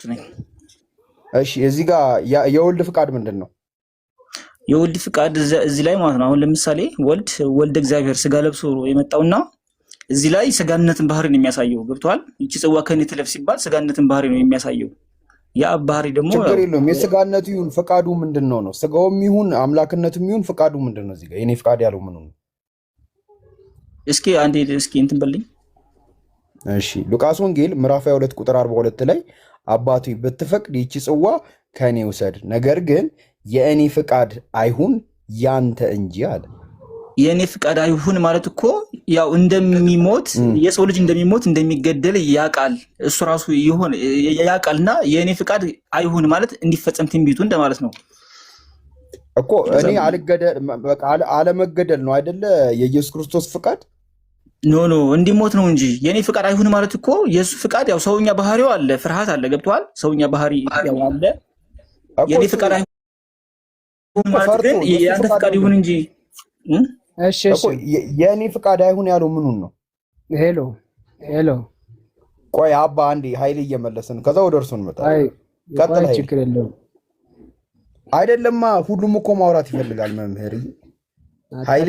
ነኝ። እሺ እዚህ ጋር የወልድ ፍቃድ ምንድን ነው? የወልድ ፍቃድ እዚህ ላይ ማለት ነው። አሁን ለምሳሌ ወልድ እግዚአብሔር ስጋ ለብሶ የመጣውና እዚህ ላይ ስጋነትን ባህሪ ነው የሚያሳየው። ገብቷል? ይቺ ጽዋ ከኔ ትለፍ ሲባል ስጋነትን ባህሪ ነው የሚያሳየው። የአብ ባህሪ ደግሞ ችግር የለውም። የስጋነቱ ይሁን ፍቃዱ ምንድን ነው? ስጋውም ይሁን አምላክነቱም ይሁን ፍቃዱ ምንድን ነው? እዚህ ጋር የኔ ፍቃድ ያለው ምን ነው? እስኪ አንዴ እንትን በልኝ። እሺ ሉቃስ ወንጌል ምዕራፍ 22 ቁጥር 42 ላይ አባቱ ብትፈቅድ ይቺ ጽዋ ከኔ ውሰድ፣ ነገር ግን የእኔ ፍቃድ አይሁን ያንተ እንጂ አለ። የእኔ ፍቃድ አይሁን ማለት እኮ ያው እንደሚሞት የሰው ልጅ እንደሚሞት እንደሚገደል ያውቃል። እሱ ራሱ ያውቃልና የእኔ ፍቃድ አይሁን ማለት እንዲፈጸም ትንቢቱ እንደማለት ነው እኮ። እኔ አለመገደል ነው አይደለ የኢየሱስ ክርስቶስ ፍቃድ? ኖ እንዲሞት ነው እንጂ የኔ ፍቃድ አይሁን ማለት እኮ የሱ ፍቃድ ያው ሰውኛ ባህሪው አለ፣ ፍርሃት አለ። ገብቷል? ሰውኛ ባህሪ ያው አለ። የኔ ፍቃድ አይሁን ማለት ግን ያንተ ፍቃድ ይሁን እንጂ። እሺ የኔ ፍቃድ አይሁን ያለው ምኑን ነው? ሄሎ ቆይ አባ አንዴ ኃይል እየመለስን ከዛ ወደ እርሱ እንመጣለን። አይ ቀጥል። ችግር የለውም አይደለማ ሁሉም እኮ ማውራት ይፈልጋል መምህር። ኃይል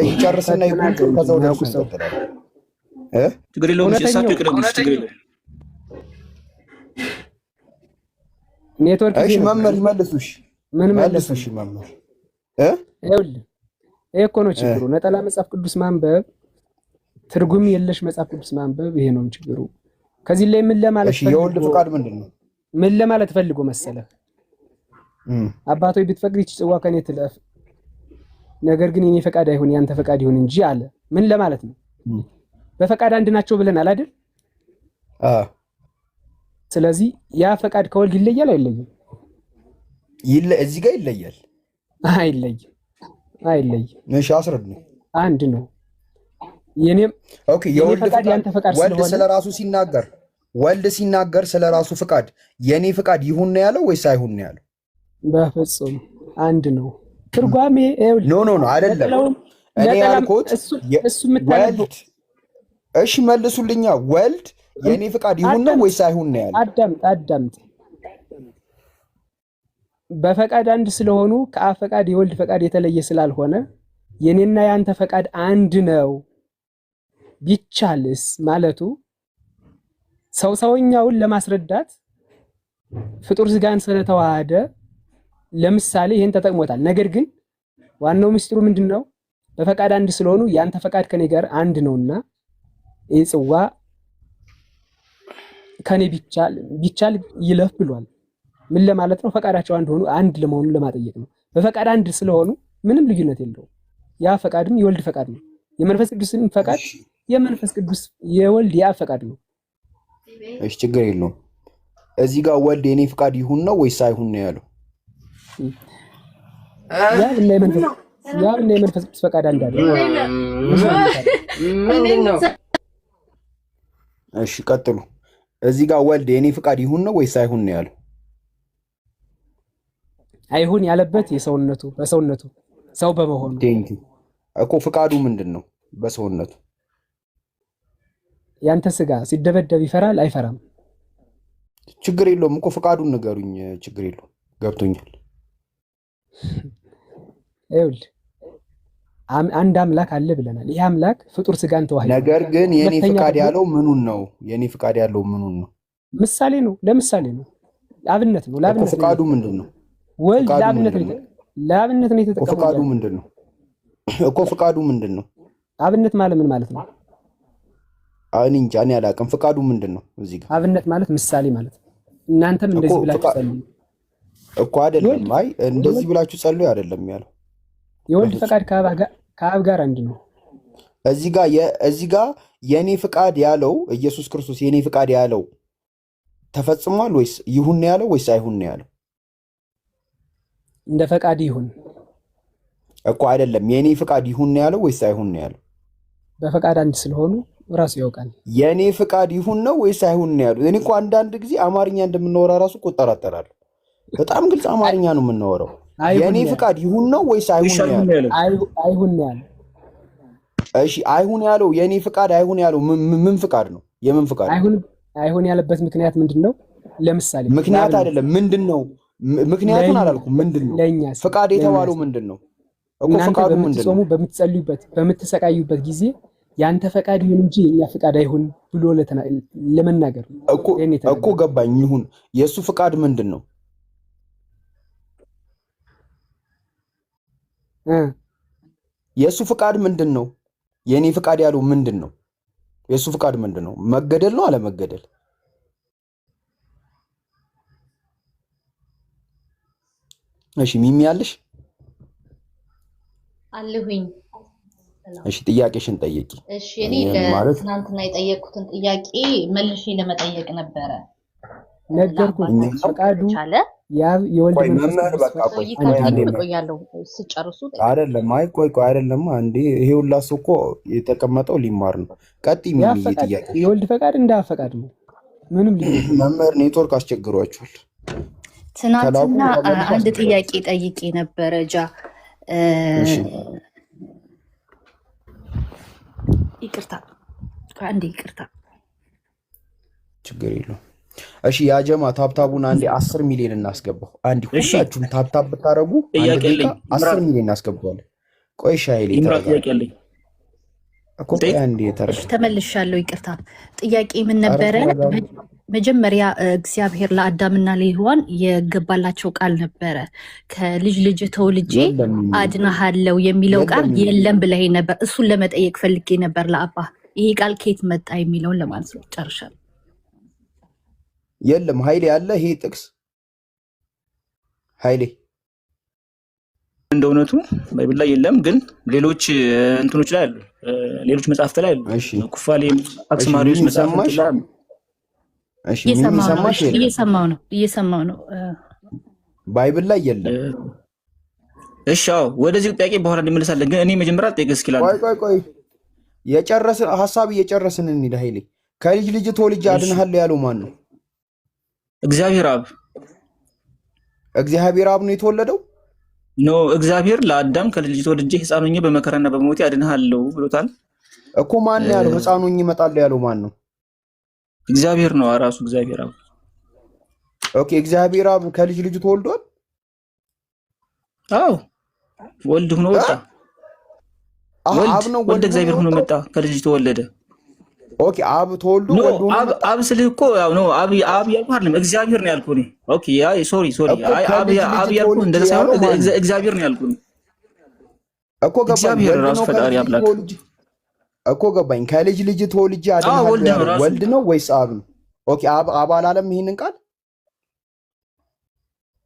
ይጨርስና ይሁን ከዛ ወደ እርሱ እንመጣለን። ችግር የለውም። እሳቸው ይቅደሙ። ችግር የለውም። ኔትወርክ እሺ መምህር ይመልሱሽ። ምን መልሱሽ መምህር? ይኸውልህ ይሄ እኮ ነው ችግሩ። ነጠላ መጽሐፍ ቅዱስ ማንበብ፣ ትርጉም የለሽ መጽሐፍ ቅዱስ ማንበብ፣ ይሄ ነው ችግሩ። ከዚህ ላይ ምን ለማለት ፈልጎ የወልድ ፍቃድ ምንድን ነው? ምን ለማለት ፈልጎ መሰለህ? አባቶች ብትፈቅድ ይህች ጽዋ ከኔ ትለፍ፣ ነገር ግን የኔ ፈቃድ አይሁን ያንተ ፈቃድ ይሁን እንጂ አለ። ምን ለማለት ነው? በፈቃድ አንድ ናቸው ብለናል አይደል? ስለዚህ ያ ፈቃድ ከወልድ ይለያል አይለይም? እዚህ ጋር ይለያል። አይለይም። እሺ አስረዱኝ። አንድ ነው። የኔም ኦኬ። የወልድ ፈቃድ ያንተ ፈቃድ ስለሆነ ስለራሱ ሲናገር ወልድ ሲናገር ስለራሱ ፈቃድ የኔ ፈቃድ ይሁን ነው ያለው ወይስ አይሁን ነው ያለው? በፍጹም አንድ ነው። ትርጓሜ ኖ አይደለም። እኔ ያልኩት ወልድ እሺ መልሱልኛ። ወልድ የኔ ፈቃድ ይሁን ነው ወይስ አይሁን ነው ያለው? አዳምጥ። በፈቃድ አንድ ስለሆኑ ከአብ ፈቃድ የወልድ ፈቃድ የተለየ ስላልሆነ የኔና ያንተ ፈቃድ አንድ ነው ቢቻልስ ማለቱ ሰውኛውን ለማስረዳት ፍጡር ስጋን ስለተዋሃደ ለምሳሌ ይሄን ተጠቅሞታል። ነገር ግን ዋናው ምስጢሩ ምንድነው? በፈቃድ አንድ ስለሆኑ ያንተ ፈቃድ ከኔ ጋር አንድ ነውና ይህ ጽዋ ከኔ ቢቻል ይለፍ ብሏል። ምን ለማለት ነው? ፈቃዳቸው አንድ ሆኑ አንድ ለመሆኑን ለማጠየቅ ነው። በፈቃድ አንድ ስለሆኑ ምንም ልዩነት የለውም። ያ ፈቃድም የወልድ ፈቃድ ነው። የመንፈስ ቅዱስን ፈቃድ የመንፈስ ቅዱስ የወልድ ያ ፈቃድ ነው። እሺ ችግር የለውም። እዚህ ጋር ወልድ የኔ ፈቃድ ይሁን ነው ወይስ አይሁን ነው ያለው? ያ የመንፈስ ቅዱስ ፈቃድ አንድ አይደል? እሺ ቀጥሉ። እዚህ ጋር ወልድ የኔ ፈቃድ ይሁን ነው ወይስ አይሁን ነው ያለው? አይሁን ያለበት በሰውነቱ ሰው በመሆኑ እኮ ፈቃዱ ምንድን ነው? በሰውነቱ ያንተ ስጋ ሲደበደብ ይፈራል አይፈራም? ችግር የለውም እኮ ፈቃዱን ንገሩኝ። ችግር የለውም ገብቶኛል። ይኸውልህ አንድ አምላክ አለ ብለናል። ይህ አምላክ ፍጡር ስጋን ተዋህዶ፣ ነገር ግን የኔ ፈቃድ ያለው ምኑን ነው? የኔ ፈቃድ ያለው ምኑን ነው? ምሳሌ ነው፣ ለምሳሌ ነው፣ ለአብነት ነው። ለአብነት ፈቃዱ ምንድን ነው? ወልድ ለአብነት ነው የተጠቀመው። ፈቃዱ ምንድን ነው እኮ? ፈቃዱ ምንድን ነው? አብነት ማለት ምን ማለት ነው? እኔ እንጃ፣ እኔ አላውቅም። ፈቃዱ ምንድን ነው? እዚህ ጋር አብነት ማለት ምሳሌ ማለት ነው። እናንተም እንደዚህ ብላችሁ ጸልዩ እኮ አይደለም። አይ እንደዚህ ብላችሁ ጸልዩ አይደለም ያለው። የወልድ ፈቃድ ከአብ ጋር አንድ ነው። እዚህ ጋር የኔ ፈቃድ ያለው ኢየሱስ ክርስቶስ የኔ ፈቃድ ያለው ተፈጽሟል ወይስ ይሁን ነው ያለው ወይስ አይሁን ነው ያለው? እንደ ፈቃድ ይሁን እኮ አይደለም። የኔ ፈቃድ ይሁን ነው ያለው ወይስ አይሁን ነው ያለው? በፈቃድ አንድ ስለሆኑ ራሱ ያውቃል። የኔ ፈቃድ ይሁን ነው ወይስ አይሁን ነው ያለው? እኔ እኮ አንዳንድ ጊዜ አማርኛ እንደምናወራ ራሱ እጠራጠራለሁ። በጣም ግልጽ አማርኛ ነው የምናወራው። የኔ ፈቃድ ይሁን ነው ወይስ አይሁን ነው ያለው? አይሁን ነው ያለው። እሺ አይሁን ያለው የኔ ፈቃድ አይሁን ያለው ምን ፈቃድ ነው? የምን ፈቃድ? አይሁን ያለበት ምክንያት ምንድነው? ለምሳሌ ምክንያት አይደለም ምንድነው? ምክንያቱን አላልኩም። ምንድነው ፈቃድ የተባለው ምንድነው እኮ? ፈቃዱ ምንድነው? በምትጸልዩበት በምትሰቃዩበት ጊዜ ያንተ ፈቃድ ይሁን እንጂ የኛ ፈቃድ አይሁን ብሎ ለመናገር እኮ ገባኝ። ይሁን የእሱ ፈቃድ ምንድነው? የእሱ ፈቃድ ምንድነው? የኔ ፈቃድ ያለው ምንድነው? የእሱ ፈቃድ ምንድነው? መገደል ነው አለመገደል? እሺ ሚሚ ያለሽ አለሁኝ። እሺ ጥያቄሽን ጠይቂ። እሺ እኔ ትናንትና የጠየቅኩትን ጥያቄ መልሼ ለመጠየቅ ነበረ። ነገርኩት። ፈቃዱ ያብ የወልድ መምህር በቃ ቆያለሁ ስጨርሱ አይደለም። አይ ቆይ አይደለም አንዴ ይሄ ሁላ ሰው እኮ የተቀመጠው ሊማር ነው። ቀጥይ ሚሚ ጥያቄ። የወልድ ፈቃድ እንዳፈቃድ ነው። ምንም መምህር ኔትወርክ አስቸግሯችኋል። ትናንትና አንድ ጥያቄ ጠይቄ ነበረ ጃ ይቅርታ አንዴ ይቅርታ። ችግር የለውም። እሺ ያ ጀማ ታብታቡን አንዴ 10 ሚሊዮን እናስገባው። አንዴ ሁላችሁም ታብታብ ብታረጉ 10 ሚሊዮን እናስገባዋለን። ቆይ ሻይሌ ጥያቄልኝ እኮ አንዴ ተመልሻለሁ። ይቅርታ ጥያቄ ምን ነበረ? መጀመሪያ እግዚአብሔር ለአዳምና ለሔዋን የገባላቸው ቃል ነበረ። ከልጅ ልጅ ተወልጄ አድናሃለው የሚለው ቃል የለም ብለህ ነበር። እሱን ለመጠየቅ ፈልጌ ነበር ለአባ። ይሄ ቃል ከየት መጣ የሚለውን ለማለት ነው። ጨርሻለሁ። የለም ኃይሌ ያለ ይሄ ጥቅስ ኃይሌ እንደ እውነቱ ባይብል ላይ የለም፣ ግን ሌሎች እንትኖች ላይ አሉ። ሌሎች መጽሐፍት ላይ አሉ። ኩፋሌ አክስማሪዎች መጽሐፎች ላይ አሉ። እየሰማው ነው። ባይብል ላይ የለም። እሺ አዎ፣ ወደዚህ ጥያቄ በኋላ እንመለሳለን። ግን እኔ መጀመሪያ ጠይቅ እስኪላል ቆይ የጨረስን ሐሳብ እየጨረስን እንሂድ። ኃይሌ ከልጅ ልጅ ተወልጄ አድንሃለሁ ያለው ማን ነው? እግዚአብሔር አብ። እግዚአብሔር አብ ነው የተወለደው? ኖ እግዚአብሔር ለአዳም ከልጅ ልጅ ተወልጄ ሕፃን ሆኜ በመከራና በሞቴ አድንሃለሁ ብሎታል እኮ። ማን ነው ያለው? ሕፃን ሆኜ እመጣለሁ ያለው ማን ነው? እግዚአብሔር ነው ራሱ እግዚአብሔር አብ። ኦኬ እግዚአብሔር አብ ከልጅ ልጅ ተወልዷል? አዎ ወልድ ሆኖ ወጣ። ወልድ እግዚአብሔር ሆኖ መጣ፣ ከልጅ ልጅ ተወለደ። ኦኬ አብ ተወልዶ ወልዶ አብ ስልህ እኮ ያው ነው አብ ያልኩህ አይደለም እግዚአብሔር ነው ያልኩህ። ኦኬ አይ ሶሪ አይ አብ ያልኩህ እንደዛ ሳይሆን እግዚአብሔር ነው ያልኩህ እኮ። ገባኝ። እግዚአብሔር ራሱ ፈጣሪ አምላክ እኮ ገባኝ። ከልጅ ልጅ ተወልጄ አድንሃለሁ ወልድ ነው ወይስ አብ ነው? ኦኬ አብ አላለም ይሄንን ቃል?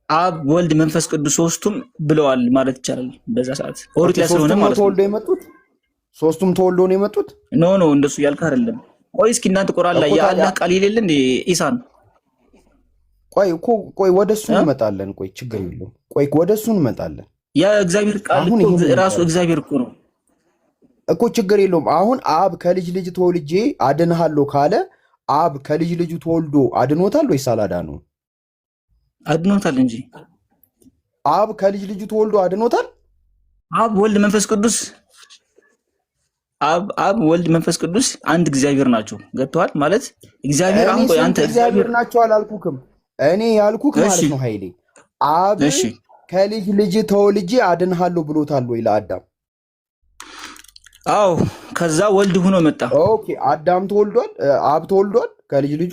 አብ ወልድ መንፈስ ቅዱስ ሶስቱም ብለዋል ማለት ይቻላል በዛ ሰዓት ኦሪት ላይ ስለሆነ ማለት ነው። ሶስቱም ተወልዶ ነው የመጡት? ኖ እንደሱ ያልክ አይደለም። ቆይ እስኪ እናንተ ቁርአን ላይ የአላህ ቃል የሌለ እንደ ኢሳን ቆይ ወደሱ እንመጣለን። ቆይ ችግር የለውም። ቆይ ወደሱ እንመጣለን። ያ እግዚአብሔር ቃል ራሱ እግዚአብሔር እኮ ነው እኮ። ችግር የለውም። አሁን አብ ከልጅ ልጅ ተወልጄ አድንሃለሁ ካለ አብ ከልጅ ልጁ ተወልዶ አድኖታል ወይስ አላዳነውም? አድኖታል እንጂ። አብ ከልጅ ልጁ ተወልዶ አድኖታል። አብ ወልድ መንፈስ ቅዱስ አብ ወልድ መንፈስ ቅዱስ አንድ እግዚአብሔር ናቸው። ገብተዋል ማለት እግዚአብሔር። አሁን ቆይ አንተ እግዚአብሔር ናቸው አላልኩክም። እኔ ያልኩክ ማለት ነው ኃይሌ አብ ከልጅ ልጅ ተወልጄ አድንሃለሁ ብሎታል ወይ ለአዳም? አዎ ከዛ ወልድ ሆኖ መጣ። ኦኬ አዳም ተወልዷል፣ አብ ተወልዷል ከልጅ ልጁ?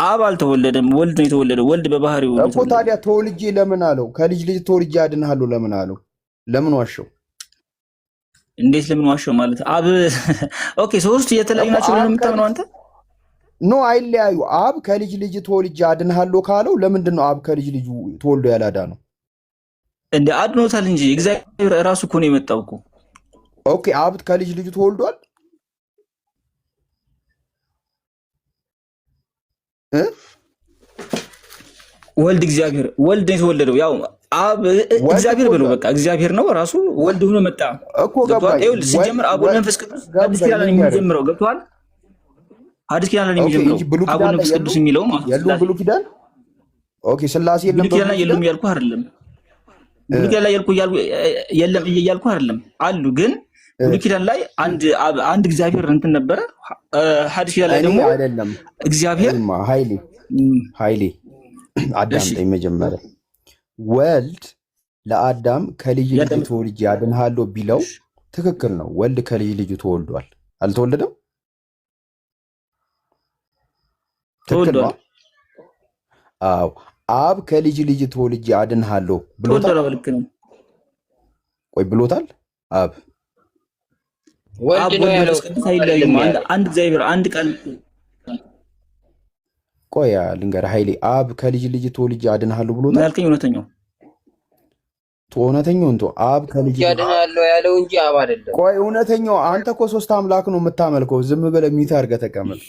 አብ አልተወለደም፣ ወልድ ነው የተወለደው። ወልድ በባህሪው እኮ ታዲያ ተወልጄ ለምን አለው? ከልጅ ልጅ ተወልጄ አድንሃለሁ ለምን አለው? ለምን ዋሸው? እንዴት ለምን ዋሸው ማለት አብ ኦኬ ሶስቱ የተለያዩ ናቸው ብለህ የምታምነው አንተ? ኖ አይለያዩ። አብ ከልጅ ልጅ ተወልጄ አድንሃለሁ ካለው ለምንድን ነው አብ ከልጅ ልጁ ተወልዶ ያላዳነው? እንደ አድኖታል እንጂ እግዚአብሔር ራሱ እኮ ነው የመጣው እኮ። ኦኬ አብ ከልጅ ልጁ ተወልዷል? ወልድ እግዚአብሔር ወልድ ነው የተወለደው። ያው አብ እግዚአብሔር ብሎ በቃ እግዚአብሔር ነው ራሱ ወልድ ሆኖ መጣ እኮ። ገባኝ። ሲጀምር አብ ወልድ መንፈስ ቅዱስ አዲስ ኪዳን ላይ የሚጀምረው ገብቷል። አዲስ ኪዳን ላይ የሚጀምረው አብ ወልድ መንፈስ ቅዱስ የሚለው ማለት ነው። የሉም ብሉይ ኪዳን። ኦኬ ስላሴ የለም ብሉይ ኪዳን ላይ የሉም እያልኩህ አይደለም። ብሉይ ኪዳን ላይ የለም እያልኩህ አይደለም። አሉ ግን ብሉይ ኪዳን ላይ አንድ እግዚአብሔር እንትን ነበረ። ሐዲስ ኪዳን ላይ ደግሞ አይደለም እግዚአብሔር ኃይሌ አዳምጠኝ መጀመሪያ። ወልድ ለአዳም ከልጅ ልጅ ተወልጄ አድንሃለሁ ቢለው ትክክል ነው። ወልድ ከልጅ ልጁ ተወልዷል። አልተወለደም? ትክክል ነው። አዎ። አብ ከልጅ ልጅ ተወልጄ አድንሃለሁ ብሎታል? ቆይ ብሎታል? አብ ወልድ ነው ያለው። አንድ እግዚአብሔር አንድ ቃል። ቆይ ልንገርህ ኃይሌ፣ አብ ከልጅ ልጅ ተወልጄ አድንሃለሁ ብሎታል? ያልከኝ እውነተኛው አብ ከልጅ አድንሃለሁ ያለው እንጂ አብ አይደለም። ቆይ እውነተኛው አንተ እኮ ሶስት አምላክ ነው የምታመልከው። ዝም ብለህ ሚት አድርገህ ተቀመጥ።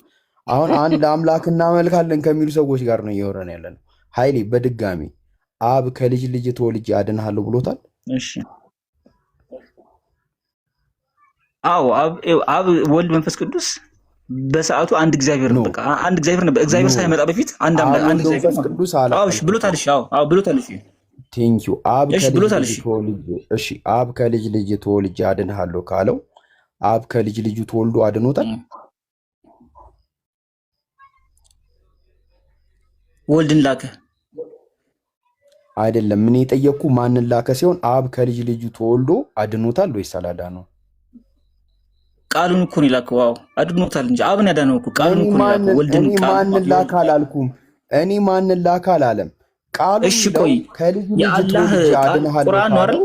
አሁን አንድ አምላክ እናመልካለን ከሚሉ ሰዎች ጋር ነው እያወራን ያለ ነው። ኃይሌ በድጋሚ አብ ከልጅ ልጅ ተወልጄ አድንሃለሁ ብሎታል? እሺ አዎ። አብ ወልድ መንፈስ ቅዱስ በሰዓቱ አንድ እግዚአብሔር ነው። በቃ አንድ እግዚአብሔር ነው። እግዚአብሔር ሳይመጣ በፊት አንድ አምላክ አንድ እግዚአብሔር ነው። አዎ እሺ ብሎታል። እሺ አዎ ብሎታል። እሺ ቴንኪው። አብ ከልጅ ልጅ ተወልጄ አድንሃለሁ ካለው አብ ከልጅ ልጁ ተወልዶ አድኖታል? ወልድን ላከ አይደለም። ምን የጠየቅኩ ማንን ላከ ሲሆን አብ ከልጅ ልጁ ተወልዶ አድኖታል ወይስ አላዳነው? ቃሉን እኮ ነው የላከው። አዎ አድኖታል እንጂ አብን ያዳነው እኮ ቃሉን እኮ ነው የላከው። ወልድን ማንን ላከ አላልኩም። እኔ ማንን ላከ አላለም። ቃሉ እሺ ቆይ የአላህ ቁርአን ነው አይደል?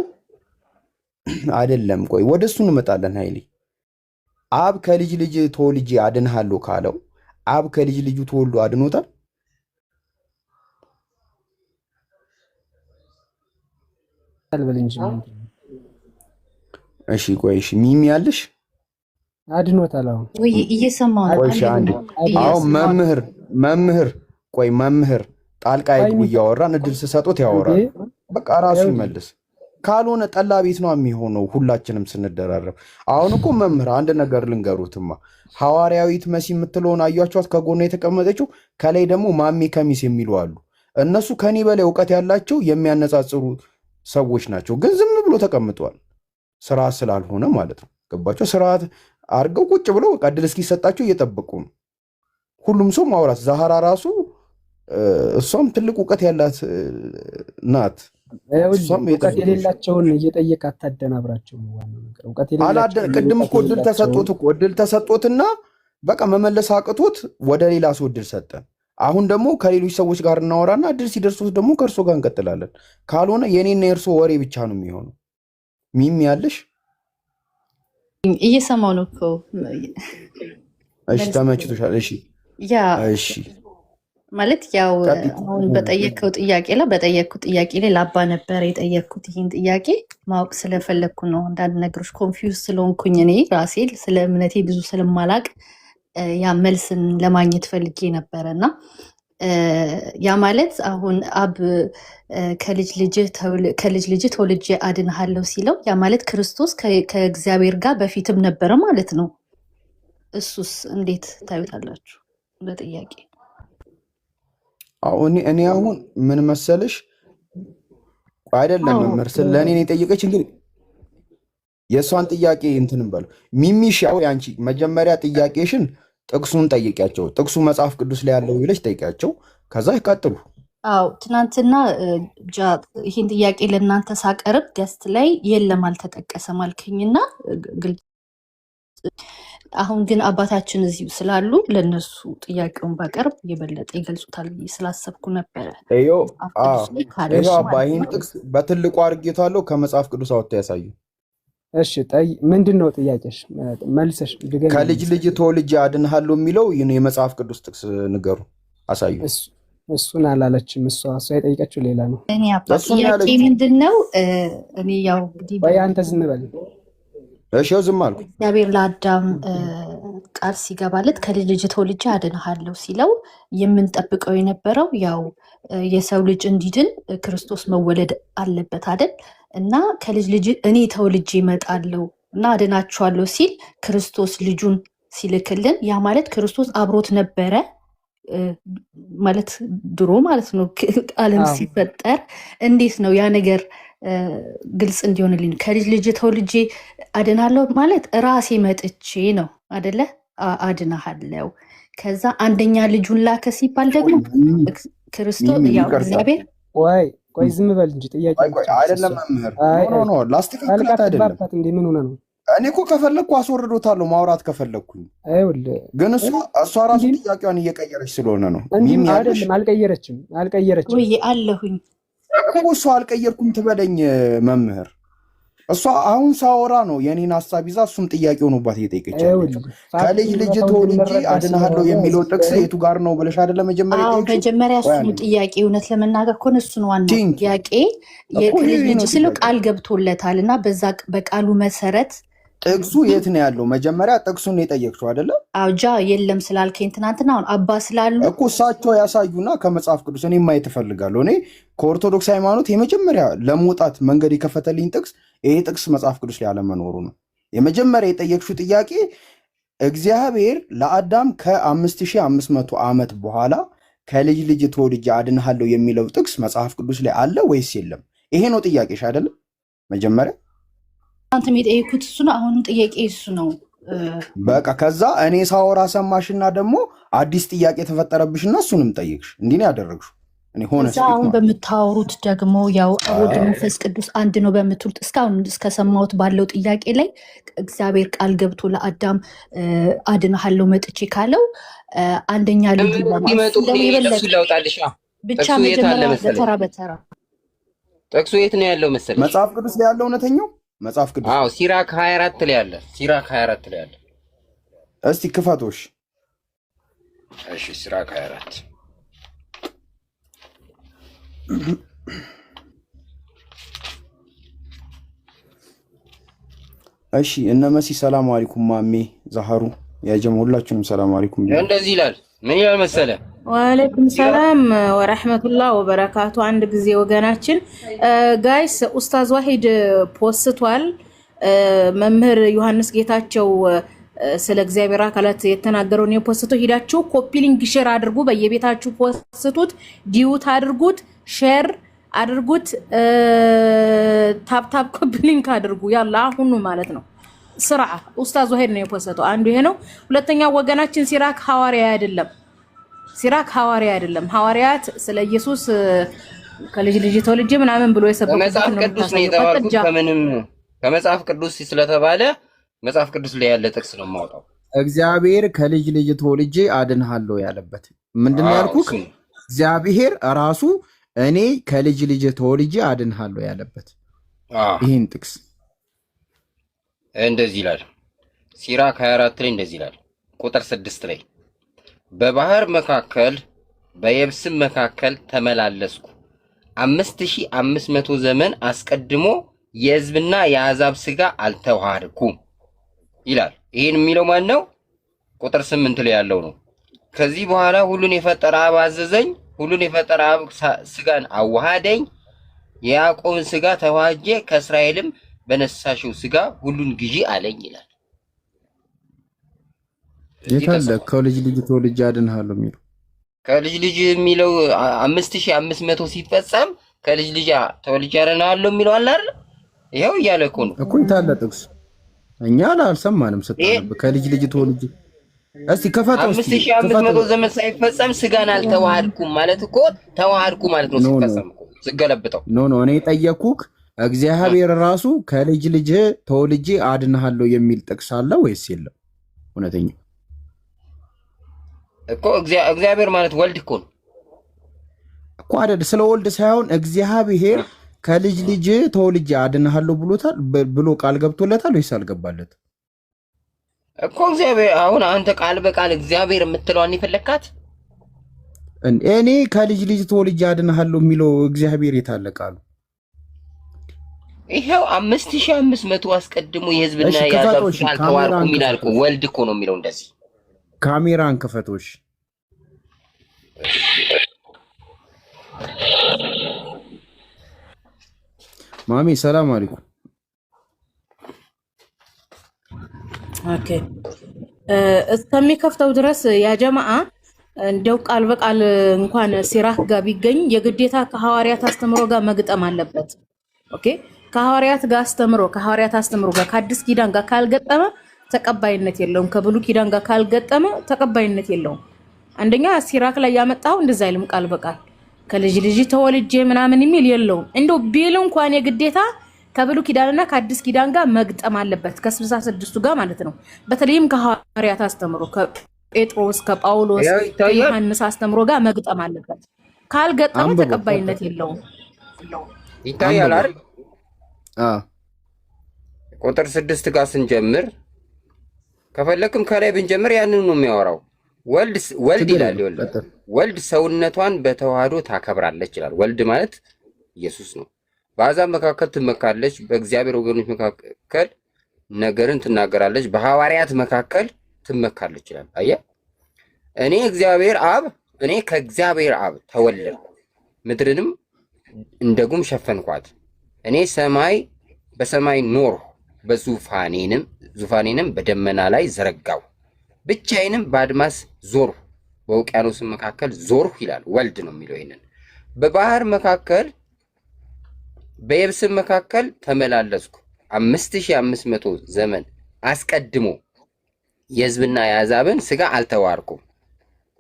አይደለም። ቆይ ወደሱ እንመጣለን ኃይሌ። አብ ከልጅ ልጅ ተወልጄ አድንሃለሁ ካለው አብ ከልጅ ልጁ ተወልዶ አድኖታል? እሺ ቆይ እሺ ሚሚ ያለሽ አድኖታል? አሁን ወይ እየሰማሁ ነው። አሁን መምህር ጣልቃ ይግቡ። እያወራን እድል ስሰጡት ያወራል። በቃ ራሱ ይመልስ። ካልሆነ ጠላ ቤት ነው የሚሆነው ሁላችንም ስንደራረብ። አሁን እኮ መምህር አንድ ነገር ልንገሩትማ። ሐዋርያዊት መሲ የምትለውን አያችኋት? ከጎኗ የተቀመጠችው። ከላይ ደግሞ ማሜ ከሚስ የሚሉ አሉ። እነሱ ከኔ በላይ እውቀት ያላቸው የሚያነጻጽሩ ሰዎች ናቸው። ግን ዝም ብሎ ተቀምጧል። ስርዓት ስላልሆነ ማለት ነው። ገባቸው? ስርዓት አድርገው ቁጭ ብለው በቃ እድል እስኪሰጣቸው እየጠበቁ ነው። ሁሉም ሰው ማውራት። ዛህራ ራሱ እሷም ትልቅ እውቀት ያላት ናት። እውቀት የሌላቸውን እየጠየቅ አታደናብራቸው። ቅድም እኮ እድል ተሰጦትና በቃ መመለስ አቅቶት ወደ ሌላ ሰው እድል ሰጠን። አሁን ደግሞ ከሌሎች ሰዎች ጋር እናወራና እድል ሲደርሱት ደግሞ ከእርሶ ጋር እንቀጥላለን። ካልሆነ የኔና የእርሶ ወሬ ብቻ ነው የሚሆነው። ሚሚ ያለሽ? እየሰማሁ ነው እኮ። እሺ ተመችቶሻል? እሺ ማለት ያው አሁን በጠየቅኩት ጥያቄ ላይ ላባ ነበር የጠየቅኩት። ይህን ጥያቄ ማወቅ ስለፈለግኩ ነው። አንዳንድ ነገሮች ኮንፊውዝ ስለሆንኩኝ እኔ ራሴ ስለ እምነቴ ብዙ ስለማላቅ ያ መልስን ለማግኘት ፈልጌ ነበረ እና ያ ማለት አሁን አብ ከልጅ ልጅ ተወልጄ አድንሃለሁ ሲለው ያ ማለት ክርስቶስ ከእግዚአብሔር ጋር በፊትም ነበረ ማለት ነው። እሱስ እንዴት ታዩታላችሁ? በጥያቄ እኔ አሁን ምን መሰልሽ አይደለም መርሰል ለእኔ የጠየቀች እንግዲህ የእሷን ጥያቄ እንትንም በለው ሚሚሻው ያንቺ መጀመሪያ ጥያቄሽን ጥቅሱን ጠይቂያቸው። ጥቅሱ መጽሐፍ ቅዱስ ላይ ያለው ይለሽ ጠይቂያቸው። ከዛ ይቀጥሉ። አዎ ትናንትና ይህን ጥያቄ ለእናንተ ሳቀርብ ገስት ላይ የለም አልተጠቀሰም አልከኝና ግልጽ። አሁን ግን አባታችን እዚሁ ስላሉ ለነሱ ጥያቄውን ባቀርብ የበለጠ ይገልጹታል ስላሰብኩ ነበረ። ይህን ጥቅስ በትልቁ አድርጌታለሁ። ከመጽሐፍ ቅዱስ አወጥተው ያሳዩ። እሺ ምንድን ነው ጥያቄሽ? መልሰሽ ከልጅ ልጅ ተወልጄ አድንሃለሁ የሚለው የመጽሐፍ ቅዱስ ጥቅስ ንገሩ፣ አሳዩ። እሱን አላለችም። እሷ የጠየቀችው ሌላ ነው። እኔ አባት ጥያቄ ምንድን ነው? እኔ ያው እንግዲህ ወይ አንተ ዝም በል። እሺ ዝም አልኩ። እግዚአብሔር ለአዳም ቃል ሲገባለት ከልጅ ልጅ ተወልጄ አድንሃለሁ ሲለው የምንጠብቀው የነበረው ያው የሰው ልጅ እንዲድን ክርስቶስ መወለድ አለበት አይደል? እና ከልጅ ልጅ እኔ ተወልጄ እመጣለሁ እና አድናችኋለሁ ሲል ክርስቶስ ልጁን ሲልክልን ያ ማለት ክርስቶስ አብሮት ነበረ ማለት ድሮ ማለት ነው። ዓለም ሲፈጠር እንዴት ነው ያ ነገር ግልጽ እንዲሆንልኝ ከልጅ ልጅ ተወልጄ አድናለሁ ማለት ራሴ መጥቼ ነው አደለ? አድናሃለው ከዛ አንደኛ ልጁን ላከ ሲባል ደግሞ ክርስቶስ ያው እግዚአብሔር ቆይ ዝም በል እንጂ ጥያቄ አይደለም መምህር ኖ ላስተካክላት አይደለም እንዴ ምን ሆነ ነው እኔ እኮ ከፈለኩ አስወርዶታለሁ ማውራት ከፈለኩኝ ግን እሷ ራሱ ጥያቄዋን እየቀየረች ስለሆነ ነው አይደለም አልቀየረችም ወይ አለሁኝ እኮ እሷ አልቀየርኩም ትበለኝ መምህር እሷ አሁን ሳወራ ነው የኔን ሐሳብ ይዛ እሱም ጥያቄ ሆኖባት እየጠየቀች ከልጅ ልጅ ተወልጄ አድንሃለሁ የሚለው ጥቅስ የቱ ጋር ነው ብለሽ አይደለ መጀመሪያ እሱ ጥያቄ እውነት ለመናገር ኮን እሱ ነው ዋናው ጥያቄ የልጅ ልጅ ስለ ቃል ገብቶለታልና በዛ በቃሉ መሰረት ጥቅሱ የት ነው ያለው መጀመሪያ ጥቅሱን የጠየቅሽው አይደለ አውጃ የለም ስላልከኝ ትናንትና አሁን አባ ስላሉ እኮ እሳቸው ያሳዩና ከመጽሐፍ ቅዱስ እኔ ማየት እፈልጋለሁ እኔ ከኦርቶዶክስ ሃይማኖት የመጀመሪያ ለመውጣት መንገድ የከፈተልኝ ጥቅስ ይሄ ጥቅስ መጽሐፍ ቅዱስ ላይ አለመኖሩ ነው የመጀመሪያ የጠየቅሽው ጥያቄ እግዚአብሔር ለአዳም ከ5500 ዓመት በኋላ ከልጅ ልጅ ተወልጄ አድንሃለሁ የሚለው ጥቅስ መጽሐፍ ቅዱስ ላይ አለ ወይስ የለም ይሄ ነው ጥያቄሽ አይደለ መጀመሪያ አንተም የጠየኩት እሱ ነው አሁንም ጥያቄ እሱ ነው በቃ ከዛ እኔ ሳወራ ሰማሽና ደግሞ አዲስ ጥያቄ ተፈጠረብሽና እሱንም ጠይቅሽ እንዲህ ነው ያደረግሽው እኔ ሆነ አሁን በምታወሩት ደግሞ ያው አብ መንፈስ ቅዱስ አንድ ነው በምትሉት እስካሁን እስከሰማሁት ባለው ጥያቄ ላይ እግዚአብሔር ቃል ገብቶ ለአዳም አድንሃለሁ መጥቼ ካለው አንደኛ ልጅ ብቻ መጀመሪያ በተራ ጥቅሱ የት ነው ያለው መሰለሽ መጽሐፍ ቅዱስ ላይ ያለው እውነተኛው መጽሐፍ ቅዱስ ሲራክ 24 ላይ ያለ ሲራክ 24 ላይ ያለ እስቲ ክፈቶሽ እሺ ሲራክ 24 እሺ እነ መሲ ሰላም አለይኩም ማሜ ዛሃሩ ያጀም ሁላችሁም ሰላም አለይኩም እንደዚህ ይላል ምን ይላል መሰለ ወአለይኩም ሰላም ወራህመቱላህ ወበረካቱ አንድ ጊዜ ወገናችን ጋይስ ኡስታዝ ዋሂድ ፖስቷል መምህር ዮሐንስ ጌታቸው ስለ እግዚአብሔር አካላት የተናገረውን የፖስቶ ሂዳችሁ ኮፒ ሊንክ ሼር አድርጉ በየቤታችሁ ፖስቱት ዲዩት አድርጉት ሼር አድርጉት ታፕ ኮፒ ሊንክ አድርጉ ያላ አሁን ማለት ነው ስራ ኡስታዝ ዋሂድ ነው የፖስተው አንዱ ይሄ ነው ሁለተኛው ወገናችን ሲራክ ሐዋርያ አይደለም ሲራክ ሐዋርያ አይደለም ሐዋርያት ስለ ኢየሱስ ከልጅ ልጅ ተወልጄ ምናምን ብሎ የሰበከው መጽሐፍ ቅዱስ ነው የተባልኩት ከምንም ከመጽሐፍ ቅዱስ ስለተባለ መጽሐፍ ቅዱስ ላይ ያለ ጥቅስ ነው የማውጣው እግዚአብሔር ከልጅ ልጅ ተወልጄ አድንሃለሁ ያለበት ምንድነው ያልኩት እግዚአብሔር ራሱ እኔ ከልጅ ልጅ ተወልጄ አድንሃለሁ ያለበት ይሄን ጥቅስ እንደዚህ ይላል ሲራክ 24 ላይ እንደዚህ ይላል ቁጥር 6 ላይ በባህር መካከል በየብስም መካከል ተመላለስኩ 5500 ዘመን አስቀድሞ የሕዝብና የአሕዛብ ሥጋ አልተዋሃድኩም ይላል ይሄን የሚለው ማን ነው ቁጥር 8 ላይ ያለው ነው ከዚህ በኋላ ሁሉን የፈጠረ አብ አዘዘኝ ሁሉን የፈጠረ አብ ሥጋን አዋሃደኝ የያዕቆብን ሥጋ ተዋህጄ ከእስራኤልም በነሳሽው ሥጋ ሁሉን ግዢ አለኝ ይላል የታለ ከልጅ ልጅ ተወልጄ አድንሃለሁ የሚለው ከልጅ ልጅ የሚለው 5500 ሲፈጸም ከልጅ ልጅ ተወልጄ አድንሃለሁ የሚለው አለ አይደል ይሄው እያለ እኮ ነው እኮ የታለ ጥቅስ እኛ አልሰማንም ስትነብ ከልጅ ልጅ ተወልጄ እስቲ ከፈተው 5500 ዘመን ሳይፈጸም ሥጋን አልተዋሃድኩም ማለት እኮ ተዋሃድኩ ማለት ነው ሲፈጸም እኮ ሲገለብጠው ኖ እኔ ጠየቅኩክ እግዚአብሔር ራሱ ከልጅ ልጅ ተወልጄ አድንሃለሁ የሚል ጥቅስ አለ ወይስ የለም እውነተኛ እኮ እግዚአብሔር ማለት ወልድ እኮ ነው እኮ አይደል ስለ ወልድ ሳይሆን እግዚአብሔር ከልጅ ልጅ ተወልጄ አድንሃለሁ ብሎታል ብሎ ቃል ገብቶለታል ወይስ አልገባለት እኮ እግዚአብሔር አሁን አንተ ቃል በቃል እግዚአብሔር የምትለዋን ይፈለካት እኔ ከልጅ ልጅ ተወልጄ አድንሃለሁ የሚለው እግዚአብሔር የታለ ቃሉ ይሄው 5500 አስቀድሞ የሕዝብና የአሕዛብ ሥጋ አልተዋሃድኩም ይላል እኮ ወልድ እኮ ነው የሚለው እንደዚህ ካሜራን ክፈቶሽ ማሚ ሰላም አለይኩም ኦኬ እስከሚከፍተው ድረስ ያ ጀማዓ እንደው ቃል በቃል እንኳን ሲራክ ጋር ቢገኝ የግዴታ ከሐዋርያት አስተምሮ ጋር መግጠም አለበት ኦኬ ከሐዋርያት አስተምሮ ጋር ከአዲስ ኪዳን ጋር ካልገጠመ ተቀባይነት የለውም። ከብሉይ ኪዳን ጋር ካልገጠመ ተቀባይነት የለውም። አንደኛ ሲራክ ላይ ያመጣው እንደዛ አይልም ቃል በቃል ከልጅ ልጅ ተወልጄ ምናምን የሚል የለውም። እንደው ቢል እንኳን የግዴታ ከብሉይ ኪዳንና ከአዲስ ኪዳን ጋር መግጠም አለበት ከ66ቱ ጋር ማለት ነው። በተለይም ከሐዋርያት አስተምሮ ከጴጥሮስ ከጳውሎስ ከዮሐንስ አስተምሮ ጋር መግጠም አለበት። ካልገጠመ ተቀባይነት የለውም። ይታያል አይደል? ቁጥር 6 ጋር ስንጀምር ከፈለክም ከላይ ብንጀምር ያንን ነው የሚያወራው። ወልድ ይላል። ወልድ ሰውነቷን በተዋህዶ ታከብራለች ይላል። ወልድ ማለት ኢየሱስ ነው። በአሕዛብ መካከል ትመካለች፣ በእግዚአብሔር ወገኖች መካከል ነገርን ትናገራለች፣ በሐዋርያት መካከል ትመካለች ይላል። አየህ፣ እኔ ከእግዚአብሔር አብ ተወለድኩ፣ ምድርንም እንደ ጉም ሸፈንኳት። እኔ በሰማይ ኖርሁ፣ ዙፋኔንም በደመና ላይ ዘረጋው፣ ብቻዬንም በአድማስ ዞርሁ፣ በውቅያኖስም መካከል ዞርሁ ይላል። ወልድ ነው የሚለው ይሄንን። በባህር መካከል በየብስም መካከል ተመላለስኩ። 5500 ዘመን አስቀድሞ የሕዝብና የአሕዛብን ሥጋ አልተዋርኩም።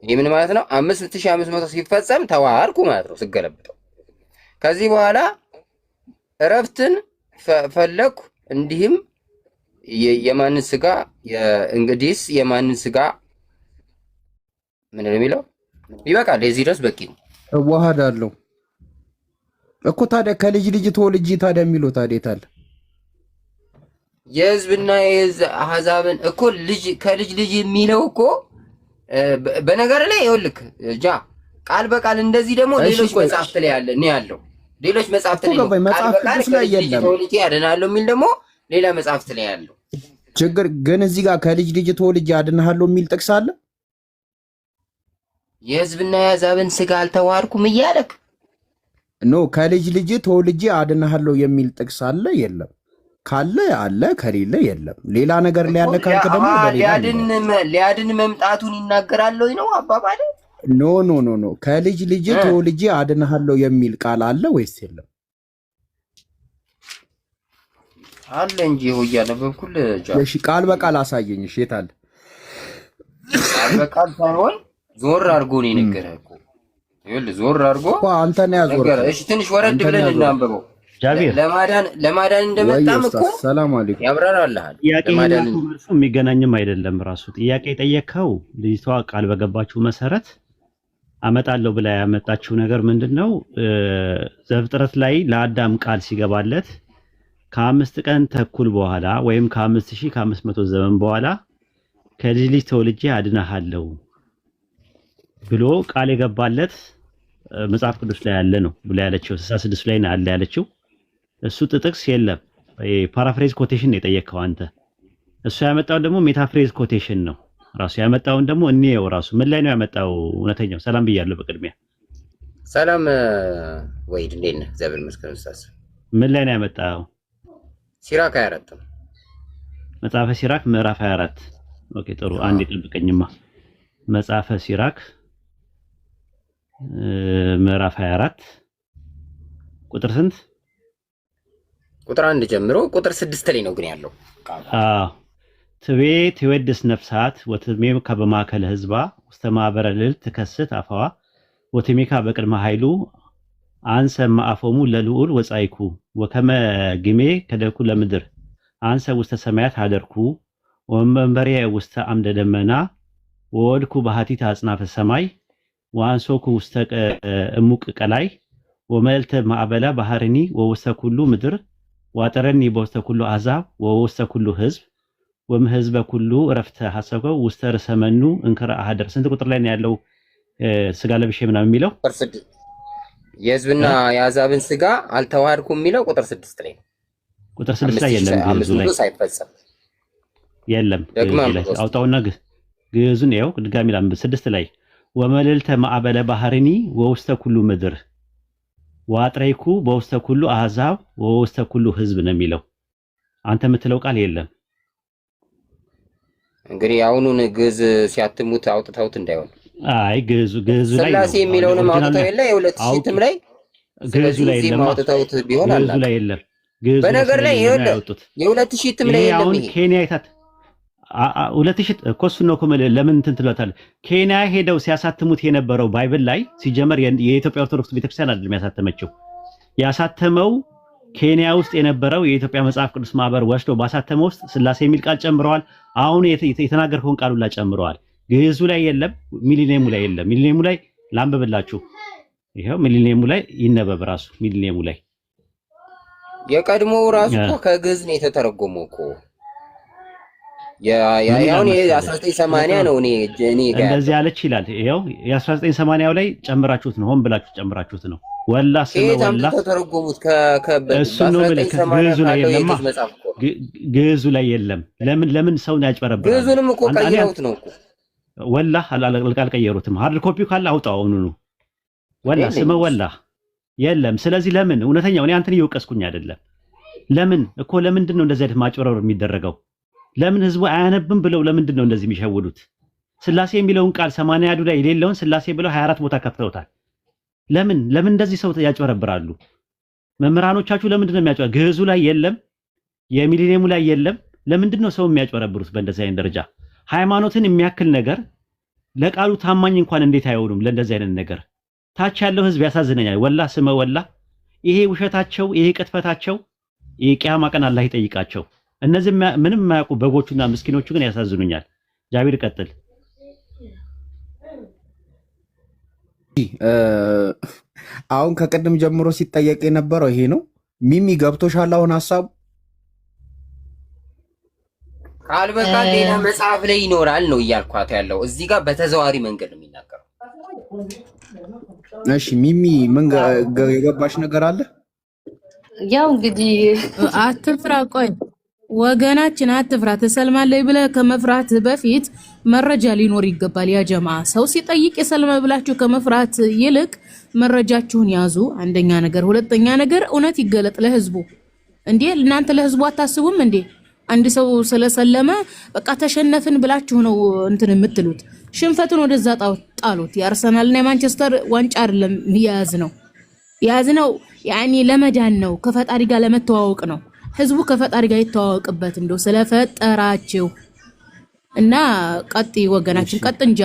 ይህ ምን ማለት ነው? 5500 ሲፈጸም ተዋርኩ ማለት ነው ስገለብጠው። ከዚህ በኋላ እረፍትን ፈለግኩ፣ እንዲህም የማንን ሥጋ እንግዲህስ የማንን ሥጋ ምን ነው የሚለው? ይበቃል። የዚህ ድረስ በቂ ነው። እዋሃዳለሁ እኮ ታዲያ ከልጅ ልጅ ተወልጄ ታዲያ የሚለው ታዲያ የት አለ? የሕዝብና የአሕዛብን እኮ ከልጅ ልጅ የሚለው እኮ በነገር ላይ ይኸውልህ ቃል በቃል እንደዚህ ደግሞ ሌሎች መጽሐፍት ላይ ያለ ነው ያለው። ሌሎች መጽሐፍት ላይ ቃል በቃል ከልጅ ልጅ ተወልጄ አድናለሁ የሚል ደግሞ ሌላ መጽሐፍት ላይ ያለው ችግር ግን እዚህ ጋር ከልጅ ልጅ ተወልጄ አድናለሁ የሚል ጥቅስ አለ? የሕዝብና የአሕዛብን ሥጋ አልተዋርኩም እያለክ ኖ ከልጅ ልጅ ተወልጄ አድናለሁ የሚል ጥቅስ አለ? የለም። ካለ አለ፣ ከሌለ የለም። ሌላ ነገር ላይ ያለ ካልክ ደግሞ ሊያድን መምጣቱን ይናገራል ነው አባባል። ኖ ከልጅ ልጅ ተወልጄ አድናለሁ የሚል ቃል አለ ወይስ የለም? አለ እንጂ ሆያ ነበርኩል። እሺ ቃል በቃል አሳየኝ። እሺ የት አለ? ቃል በቃል ሳይሆን ዞር አድርጎ ነው የነገረህ እኮ። ይኸውልህ ዞር አድርጎ አንተ ነው ያዞር። እሺ ትንሽ ወረድ ብለን እናንብበው። ለማዳን እንደመጣም እኮ ሰላም አለይኩም ያብራራልሃል። ጥያቄና መልሱ የሚገናኝም አይደለም። ራሱ ጥያቄ ጠየቅከው። ልጅቷ ቃል በገባችው መሰረት አመጣለሁ ብላ ያመጣችው ነገር ምንድነው? ዘፍጥረት ላይ ለአዳም ቃል ሲገባለት ከ5 ቀን ተኩል በኋላ ወይም ከ5500 ዘመን በኋላ ከልጅ ልጅ ተወልጄ አድናሃለሁ ብሎ ቃል የገባለት መጽሐፍ ቅዱስ ላይ ያለ ነው ብላ ያለችው 66 ላይ አለ ያለችው። እሱ ጥቅስ የለም። ፓራፍሬዝ ኮቴሽን ነው የጠየቀው አንተ። እሱ ያመጣው ደግሞ ሜታፍሬዝ ኮቴሽን ነው። ራሱ ያመጣውን ደግሞ እንየው። ራሱ ምን ላይ ነው ያመጣው? እውነተኛው ሰላም ብያለሁ። በቅድሚያ ሰላም ወይድ እንዴት ነህ? እግዚአብሔር ይመስገን። ኡስታዝ ምን ላይ ነው ያመጣው? ሲራክ 24 መጽሐፈ ሲራክ ምዕራፍ 24 ኦኬ ጥሩ። አንዴ ጠብቀኝማ። መጽሐፈ ሲራክ ምዕራፍ 24 ቁጥር ስንት? ቁጥር 1 ጀምሮ ቁጥር 6 ላይ ነው ግን ያለው። ትቤ ትወድስ ነፍሳት ወትሜካ በማከለ ህዝባ ውስተ ማህበረ ልዕልት ትከስት አፈዋ ወትሜካ በቅድመ ኃይሉ አንሰ ማአፎሙ ለልዑል ወጻይኩ ወከመ ግሜ ከደኩ ለምድር አንሰ ውስተ ሰማያት አደርኩ ወመንበሬ ውስተ አምደ ደመና ወወድኩ በሃቲት አጽናፈ ሰማይ ወአንሶኩ ውስተ እሙቅ ቀላይ ወመልተ ማዕበላ ባህርኒ ወውስተ ኩሉ ምድር ዋጠረኒ በውስተ ኩሉ አሕዛብ ወውስተ ኩሉ ህዝብ ወምህዝበ ኩሉ ረፍተ ሐሰበው ውስተ ረሰመኑ እንከራ አሐደር። ስንት ቁጥር ላይ ነው ያለው? ስጋ ለብሼ ምናምን የሚለው የህዝብና የአሕዛብን ስጋ አልተዋሃድኩም የሚለው ቁጥር 6 ላይ ነው። ቁጥር 6 ላይ የለም። ግዕዙ ላይ ሳይፈጸም የለም። አውጣውና ግዕዙን ያው ድጋሚ ላንብብ። 6 ላይ ወመልዕልተ ማዕበለ ባህርኒ ወውስተ ኩሉ ምድር ዋጥረይኩ በውስተ ኩሉ አሕዛብ ወውስተ ኩሉ ህዝብ ነው የሚለው። አንተ የምትለው ቃል የለም። እንግዲህ አሁኑን ግዕዝ ሲያትሙት አውጥተውት እንዳይሆን። አይ ግዕዙ ላይ ስላሴ የሚለውንም አውጥተው የለ የሁለት ሺህም ላይ ግዕዙ ላይ የለም። አውጥተውት ቢሆን አላ ግዕዙ ላይ የለም። ግዕዙ በነገር ላይ የሁለት ሺህም ላይ የለም። አሁን ኬንያ 2000 እኮ እሱን ነው እኮ ለምን እንትን ትሏታለህ? ኬንያ ሄደው ሲያሳትሙት የነበረው ባይብል ላይ ሲጀመር የኢትዮጵያ ኦርቶዶክስ ቤተክርስቲያን አይደለም ያሳተመችው። ያሳተመው ኬንያ ውስጥ የነበረው የኢትዮጵያ መጽሐፍ ቅዱስ ማህበር ወስዶ ባሳተመው ውስጥ ስላሴ የሚል ቃል ጨምረዋል። አሁን የተናገርከውን ቃል ሁላ ጨምረዋል። ግዕዙ ላይ የለም፣ ሚሊኒየሙ ላይ የለም። ሚሊኒየሙ ላይ ላንብብላችሁ። ይሄው ሚሊኒየሙ ላይ ይነበብ ራሱ ሚሊኒየሙ ላይ የቀድሞው ራሱ እኮ ከግዕዝ ነው የተተረጎመው እኮ ያውን የ1980 ነው። እኔ ጋር እንደዚህ ያለች ይላል። ይሄው የ1980 ላይ ጨምራችሁት ነው፣ ሆን ብላችሁ ጨምራችሁት ነው። ወላ ስለ ወላ ተተረጎሙት እሱ ነው ግዕዙ ላይ የለም፣ ግዕዙ ላይ የለም። ለምን ሰውን ያጭበረብራል? ግዕዙንም እኮ ቀይረውት ነው እኮ ወላ አልቀየሩትም። ሃርድ ኮፒው ካለ አውጣው ነው ወላ ስመ ወላ የለም። ስለዚህ ለምን እውነተኛው እኔ አንተን እየወቀስኩኝ አይደለም። ለምንድን ነው እንደዚህ አይነት ማጭበረበር የሚደረገው? ለምን ህዝቡ አያነብም ብለው ለምንድን ነው እንደዚህ የሚሸውዱት? ስላሴ የሚለውን ቃል 80 ላይ የሌለውን ስላሴ ብለው 24 ቦታ ከፍተውታል። ለምን እንደዚህ ሰው ያጭበረብራሉ? መምህራኖቻችሁ ለምንድን ነው የሚያጭበረብሩት? ግዕዙ ላይ የለም፣ የሚሊኒየሙ ላይ የለም። ለምንድን ነው ሰው የሚያጭበረብሩት በእንደዚህ አይነት ደረጃ? ሃይማኖትን የሚያክል ነገር ለቃሉ ታማኝ እንኳን እንዴት አይሆኑም? ለእንደዚህ አይነት ነገር ታች ያለው ህዝብ ያሳዝነኛል። ወላ ስመ ወላ ይሄ ውሸታቸው፣ ይሄ ቅጥፈታቸው የቂያማ ቀን አላህ ይጠይቃቸው። እነዚህ ምንም የማያውቁ በጎቹና ምስኪኖቹ ግን ያሳዝኑኛል። ጃቢር ቀጥል። አሁን ከቅድም ጀምሮ ሲጠየቅ የነበረው ይሄ ነው። ሚሚ ገብቶሻል አሁን ሐሳቡ? ቃል በቃል ሌላ መጽሐፍ ላይ ይኖራል ነው እያልኳት ያለው። እዚህ ጋር በተዘዋዋሪ መንገድ ነው የሚናገረው። እሺ ሚሚ ምን የገባሽ ነገር አለ? ያው እንግዲህ አትፍራ፣ ቆይ ወገናችን አትፍራ። ተሰልማለይ ብለህ ከመፍራት በፊት መረጃ ሊኖር ይገባል። ያ ጀማ ሰው ሲጠይቅ የሰልመ ብላችሁ ከመፍራት ይልቅ መረጃችሁን ያዙ። አንደኛ ነገር፣ ሁለተኛ ነገር እውነት ይገለጥ ለህዝቡ። እንዴ እናንተ ለህዝቡ አታስቡም እንዴ? አንድ ሰው ስለሰለመ በቃ ተሸነፍን ብላችሁ ነው እንትን የምትሉት። ሽንፈትን ወደዛ ጣሉት። የአርሰናልና የማንቸስተር ዋንጫ አይደለም ያዝነው ያኒ ለመዳን ነው፣ ከፈጣሪ ጋር ለመተዋወቅ ነው። ህዝቡ ከፈጣሪ ጋር ይተዋወቅበት እንደው ስለፈጠራችሁ እና ቀጥ ወገናችን ቀጥ እንጃ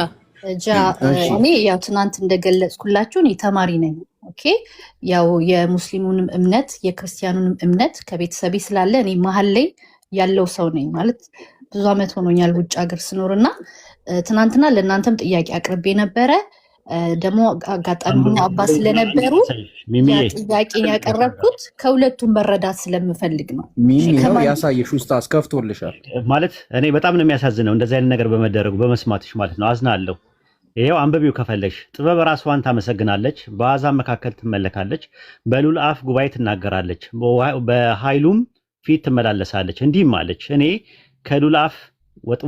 እኔ ያው ትናንት እንደገለጽኩላችሁ እኔ ተማሪ ነኝ። ኦኬ ያው የሙስሊሙንም እምነት የክርስቲያኑንም እምነት ከቤተሰቤ ስላለ እኔ መሀል ላይ ያለው ሰው ነኝ ማለት ብዙ አመት ሆኖኛል ውጭ ሀገር ስኖርና ትናንትና ለእናንተም ጥያቄ አቅርቤ ነበረ። ደግሞ አጋጣሚ ሆኖ አባስ ስለነበሩ ጥያቄን ያቀረብኩት ከሁለቱም መረዳት ስለምፈልግ ነው። ሚሚው ያሳየሽ ኡስታዝ ከፍቶልሻል ማለት እኔ በጣም ነው የሚያሳዝነው እንደዚህ አይነት ነገር በመደረጉ በመስማትሽ ማለት ነው። አዝናለሁ። ይሄው አንብቢው ከፈለሽ። ጥበብ ራስዋን ታመሰግናለች፣ በአሕዛብ መካከል ትመለካለች፣ በልዑል አፍ ጉባኤ ትናገራለች፣ በኃይሉም ፊት ትመላለሳለች። እንዲህም አለች፣ እኔ ከልዑል አፍ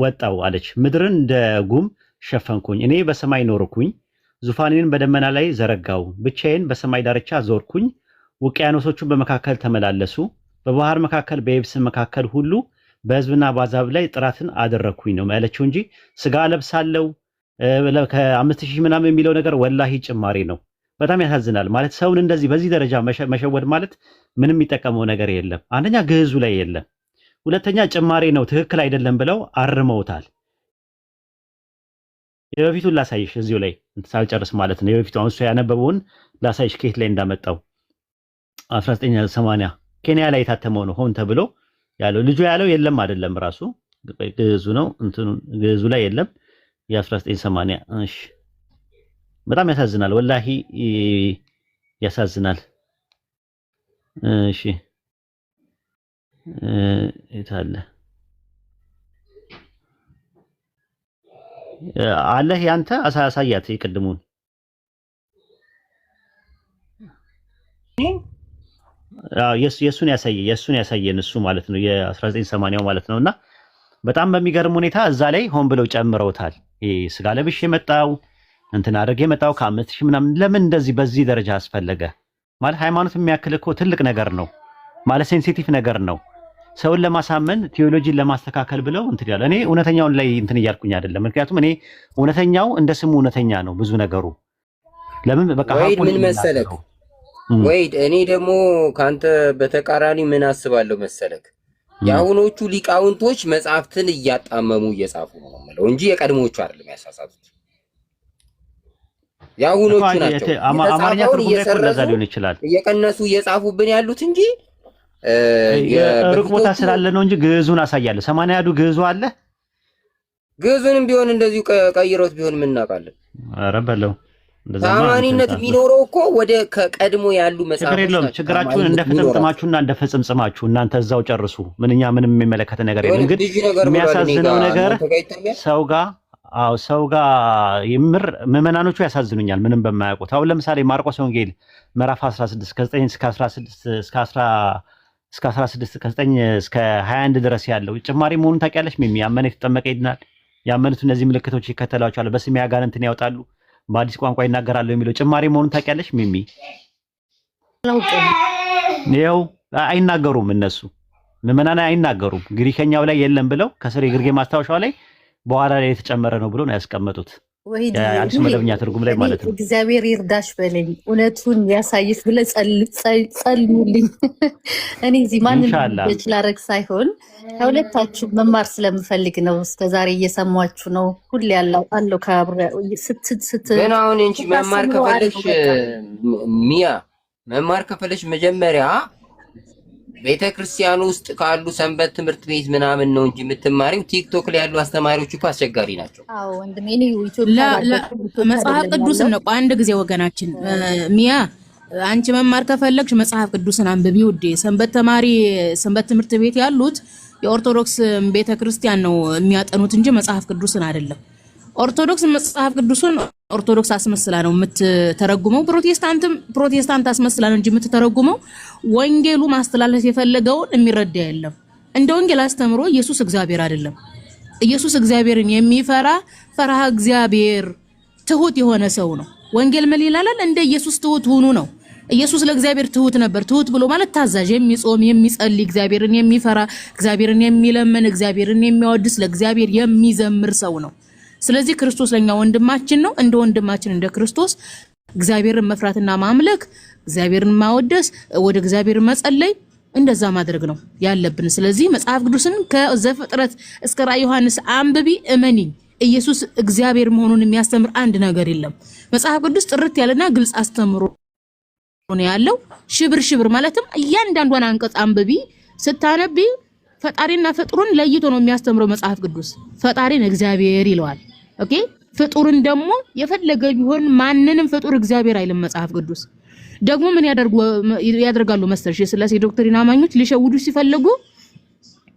ወጣው አለች፣ ምድርን እንደ ጉም ሸፈንኩኝ። እኔ በሰማይ ኖርኩኝ፣ ዙፋኔን በደመና ላይ ዘረጋው፣ ብቻዬን በሰማይ ዳርቻ ዞርኩኝ። ውቅያኖሶቹን በመካከል ተመላለሱ፣ በባህር መካከል በየብስ መካከል ሁሉ በሕዝብና በአሕዛብ ላይ ጥራትን አደረግኩኝ ነው ያለችው እንጂ ስጋ ለብሳለው ከ5000 ምናምን የሚለው ነገር ወላሂ ጭማሪ ነው። በጣም ያሳዝናል። ማለት ሰውን እንደዚህ በዚህ ደረጃ መሸወድ ማለት ምንም የሚጠቀመው ነገር የለም። አንደኛ ግዕዙ ላይ የለም፣ ሁለተኛ ጭማሪ ነው፣ ትክክል አይደለም ብለው አርመውታል። የበፊቱን ላሳይሽ እዚሁ ላይ ሳልጨርስ ማለት ነው። የበፊቱ አሁን እሱ ያነበበውን ላሳይሽ ከየት ላይ እንዳመጣው 1980 ኬንያ ላይ የታተመው ነው ሆን ተብሎ ያለው። ልጁ ያለው የለም አይደለም ራሱ ግዕዙ ነው እንትኑ ግዕዙ ላይ የለም። የ1980 እሺ፣ በጣም ያሳዝናል፣ ወላሂ ያሳዝናል። እሺ የታለ አለህ ያንተ አሳያት ይቀድሙን የሱን ያሳየን እሱ ማለት ነው የ1980 ማለት ነውና በጣም በሚገርም ሁኔታ እዛ ላይ ሆን ብለው ጨምረውታል። ስጋ ለብሽ የመጣው እንትን አድርጌ የመጣው ከ5000 ምናምን ለምን እንደዚህ በዚህ ደረጃ አስፈለገ? ማለት ሃይማኖት የሚያክል እኮ ትልቅ ነገር ነው ማለት ሴንሲቲቭ ነገር ነው። ሰውን ለማሳመን ቴዎሎጂን ለማስተካከል ብለው እንትን ያለ እኔ እውነተኛውን ላይ እንትን እያልኩኝ አይደለም። ምክንያቱም እኔ እውነተኛው እንደ ስሙ እውነተኛ ነው ብዙ ነገሩ። ለምን በቃ ምን መሰለክ ወይድ እኔ ደግሞ ካንተ በተቃራኒ ምን አስባለሁ መሰለክ የአሁኖቹ ሊቃውንቶች መጽሐፍትን እያጣመሙ እየጻፉ ነው ማለት እንጂ የቀድሞቹ አይደለም ያሳሳቱት። የአሁኖቹ ናቸው አማርኛ ትርጉም ላይ እንደዛ ሊሆን ይችላል እየቀነሱ እየጻፉብን ያሉት እንጂ ሩቅ ቦታ ስላለ ነው እንጂ ግዕዙን አሳያለሁ። 80 ያዱ ግዕዙ አለ። ግዕዙንም ቢሆን እንደዚሁ ቀይሮት ቢሆን ምን እናውቃለን? ኧረ በለው ታማኒነት የሚኖረው እኮ ወደ ከቀድሞ ያሉ መጽሐፎች። ችግር የለውም። ችግራችሁን እንደፈጽማችሁና እንደፈጽምጽማችሁ እናንተ እዛው ጨርሱ። ምንኛ ምንም የሚመለከተ ነገር የለም። ግን የሚያሳዝነው ነገር ሰው ጋር ይምር ምዕመናኖቹ ያሳዝኑኛል ምንም በማያውቁት። አሁን ለምሳሌ ማርቆስ ወንጌል ምዕራፍ 16 ከ9 እስከ 16 እስከ 16 ከ9 እስከ 21 ድረስ ያለው ጭማሪ መሆኑን ታውቂያለሽ? ሚሚ ያመነ የተጠመቀ ይድናል፣ ያመኑት እነዚህ ምልክቶች ይከተላቸዋል፣ በስሜ አጋንንትን ያወጣሉ፣ በአዲስ ቋንቋ ይናገራሉ የሚለው ጭማሪ መሆኑን ታውቂያለሽ? ሚሚ ይኸው አይናገሩም፣ እነሱ ምዕመናን አይናገሩም። ግሪከኛው ላይ የለም ብለው ከስር የግርጌ ማስታወሻው ላይ በኋላ ላይ የተጨመረ ነው ብሎ ነው ያስቀመጡት። አዲስ መደበኛ ትርጉም ላይ ማለት ነው። እግዚአብሔር ይርዳሽ በለኝ፣ እውነቱን ያሳይሽ ብለህ ጸልዩልኝ። እኔ እዚህ ማንም ላደርግ ሳይሆን ከሁለታችሁ መማር ስለምፈልግ ነው። እስከዛሬ እየሰማችሁ ነው። ሁሌ አለው ግን አሁን እንጂ መማር ከፈለሽ ሚያ መማር ከፈለሽ መጀመሪያ ቤተ ክርስቲያን ውስጥ ካሉ ሰንበት ትምህርት ቤት ምናምን ነው እንጂ የምትማሪው ቲክቶክ ላይ ያሉ አስተማሪዎች እኮ አስቸጋሪ ናቸው። አዎ ወንድሜ መጽሐፍ ቅዱስን ነው። አንድ ጊዜ ወገናችን ሚያ አንቺ መማር ከፈለግሽ መጽሐፍ ቅዱስን አንብቢ ውዴ። ሰንበት ተማሪ ሰንበት ትምህርት ቤት ያሉት የኦርቶዶክስ ቤተ ክርስቲያን ነው የሚያጠኑት እንጂ መጽሐፍ ቅዱስን አይደለም። ኦርቶዶክስ መጽሐፍ ቅዱስን ኦርቶዶክስ አስመስላ ነው የምትተረጉመው። ፕሮቴስታንት አስመስላ ነው እንጂ የምትተረጉመው ወንጌሉ ማስተላለፍ የፈለገውን የሚረዳ የለም። እንደ ወንጌል አስተምሮ ኢየሱስ እግዚአብሔር አይደለም። ኢየሱስ እግዚአብሔርን የሚፈራ ፈርሃ እግዚአብሔር ትሁት የሆነ ሰው ነው። ወንጌል ምን ይላል? እንደ ኢየሱስ ትሁት ሁኑ ነው። ኢየሱስ ለእግዚአብሔር ትሁት ነበር። ትሁት ብሎ ማለት ታዛዥ፣ የሚጾም፣ የሚጸልይ፣ እግዚአብሔርን የሚፈራ፣ እግዚአብሔርን የሚለምን፣ እግዚአብሔርን የሚያወድስ፣ ለእግዚአብሔር የሚዘምር ሰው ነው። ስለዚህ ክርስቶስ ለኛ ወንድማችን ነው። እንደ ወንድማችን እንደ ክርስቶስ እግዚአብሔርን መፍራትና ማምለክ፣ እግዚአብሔርን ማወደስ፣ ወደ እግዚአብሔር መጸለይ፣ እንደዛ ማድረግ ነው ያለብን። ስለዚህ መጽሐፍ ቅዱስን ከዘፍጥረት እስከ ራዕየ ዮሐንስ አንብቢ፣ እመኒ። ኢየሱስ እግዚአብሔር መሆኑን የሚያስተምር አንድ ነገር የለም። መጽሐፍ ቅዱስ ጥርት ያለና ግልጽ አስተምሮ ነው ያለው። ሽብር ማለትም እያንዳንዷን አንቀጽ አንብቢ። ስታነቢ ፈጣሪና ፍጡሩን ለይቶ ነው የሚያስተምረው መጽሐፍ ቅዱስ። ፈጣሪን እግዚአብሔር ይለዋል። ኦኬ፣ ፍጡርን ደግሞ የፈለገ ቢሆን ማንንም ፍጡር እግዚአብሔር አይልም መጽሐፍ ቅዱስ። ደግሞ ምን ያደርጋሉ መሰልሽ? የሥላሴ ዶክትሪን አማኞች ሊሸውዱ ሲፈልጉ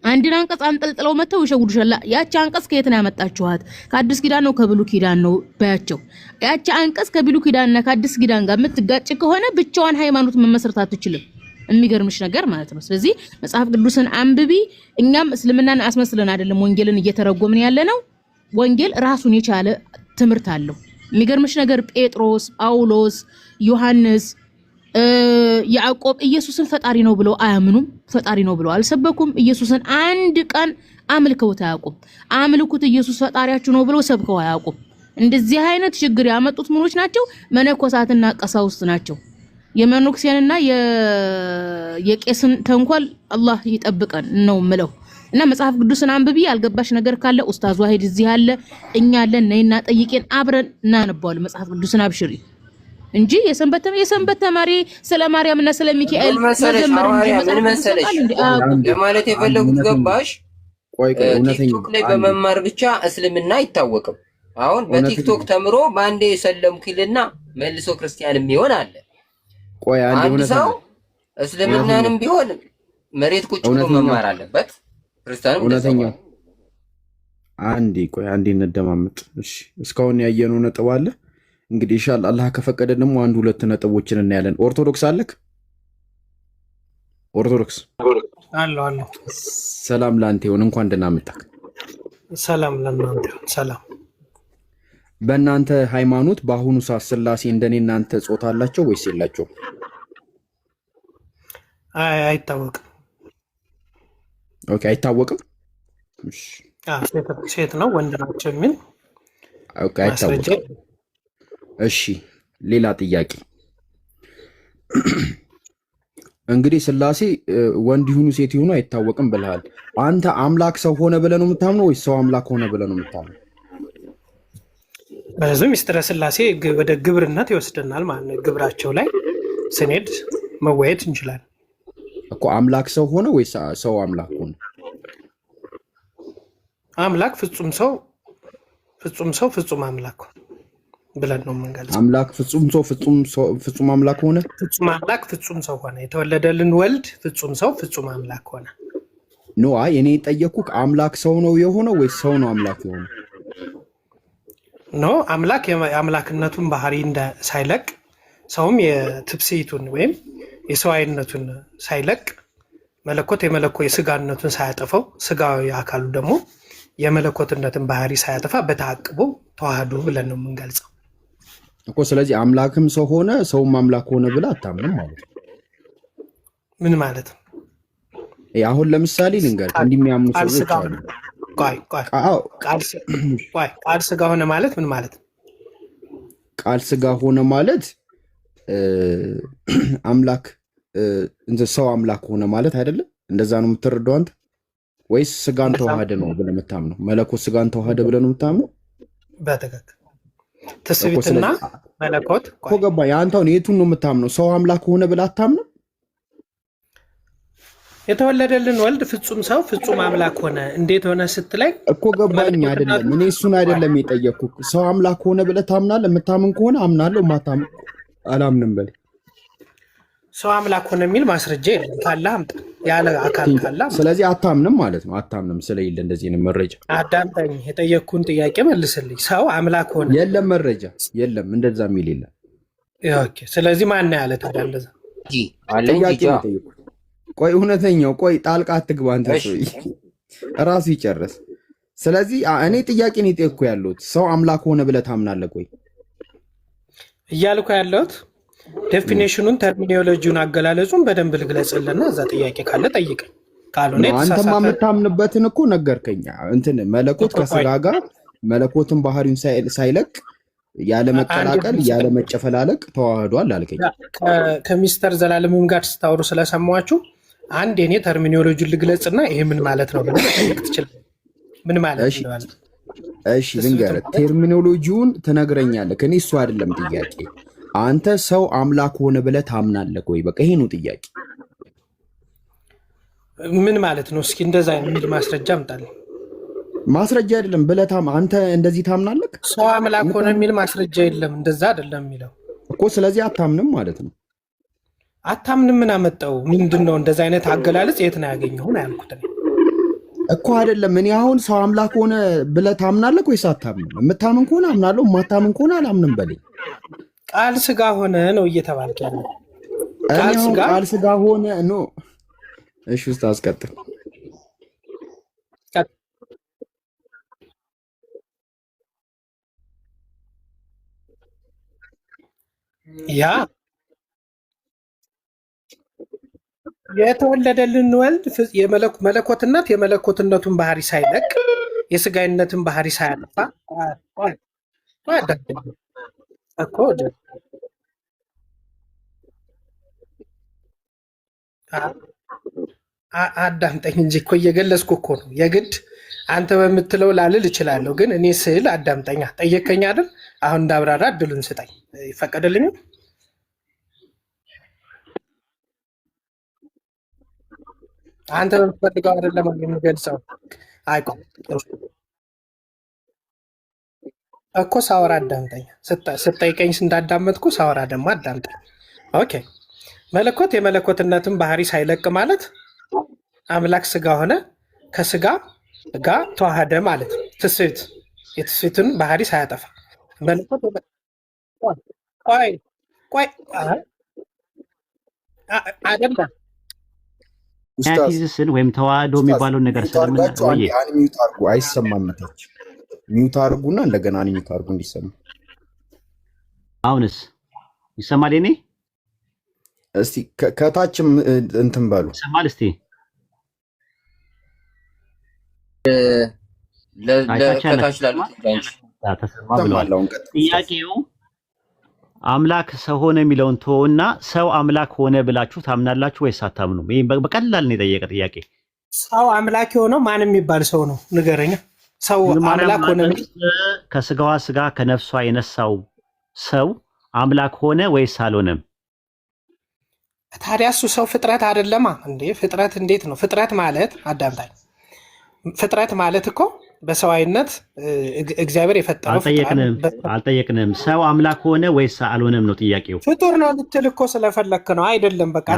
አንድን አንቀጽ አንጠልጥለው መተው ይሸውዱሻል። ያቺ አንቀጽ ከየት ነው ያመጣችኋት? ከአዲስ ኪዳን ነው ከብሉይ ኪዳን ነው ባያቸው። ያቺ አንቀጽ ከብሉይ ኪዳንና ከአዲስ ኪዳን ጋር የምትጋጭ ከሆነ ብቻዋን ሃይማኖት መመስረት አትችልም። የሚገርምሽ ነገር ማለት ነው። ስለዚህ መጽሐፍ ቅዱስን አንብቢ። እኛም እስልምናን አስመስለን አይደለም ወንጌልን እየተረጎምን ያለ ነው። ወንጌል ራሱን የቻለ ትምህርት አለው። የሚገርምሽ ነገር ጴጥሮስ፣ ጳውሎስ፣ ዮሐንስ፣ ያዕቆብ ኢየሱስን ፈጣሪ ነው ብለው አያምኑም። ፈጣሪ ነው ብለው አልሰበኩም። ኢየሱስን አንድ ቀን አምልከውት አያውቁም። አምልኩት ኢየሱስ ፈጣሪያችሁ ነው ብለው ሰብከው አያውቁም። እንደዚህ አይነት ችግር ያመጡት ምኖች ናቸው? መነኮሳትና ቀሳውስት ናቸው። የመኖክሲያንና የቄስን ተንኮል አላህ ይጠብቀን ነው ምለው። እና መጽሐፍ ቅዱስን አንብቢ። ያልገባሽ ነገር ካለ ኡስታዝ ዋሂድ እዚህ አለ፣ እኛ አለን። ነይና ጠይቄን አብረን እናነባዋለን መጽሐፍ ቅዱስን። አብሽሪ እንጂ የሰንበት ተማሪ ስለ ማርያምና ስለ ሚካኤል መዘመር እንጂ ለማለት የፈለጉት ገባሽ? ቲክቶክ ላይ በመማር ብቻ እስልምና አይታወቅም። አሁን በቲክቶክ ተምሮ ባንዴ የሰለምኩልና መልሶ ክርስቲያን የሚሆን አለ። አንድ ሰው እስልምናንም ቢሆን መሬት ቁጭ ብሎ መማር አለበት። ክርስቲያንም እውነተኛው አንዴ እንደማመጥ። እሺ እስካሁን ያየነው ነጥብ አለ። እንግዲህ ኢንሻአላህ አላህ ከፈቀደ ደግሞ አንድ ሁለት ነጥቦችን እናያለን። ኦርቶዶክስ አለክ? ኦርቶዶክስ አለ። ሰላም ላንተ ይሁን። እንኳን ደህና መጣህ። ሰላም ለእናንተ። ሰላም። በእናንተ ሃይማኖት በአሁኑ ሰዓት ስላሴ እንደኔ እናንተ ጾታ አላቸው ወይስ የላቸውም? አይታወቅም። ኦኬ፣ አይታወቅም። እሺ፣ ሴት ነው ወንድ ናቸው የሚል ኦኬ፣ አይታወቅም። እሺ፣ ሌላ ጥያቄ። እንግዲህ ስላሴ ወንድ ይሁኑ ሴት ይሁኑ አይታወቅም ብለሃል። አንተ አምላክ ሰው ሆነ ብለህ ነው የምታምነው ወይስ ሰው አምላክ ሆነ ብለህ ነው የምታምነው? በዚህ ምስጢረ ስላሴ ወደ ግብርነት ይወስደናል ማለት ነው። ግብራቸው ላይ ስንሄድ መወየት እንችላለን እኮ። አምላክ ሰው ሆነ ወይስ ሰው አምላክ ሆነ? አምላክ ፍጹም ሰው ፍጹም አምላክ ብለን ነው የምንገልጸው። አምላክ ፍጹም ሰው ፍጹም አምላክ ሆነ። ፍጹም አምላክ ፍጹም ሰው ሆነ። የተወለደልን ወልድ ፍጹም ሰው ፍጹም አምላክ ሆነ። ኖ እኔ የጠየኩህ አምላክ ሰው ነው የሆነው ወይስ ሰው ነው አምላክ የሆነው? ኖ አምላክ የአምላክነቱን ባህሪ ሳይለቅ ሰውም የትብስይቱን ወይም የሰዋይነቱን ሳይለቅ መለኮት የስጋነቱን ሳያጠፈው ስጋዊ አካሉ ደግሞ የመለኮትነትን ባህሪ ሳያጠፋ በተአቅቦ ተዋህዶ ብለን ነው የምንገልጸው እኮ። ስለዚህ አምላክም ሰው ሆነ ሰውም አምላክ ሆነ ብለህ አታምንም ማለት ነው። ምን ማለት ነው? አሁን ለምሳሌ ልንገርህ፣ እንዲሚያምኑ ሰዎች አሉ። ቃል ስጋ ሆነ ማለት ምን ማለት ነው? ቃል ስጋ ሆነ ማለት አምላክ ሰው አምላክ ሆነ ማለት አይደለም? እንደዛ ነው የምትረዳው አንተ? ወይስ ስጋን ተዋሃደ ነው ብለህ የምታምነው? መለኮት ስጋን ተዋሃደ ብለህ ነው የምታምነው? በትክክል ትስብእትና መለኮት እኮ ገባኝ። አንተውን የቱን ነው የምታምነው? ሰው አምላክ ሆነ ብለህ አታምነው? የተወለደልን ወልድ ፍጹም ሰው ፍጹም አምላክ ሆነ እንዴት ሆነ ስትለኝ እኮ ገባኝ። አይደለም እኔ እሱን አይደለም የጠየኩህ። ሰው አምላክ ሆነ ብለህ ታምናለህ? የምታምን ከሆነ አምናለሁ፣ የማታምን አላምንም በለኝ። ሰው አምላክ ሆነ የሚል ማስረጃ የለም። ካለ አምጣ፣ ያለ አካል ካለ አምጣ። ስለዚህ አታምንም ማለት ነው። አታምንም ስለሌለ እንደዚህ ነው መረጃ። አዳምጠኝ፣ የጠየቅኩን ጥያቄ መልስልኝ። ሰው አምላክ ሆነ የለም፣ መረጃ የለም፣ እንደዛ የሚል የለም። ኦኬ፣ ስለዚህ ማን ያለ ታዲያ እንደዛ? ጥያቄ ነው የጠየኩት። ቆይ እውነተኛው፣ ቆይ ጣልቃ አትግባ አንተ። ራሱ ይጨርስ። ስለዚህ እኔ ጥያቄ ነው የጠየኩ ያለሁት። ሰው አምላክ ሆነ ብለህ ታምናለህ? ቆይ እያልኩ ያለሁት ዴፊኒሽኑን ተርሚኖሎጂውን አገላለጹን በደንብ ልግለጽልና እዛ ጥያቄ ካለ ጠይቀኝ። ካልሆነ አንተማ የምታምንበትን እኮ ነገርከኝ። እንትን መለኮት ከስጋ ጋር መለኮትን ባህሪውን ሳይለቅ ያለ መቀላቀል ያለ መጨፈላለቅ ተዋህዷል አልከኝ። ከሚስተር ዘላለምም ጋር ስታወሩ ስለሰማችሁ አንድ የኔ ተርሚኖሎጂውን ልግለጽና ይሄ ምን ማለት ነው ብለህ ጠይቅ ትችላለህ። ምን ማለት ነው? እሺ ልንገርህ፣ ተርሚኖሎጂውን ትነግረኛለህ። እኔ እሱ አይደለም ጥያቄ። አንተ ሰው አምላክ ሆነ ብለህ ታምናለህ ወይ? በቃ ይሄ ነው ጥያቄ። ምን ማለት ነው? እስኪ እንደዛ የሚል ማስረጃ አምጣልኝ። ማስረጃ አይደለም ብለህ አንተ እንደዚህ ታምናለህ? ሰው አምላክ ሆነ የሚል ማስረጃ የለም። እንደዛ አይደለም የሚለው እኮ። ስለዚህ አታምንም ማለት ነው። አታምንም ምን አመጣው? ምንድነው እንደዛ አይነት አገላለጽ የት ነው ያገኘው ነው ያልኩት እኮ። አይደለም እኔ አሁን ሰው አምላክ ሆነ ብለህ ታምናለህ ወይስ አታምንም? የምታምን ከሆነ አምናለሁ፣ የማታምን ከሆነ አላምንም በለኝ። ቃል ስጋ ሆነ ነው እየተባልክ ያለው። ቃል ስጋ ሆነ ነው። እሺ ውስጥ አስቀጥል። ያ የተወለደልን ወልድ መለኮትነት የመለኮትነቱን ባህሪ ሳይለቅ የስጋይነትን ባህሪ ሳያጠፋ እኮ አዳምጠኝ እንጂ እኮ እየገለጽኩ እኮ ነው። የግድ አንተ በምትለው ላልል እችላለሁ፣ ግን እኔ ስል አዳምጠኛ። ጠየቀኝ አይደል? አሁን እንዳብራራ እድሉን ስጠኝ። ይፈቀድልኝ? አንተ በምትፈልገው አይደለም የምገልጸው። አይቆም እኮ ሳወራ አዳምጠኝ። ስጠይቀኝ እንዳዳመጥኩ ሳወራ ደግሞ አዳምጠኝ። ኦኬ። መለኮት የመለኮትነትን ባህሪ ሳይለቅ ማለት አምላክ ስጋ ሆነ፣ ከስጋ ጋር ተዋህደ ማለት ነው። ትስብእት የትስብእትን ባህሪ ሳያጠፋ መለኮት አይደለም። ቲዝስን ወይም ተዋህዶ የሚባለውን ነገር ስለምናቆየ ሚውት አድርጉ፣ አይሰማም። ታች ሚውት አድርጉና እንደገና ሚውት አድርጉ እንዲሰማ። አሁንስ ይሰማል? እኔ እስቲ ከታችም እንትን በሉ ይሰማል? እስቲ ለከታች ላሉት ተሰማ ብለዋል። ጥያቄው አምላክ ሰው ሆነ የሚለውን ተወውና ሰው አምላክ ሆነ ብላችሁ ታምናላችሁ ወይስ አታምኑም? ይሄ በቀላል ነው የጠየቀ ጥያቄ። ሰው አምላክ የሆነው ማን የሚባል ሰው ነው ንገረኛ። ሰው አምላክ ሆነ ከስጋዋ ስጋ ከነፍሷ የነሳው ሰው አምላክ ሆነ ወይስ አልሆነም? ታዲያ እሱ ሰው ፍጥረት አይደለማ እንዴ? ፍጥረት እንዴት ነው? ፍጥረት ማለት አዳምጣኝ። ፍጥረት ማለት እኮ በሰዋይነት እግዚአብሔር የፈጠረው አልጠየቅንም። ሰው አምላክ ሆነ ወይስ አልሆነም ነው ጥያቄው። ፍጡር ነው ልትል እኮ ስለፈለክ ነው አይደለም? በቃ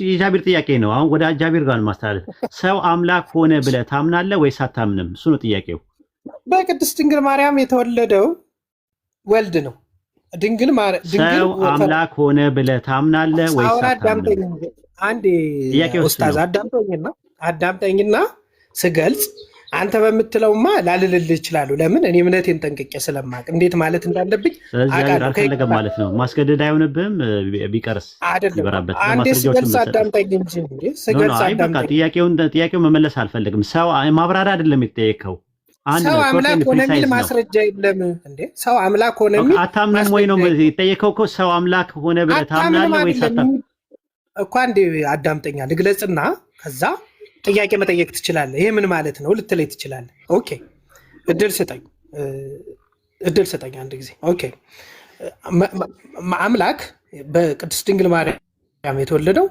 የጃቢር ጥያቄ ነው። አሁን ወደ ጃቢር ጋር ማስተላለፍ። ሰው አምላክ ሆነ ብለህ ታምናለህ ወይስ አታምንም? እሱ ነው ጥያቄው። በቅድስት ድንግል ማርያም የተወለደው ወልድ ነው። ሰው አምላክ ሆነ ብለህ ታምናለህ ወይስ አታምንም? አንዴ ኡስታዝ አዳምጠኝና ስገልጽ አንተ በምትለውማ ላልልልህ እችላለሁ። ለምን እኔ እምነቴን ጠንቅቄ ስለማቅ እንዴት ማለት እንዳለብኝ አልፈለገም ማለት ነው። ማስገደድ አይሆንብህም። ቢቀርስ አይደለም። አንዴ ስገልጽ አዳምጠኝ እንጂ ስገልጽ አዳምጠኝ። ጥያቄውን መመለስ አልፈልግም። ሰው ማብራሪያ አይደለም የተጠየቀው። ሰው አምላክ ሆነ የሚል ማስረጃ የለም እንዴ? ሰው አምላክ ሆነ የሚል አታምንም ወይ ነው የጠየቀው እኮ። ሰው አምላክ ሆነ ብለህ ታምናለህ ወይስ አታምንም እኮ? አንዴ አዳምጠኛ ልግለጽና ከዛ ጥያቄ መጠየቅ ትችላለህ። ይሄ ምን ማለት ነው ልትለይ ትችላለህ። ኦኬ እድል ስጠኝ አንድ ጊዜ። ኦኬ አምላክ በቅድስት ድንግል ማርያም የተወለደው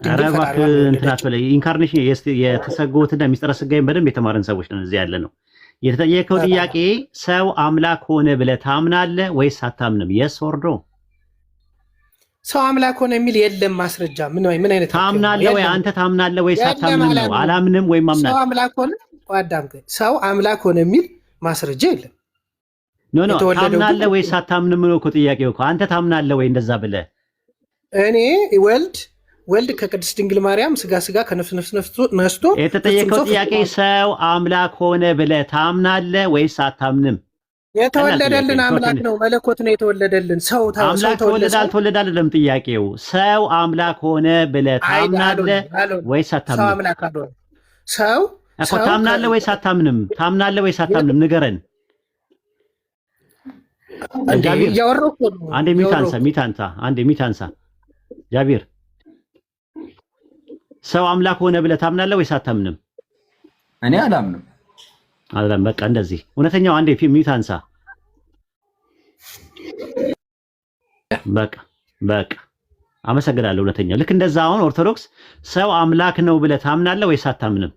ኢንካርኔሽን የተሰጎትና ሚስጥረ ስጋይን በደንብ የተማረን ሰዎች ነን እዚህ ያለ ነው። የተጠየቀው ጥያቄ ሰው አምላክ ሆነ ብለህ ታምናለህ ወይስ አታምንም? የስ ወርዶ ሰው አምላክ ሆነ የሚል የለም ማስረጃ። ምን አይነት ታምናለህ ወይ አንተ ታምናለህ ወይስ አታምንም ነው? አላምንም ወይም አምናለሁ። ሰው አምላክ ሆነ ሰው አምላክ ሆነ የሚል ማስረጃ የለም። ኖ ታምናለህ ወይስ አታምንም ነው እኮ ጥያቄው እኮ። አንተ ታምናለህ ወይ እንደዛ ብለህ እኔ ወልድ ከቅድስት ድንግል ማርያም ስጋ ከነፍስ ነስቶ የተጠየቀው ጥያቄ ሰው አምላክ ሆነ ብለህ ታምናለህ ወይስ አታምንም? የተወለደልን አምላክ ነው፣ መለኮት ነው የተወለደልን። ሰው አምላክ ተወለደ አልተወለደ አይደለም ጥያቄው። ሰው አምላክ ሆነ ብለህ ታምናለህ ወይስ አታምንም? ሰው አምላክ አይደለም። ሰው እኮ ታምናለህ ወይስ አታምንም? ታምናለህ ወይስ አታምንም? ንገረን። ጃቢር አንዴ ሚት አንሳ ጃቢር ሰው አምላክ ሆነ ብለህ ታምናለህ ወይስ አታምንም? እኔ አላምንም። አላም በቃ እንደዚህ እውነተኛው አንዴ ሚት አንሳ። በቃ አመሰግናለሁ። እውነተኛው ልክ እንደዛ። አሁን ኦርቶዶክስ ሰው አምላክ ነው ብለህ ታምናለህ ወይስ አታምንም?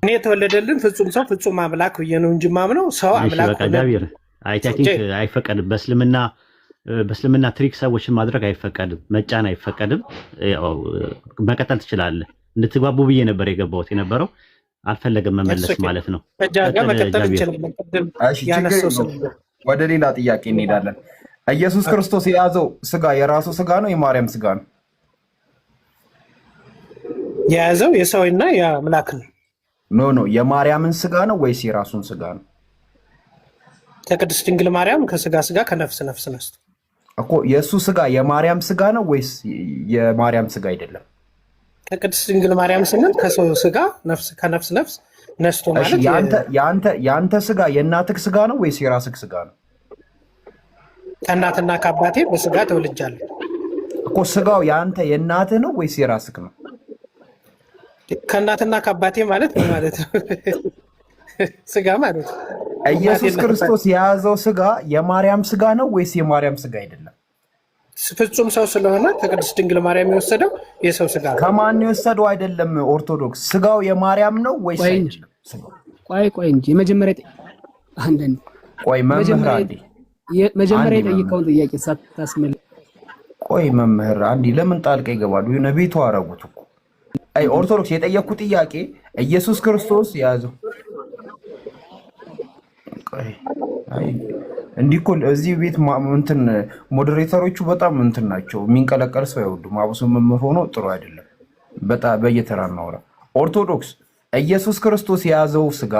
እኔ የተወለደልን ፍጹም ሰው ፍጹም አምላክ ብዬ ነው እንጂ ማምነው ሰው አምላክ በቃ ጃቢር አይ ቲንክ አይፈቀድም። በእስልምና ትሪክ ሰዎችን ማድረግ አይፈቀድም፣ መጫን አይፈቀድም። መቀጠል ትችላለህ። እንድትግባቡ ብዬ ነበር የገባሁት የነበረው። አልፈለገም መመለስ ማለት ነው። ወደ ሌላ ጥያቄ እንሄዳለን። ኢየሱስ ክርስቶስ የያዘው ስጋ የራሱ ስጋ ነው የማርያም ስጋ ነው? የያዘው የሰውና የአምላክ ነው። ኖ የማርያምን ስጋ ነው ወይስ የራሱን ስጋ ነው? ከቅድስት ድንግል ማርያም ከስጋ ከነፍስ ነስቶ እኮ የእሱ ስጋ የማርያም ስጋ ነው ወይስ የማርያም ስጋ አይደለም? ከቅድስት ድንግል ማርያም ስንል ከሰው ስጋ ከነፍስ ነስቶ ማለት የአንተ ስጋ የእናትህ ስጋ ነው ወይስ የራስህ ስጋ ነው? ከእናትና ከአባቴ በስጋ ተወልጃለሁ እኮ። ስጋው የእናትህ ነው ወይስ የራስህ ነው? ከእናትና ከአባቴ ማለት ነው ማለት ነው ስጋ ማለት ነው። ኢየሱስ ክርስቶስ የያዘው ስጋ የማርያም ስጋ ነው ወይስ የማርያም ስጋ አይደለም? ፍጹም ሰው ስለሆነ ከቅድስት ድንግል ማርያም የወሰደው የሰው ስጋ ነው። ከማን የወሰደው አይደለም። ኦርቶዶክስ ስጋው የማርያም ነው ወይስ አይደለም? ቆይ እንጂ መጀመሪያ የጠየቀውን ጥያቄ ሳታስመልስ ቆይ መምህር አንዴ ለምን ጣልቃ ይገባሉ? ነቢቱ አረጉት እኮ። አይ ኦርቶዶክስ የጠየቅኩት ጥያቄ ኢየሱስ ክርስቶስ የያዘው እንዲህ እኮ እዚህ ቤት እንትን ሞዴሬተሮቹ በጣም እንትን ናቸው። የሚንቀለቀል ሰው አይወዱም። አብሶ መምህር ሆኖ ጥሩ አይደለም። በጣም በየተራ እናውራ። ኦርቶዶክስ ኢየሱስ ክርስቶስ የያዘው ስጋ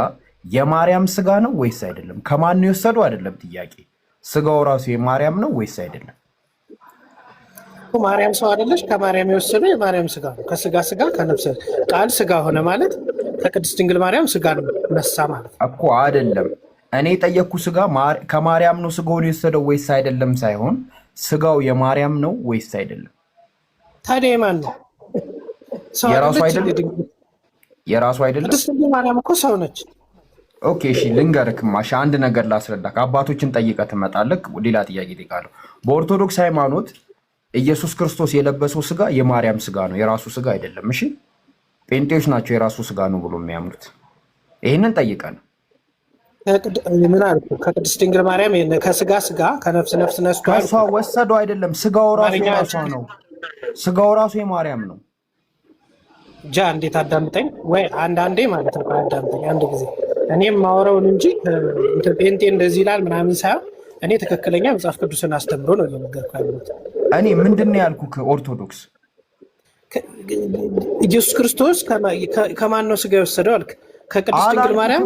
የማርያም ስጋ ነው ወይስ አይደለም? ከማን ነው የወሰደው አይደለም ጥያቄ። ስጋው ራሱ የማርያም ነው ወይስ አይደለም? ማርያም ሰው አይደለች? ከማርያም የወሰደው የማርያም ስጋ ነው። ከስጋ ከነፍስ ቃል ስጋ ሆነ ማለት ከቅድስት ድንግል ማርያም ስጋ ነው ነሳ ማለት እኮ አይደለም። እኔ የጠየቅኩ ስጋ ከማርያም ነው ስጋውን የወሰደው ወይስ አይደለም ሳይሆን ስጋው የማርያም ነው ወይስ አይደለም? ታዲያ የማን ነው? የራሱ አይደለም። የራሱ አይደለም። ቅድስት ድንግል ማርያም እኮ ሰው ነች። ኦኬ እሺ፣ ልንገርክማ። እሺ አንድ ነገር ላስረዳክ። አባቶችን ጠይቀህ ትመጣለህ። ሌላ ጥያቄ እጠይቃለሁ። በኦርቶዶክስ ሃይማኖት ኢየሱስ ክርስቶስ የለበሰው ስጋ የማርያም ስጋ ነው፣ የራሱ ስጋ አይደለም። እሺ ጴንጤዎች ናቸው የራሱ ስጋ ነው ብሎ የሚያምኑት። ይህንን ጠይቀን ምን አልኩ? ከቅድስት ድንግል ማርያም ከስጋ ስጋ ከነፍስ ነፍስ ነስቶ ከእሷ ወሰደው አይደለም። ስጋው ራሱ የራሷ ነው። ስጋው ራሱ የማርያም ነው። ጃ እንዴት አዳምጠኝ ወይ አንዳንዴ ማለት ነው። አዳምጠኝ አንድ ጊዜ እኔም ማወራውን እንጂ ጴንጤ እንደዚህ ይላል ምናምን ሳይሆን እኔ ትክክለኛ መጽሐፍ ቅዱስን አስተምሮ ነው እየነገርኩ ያለሁት። እኔ ምንድን ነው ያልኩህ? ኦርቶዶክስ ኢየሱስ ክርስቶስ ከማን ነው ስጋ የወሰደው አልክ? ከቅድስት ድንግል ማርያም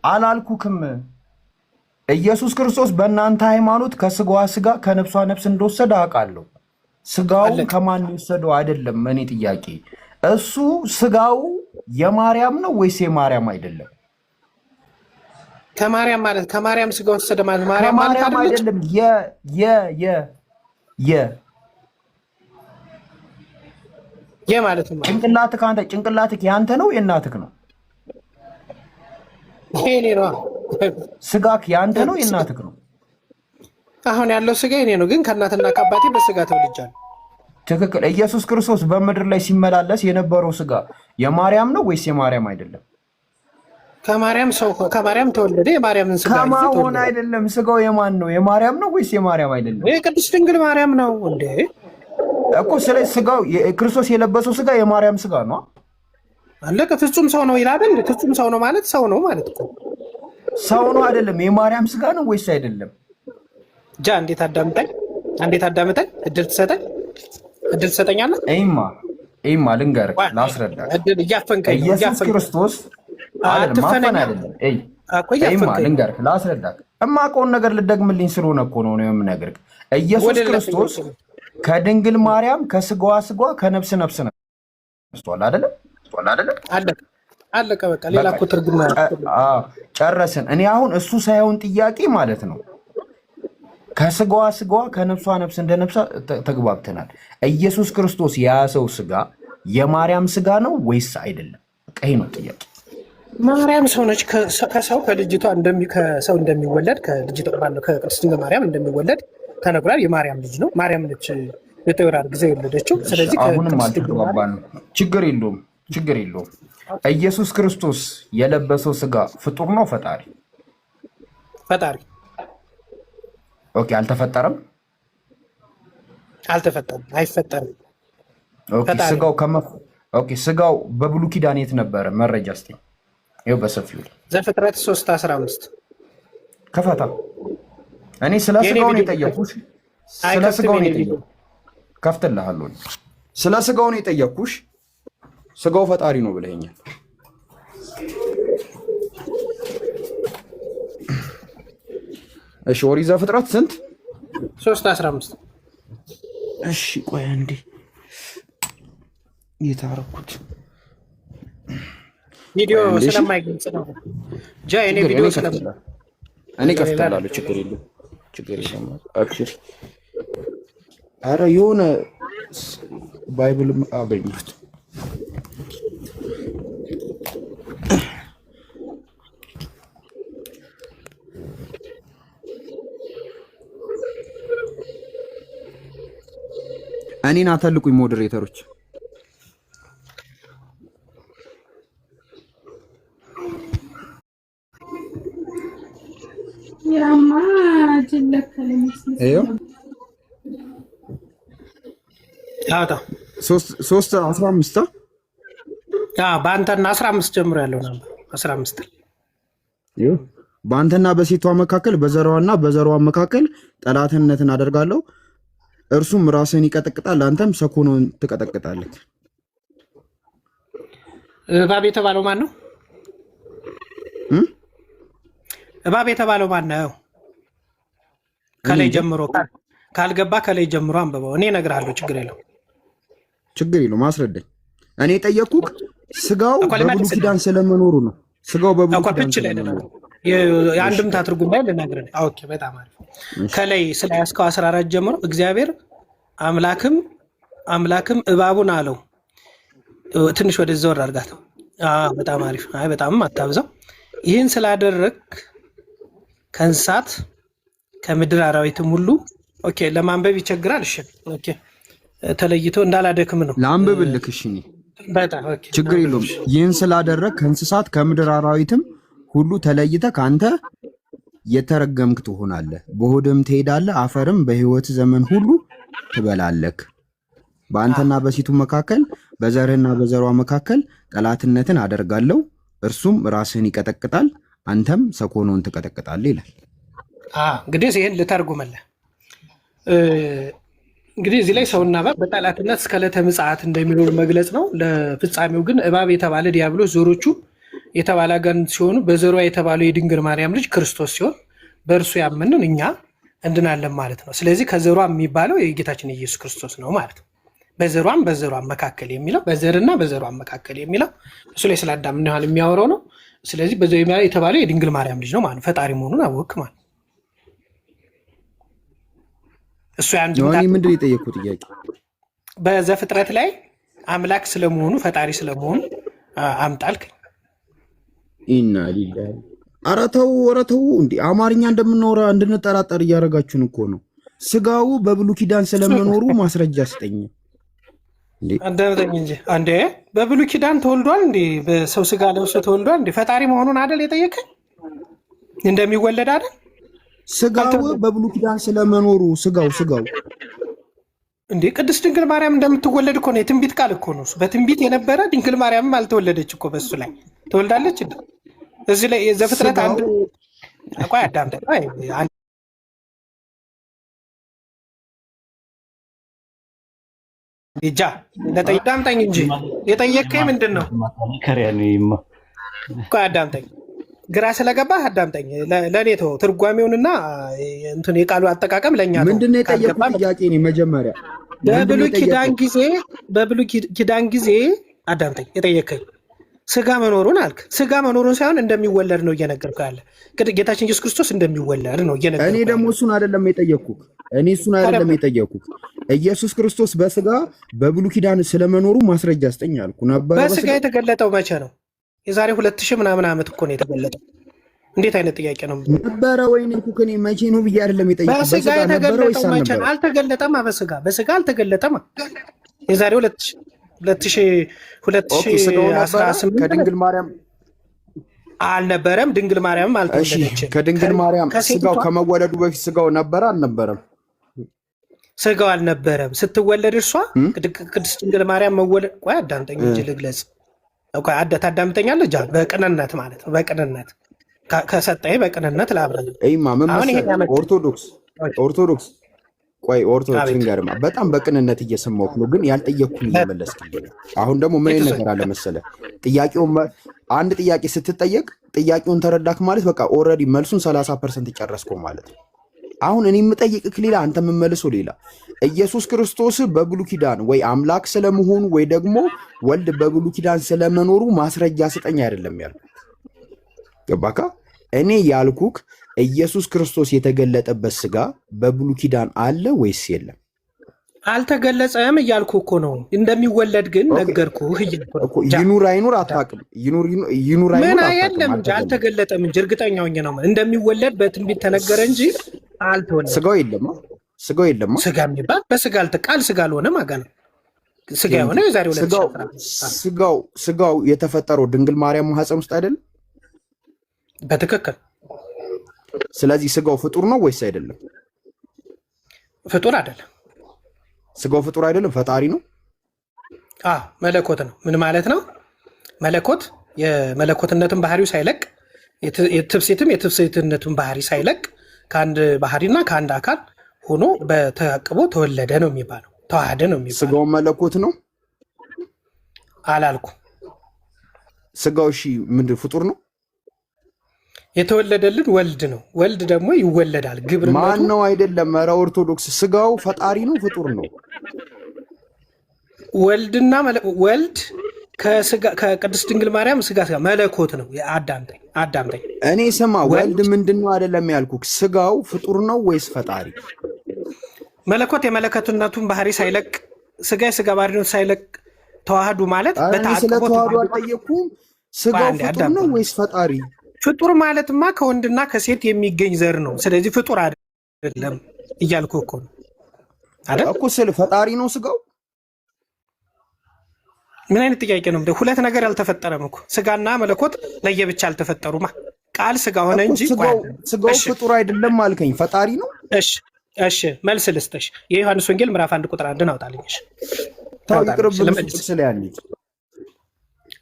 አላልኩክም። ኢየሱስ ክርስቶስ በእናንተ ሃይማኖት ከስጋዋ ስጋ ከነፍሷ ነፍስ እንደወሰደ አውቃለሁ። ስጋው ከማን የወሰደው አይደለም። እኔ ጥያቄ እሱ ስጋው የማርያም ነው ወይስ የማርያም አይደለም? ከማርያም ማለት ከማርያም ስጋ ወሰደ ማለት ማርያም ማለት አይደለም። ማለት ነው። ጭንቅላትህ ያንተ ነው የእናትህ ነው? የኔ ነው። ስጋክ ያንተ ነው የእናትህ ነው? አሁን ያለው ስጋ የኔ ነው፣ ግን ከእናትና ከአባቴ በስጋ ተወልጃለሁ። ትክክል። ኢየሱስ ክርስቶስ በምድር ላይ ሲመላለስ የነበረው ስጋ የማርያም ነው ወይስ የማርያም አይደለም? ከማርያም ተወለደ። የማርያምን ስጋ ከማሆን አይደለም። ስጋው የማን ነው? የማርያም ነው ወይስ የማርያም አይደለም? የቅድስት ድንግል ማርያም ነው እንዴ እኮ። ስለዚህ ስጋው ክርስቶስ የለበሰው ስጋ የማርያም ስጋ ነው። አለቀ። ፍጹም ሰው ነው ይላል። ፍጹም ሰው ነው ማለት ሰው ነው ማለት እኮ። ሰው ነው አይደለም። የማርያም ስጋ ነው ወይስ አይደለም? ጃ እንዴት አዳምጠኝ። እድል ትሰጠኛለህ? ይማ ልንገርህ፣ ላስረዳህ። ኢየሱስ ክርስቶስ ማፈን አይደለም። ይማ ልንገርህ፣ ላስረዳህ። እማውቀውን ነገር ልደግምልኝ ስለሆነ እኮ ነው የምነግርህ። ኢየሱስ ክርስቶስ ከድንግል ማርያም ከስጋዋ ስጋ ከነፍስ ነፍስ ነስቷል አይደለም? አለቀ በቃ። ሌላ እኮ ትርጉም ጨረስን። እኔ አሁን እሱ ሳይሆን ጥያቄ ማለት ነው ከስጋዋ ስጋዋ ከነፍሷ ነፍስ እንደ ነፍሷ ተግባብተናል። ኢየሱስ ክርስቶስ የያዘው ስጋ የማርያም ስጋ ነው ወይስ አይደለም? ቀይ ነው ጥያቄ። ማርያም ሰው ነች። ከሰው ከልጅቷ ከሰው እንደሚወለድ ከልጅቷ ባለው ከቅድስት ድንግል ማርያም እንደሚወለድ ተነግሯል። የማርያም ልጅ ነው። ማርያም ነች የተወራር ጊዜ የወለደችው። ስለዚህ አሁንም አልተግባባንም። ችግር የለውም። ኢየሱስ ክርስቶስ የለበሰው ስጋ ፍጡር ነው ፈጣሪ? ኦኬ። አልተፈጠረም? አይፈጠርም። ስጋው በብሉይ ኪዳን የት ነበረ? መረጃ ስጠኝ። ይኸው በሰፊው ዘፍጥረት 3:15 ከፈታ። እኔ ስለ ስጋው ነው የጠየኩሽ። ስለ ስጋው ነው የጠየኩሽ። ከፍትልሃለሁ። ስለ ስጋው ነው የጠየኩሽ። ስጋው ፈጣሪ ነው ብለኸኛል። እሺ ኦሪት ዘፍጥረት ስንት? 3:15 እሺ ቆይ አንዴ የታረኩት ቪዲዮ ስለማይገልጽ ነው። እኔ ቪዲዮ እኔ ከፍታለሁ። ችግር የለም። አክሽር ኧረ የሆነ ባይብል አገኘሁት። እኔን አተልቁኝ ሞዴሬተሮች። ሶስት 15 በአንተና 15 ጀምሮ ያለው ነበር። 15 በአንተና በሴቷ መካከል በዘሯና በዘሯ መካከል ጠላትነትን አደርጋለሁ፣ እርሱም ራስን ይቀጠቅጣል፣ አንተም ሰኮኑን ትቀጠቅጣለህ። እባብ የተባለው ማን ነው? እባብ የተባለው ማን ነው? ከላይ ጀምሮ ካልገባ ከላይ ጀምሮ አንብበው። እኔ እነግርሃለሁ። ችግር የለውም። ማስረዳኝ። እኔ ጠየቅኩህ ስጋው በብሉይ ኪዳን ስለመኖሩ ነው። ስጋው በብሉይ ኪዳን ስለመኖሩ የአንድምታ ትርጉም ላይ ልነግርህ። ኦኬ በጣም አሪፍ። ከላይ ስለያዝከው 14 ጀምሮ እግዚአብሔር አምላክም እባቡን አለው። ትንሽ ወደዛ ወር አድርጋት። በጣም አሪፍ። አይ በጣም አታብዛው። ይህን ስላደረግ ከእንስሳት ከምድር አራዊትም ሁሉ ኦኬ። ለማንበብ ይቸግራል። እሺ ኦኬ። ተለይቶ እንዳላደክም ነው ላንብብልክ። እሺ በጣም ኦኬ፣ ችግር የለውም። ይህን ስላደረግ ከእንስሳት ከምድር አራዊትም ሁሉ ተለይተ ከአንተ የተረገምክ ትሆናለህ፣ በሆድም ትሄዳለህ፣ አፈርም በሕይወት ዘመን ሁሉ ትበላለህ። በአንተና በሴቱ መካከል በዘርህና በዘሯ መካከል ጠላትነትን አደርጋለሁ፣ እርሱም ራስህን ይቀጠቅጣል፣ አንተም ሰኮኖን ትቀጠቅጣለህ ይላል። እንግዲህ ይህን ልተርጉምልህ። እንግዲህ እዚህ ላይ ሰውና እባብ በጠላትነት እስከ ዕለተ ምጽአት እንደሚኖሩ መግለጽ ነው። ለፍጻሜው ግን እባብ የተባለ ዲያብሎስ፣ ዞሮቹ የተባለ አጋንንት ሲሆኑ በዘሯ የተባለው የድንግል ማርያም ልጅ ክርስቶስ ሲሆን በእርሱ ያመንን እኛ እንድናለን ማለት ነው። ስለዚህ ከዘሯ የሚባለው የጌታችን ኢየሱስ ክርስቶስ ነው ማለት ነው። በዘሯም መካከል የሚለው በዘርና በዘሯም መካከል የሚለው እሱ ላይ ስለ አዳም ምን ያህል የሚያወራው ነው። ስለዚህ በዘ የተባለው የድንግል ማርያም ልጅ ነው ማለት ፈጣሪ መሆኑን አወቅ ማለት እሱ ያንዱ ምንድን የጠየቅኩት ጥያቄ በዘፍጥረት ላይ አምላክ ስለመሆኑ ፈጣሪ ስለመሆኑ አምጣልክ። ኢና ሊላሂ ኧረ ተው እንዴ! አማርኛ እንደምናወራ እንድንጠራጠር እያደረጋችሁን እኮ ነው። ስጋው በብሉይ ኪዳን ስለመኖሩ ማስረጃ ስጠኝ እንዴ! አንደበተኝ እንጂ አንዴ በብሉይ ኪዳን ተወልዷል እንዴ? በሰው ስጋ ለብሶ ተወልዷል እንዴ? ፈጣሪ መሆኑን አይደል የጠየቀኝ? እንደሚወለድ አይደል? ስጋው በብሉይ ኪዳን ስለመኖሩ ስጋው እንዴ ቅድስት ድንግል ማርያም እንደምትወለድ እኮ ነው። የትንቢት ቃል እኮ ነው። በትንቢት የነበረ ድንግል ማርያምም አልተወለደች እኮ በሱ ላይ ተወልዳለች እንዴ? እዚህ ላይ ዘፍጥረት አንድ ቆይ አዳምጠኝ። አዳምጠኝ እንጂ የጠየቀኝ ምንድን ነው? ቆይ አዳምጠኝ፣ ግራ ስለገባህ አዳምጠኝ። ለእኔ ተው ትርጓሜውንና እንትን የቃሉ አጠቃቀም ለእኛ ነው። ምንድን ነው የጠየቁት ጥያቄ ነው መጀመሪያ። በብሉይ ኪዳን ጊዜ አዳምጠኝ፣ የጠየቀኝ ስጋ መኖሩን አልክ። ስጋ መኖሩን ሳይሆን እንደሚወለድ ነው እየነገርኩህ ያለ። ጌታችን ኢየሱስ ክርስቶስ እንደሚወለድ ነው እየነገርኩህ። እኔ ደግሞ እሱን አይደለም የጠየቅኩህ። ኢየሱስ ክርስቶስ በስጋ በብሉይ ኪዳን ስለመኖሩ ማስረጃ ስጠኝ አልኩ ነበር። በስጋ የተገለጠው መቼ ነው? የዛሬ 2000 ምናምን ዓመት እኮ ነው የተገለጠው። እንዴት አይነት ጥያቄ ነው? ነበረ ወይ ነው እኔ መቼ ነው ብዬ አይደለም የጠየቅኩህ። በስጋ የተገለጠው መቼ ነው? አልተገለጠም። በስጋ አልተገለጠም። የዛሬ 2018 ከድንግል ማርያም አልነበረም። ድንግል ማርያምም አልተወለደችም። ከድንግል ማርያም ስጋው ከመወለዱ በፊት ስጋው ነበረ አልነበረም? ስጋው አልነበረም። ስትወለድ እርሷ ቅድስት ድንግል ማርያም መወለድ። ቆይ አዳምጠኝ እንጂ ልግለጽ። ቆይ አዳምጠኛለህ። በቅንነት ማለት ነው። በቅንነት ከሰጠኝ በቅንነት ላብረን። ኦርቶዶክስ ቆይ ኦርቶዶክስ ንገርማ በጣም በቅንነት እየሰማሁህ ነው፣ ግን ያልጠየቅኩኝ እየመለስክልኝ። አሁን ደግሞ ምን ነገር አለ መሰለህ፣ አንድ ጥያቄ ስትጠየቅ ጥያቄውን ተረዳክ ማለት በቃ ኦልሬዲ መልሱን 30% ጨረስከው ማለት ነው። አሁን እኔ የምጠይቅህ ሌላ፣ አንተ የምመልሰው ሌላ። ኢየሱስ ክርስቶስ በብሉይ ኪዳን ወይ አምላክ ስለመሆኑ ወይ ደግሞ ወልድ በብሉይ ኪዳን ስለመኖሩ ማስረጃ ስጠኝ አይደለም ያልኩህ። ገባካ? እኔ ያልኩህ ኢየሱስ ክርስቶስ የተገለጠበት ስጋ በብሉይ ኪዳን አለ ወይስ የለም? አልተገለጸም እያልኩ እኮ ነው። እንደሚወለድ ግን ነገርኩህ። ይኑር አይኑር አታውቅም። ይኑር አይኑር የለም እንጂ አልተገለጠም እንጂ እርግጠኛ ሆኜ ነው እንደሚወለድ በትንቢት ተነገረ እንጂ አልተወለደም። ስጋው የለም። ስጋ የሚባል በስጋ ቃል ስጋ አልሆነ ማጋ ነው። ስጋ የሆነ የዛሬ ስጋው የተፈጠረው ድንግል ማርያም ማህፀን ውስጥ አይደለም? በትክክል። ስለዚህ ስጋው ፍጡር ነው ወይስ አይደለም? ፍጡር አይደለም። ስጋው ፍጡር አይደለም፣ ፈጣሪ ነው። መለኮት ነው። ምን ማለት ነው? መለኮት የመለኮትነትን ባህሪው ሳይለቅ፣ የትፍሴትነትን ባህሪ ሳይለቅ ከአንድ ባህሪና ከአንድ አካል ሆኖ በተአቅቦ ተወለደ ነው የሚባለው። ተዋህደ ነው የሚባለው። ስጋው መለኮት ነው አላልኩ። ስጋው ምንድን ፍጡር ነው? የተወለደልን ወልድ ነው። ወልድ ደግሞ ይወለዳል። ግብርነቱ ማን ነው? አይደለም። ኧረ ኦርቶዶክስ ስጋው ፈጣሪ ነው ፍጡር ነው? ወልድ ከቅድስት ድንግል ማርያም ስጋ መለኮት ነው። አዳምጠኝ። እኔ ስማ ወልድ ምንድነው አይደለም ያልኩህ፣ ስጋው ፍጡር ነው ወይስ ፈጣሪ? መለኮት የመለከትነቱን ባህሪ ሳይለቅ ስጋ የስጋ ባህሪውን ሳይለቅ ተዋህዱ ማለት ስለ ተዋህዱ አልጠየኩም። ስጋው ፍጡር ነው ወይስ ፈጣሪ? ፍጡር ማለትማ ከወንድና ከሴት የሚገኝ ዘር ነው። ስለዚህ ፍጡር አይደለም እያልኩ እኮ ነው አይደል እኮ። ስለ ፈጣሪ ነው ስጋው። ምን አይነት ጥያቄ ነው? ሁለት ነገር አልተፈጠረም እኮ ስጋና መለኮት ለየብቻ አልተፈጠሩማ። ቃል ስጋ ሆነ እንጂ ስጋው ፍጡር አይደለም አልከኝ። ፈጣሪ ነው። እሺ መልስ ልስጥሽ። የዮሐንስ ወንጌል ምዕራፍ 1 ቁጥር 1 አውጣልኝ።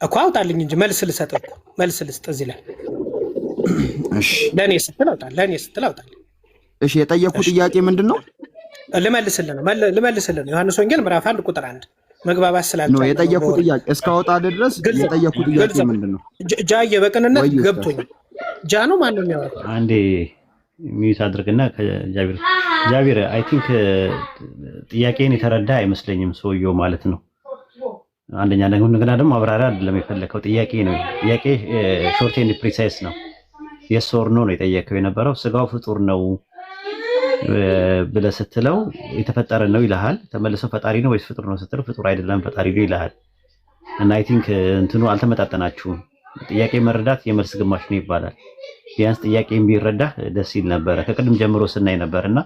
እኮ አውጣልኝ እንጂ መልስ ልሰጥ እኮ መልስ ልስጥ እዚህ ላይ። እሺ ለኔ ስትል አውጣልኝ። እሺ የጠየቁ ጥያቄ ምንድነው? ልመልስልህ ነው። ዮሐንስ ወንጌል ምዕራፍ 1 ቁጥር 1 መግባባት ስላልቻለ ነው የጠየቁ ጥያቄ። እስካወጣ ድረስ የጠየቁ ጥያቄ ምንድነው? ጃዬ በቅንነት ገብቶኛል። ጃ ነው ማን ነው የሚያወራው? አንዴ ሚዩት አድርግና ጃቢር አይ ቲንክ ጥያቄን የተረዳ አይመስለኝም ሰውየው ማለት ነው። አንደኛ ነገር ደግሞ ማብራሪያ አይደለም የፈለከው፣ ጥያቄ ነው። ጥያቄ ሾርት ኤንድ ፕሪሳይስ ነው። የስ ኦር ኖ ነው የጠየቀው የነበረው። ስጋው ፍጡር ነው ብለህ ስትለው የተፈጠረ ነው ይልሃል። ተመልሰው ፈጣሪ ነው ወይስ ፍጡር ነው ስትለው ፍጡር አይደለም ፈጣሪ ነው ይልሃል። እና አይ ቲንክ እንትኑ አልተመጣጠናችሁም። ጥያቄ መረዳት የመልስ ግማሽ ነው ይባላል። ቢያንስ ጥያቄን ቢረዳህ ደስ ይል ነበረ። ከቅድም ጀምሮ ስናይ ነበርና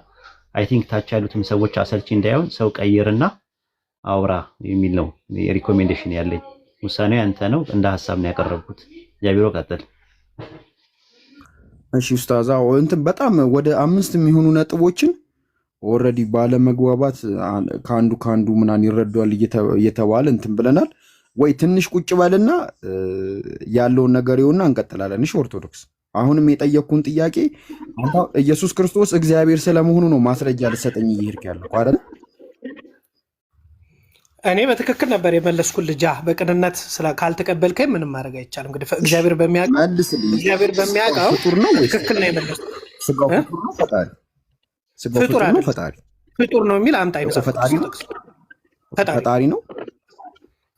አይ ቲንክ ታች ያሉትም ሰዎች አሰልቺ እንዳይሆን ሰው ቀይርና አውራ የሚል ነው ሪኮሜንዴሽን ያለኝ። ውሳኔው ያንተ ነው። እንደ ሐሳብ ነው ያቀረብኩት። ጃቢሮ ቀጥል። እሺ ኡስታዝ፣ እንትን በጣም ወደ 5 የሚሆኑ ነጥቦችን ኦልሬዲ ባለመግባባት ከአንዱ ምናን ይረዳዋል እየተባለ እንትን ብለናል። ወይ ትንሽ ቁጭ በልና ያለውን ነገር ይሁንና እንቀጥላለን። እሺ ኦርቶዶክስ፣ አሁንም የጠየቅኩን ጥያቄ አንተ ኢየሱስ ክርስቶስ እግዚአብሔር ስለመሆኑ ነው ማስረጃ ልሰጠኝ እየሄድክ ያለው አይደል? እኔ በትክክል ነበር የመለስኩልህ። ጃ በቅንነት ካልተቀበልከኝ ምንም ማድረግ አይቻልም። እንግዲህ እግዚአብሔር በሚያውቀው ፍጡር ነው ወይስ ትክክል ነው የመለስኩት። ስጋው ፍጡር ነው ፈጣሪ? ስጋው ፍጡር ነው ፈጣሪ? ፍጡር ነው የሚል አምጣ። ፈጣሪ ነው ፈጣሪ ነው።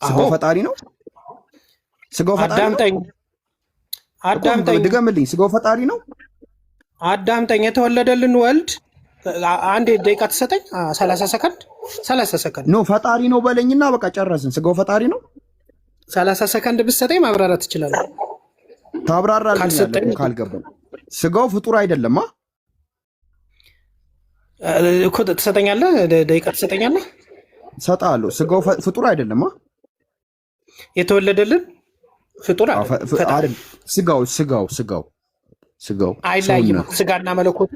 ስጋው ፈጣሪ ነው። ስጋው ፈጣሪ ነው። አዳምጠኝ፣ ድገምልኝ። ስጋው ፈጣሪ ነው። አዳምጠኝ። የተወለደልን ወልድ አንድ ደቂቃ ትሰጠኝ። 30 ሰከንድ ነው። ፈጣሪ ነው በለኝና በቃ ጨረስን። ስጋው ፈጣሪ ነው። 30 ሰከንድ ብትሰጠኝ ማብራራት ትችላለህ። ታብራራልኝ ካልገባኝ። ስጋው ፍጡር አይደለም እኮ ትሰጠኛለህ። ደቂቃ ትሰጠኛለህ። ሰጣለሁ። ስጋው ፍጡር አይደለም የተወለደልን ፍጡር አይደለም። ስጋው አይለያይም። ስጋና መለኮት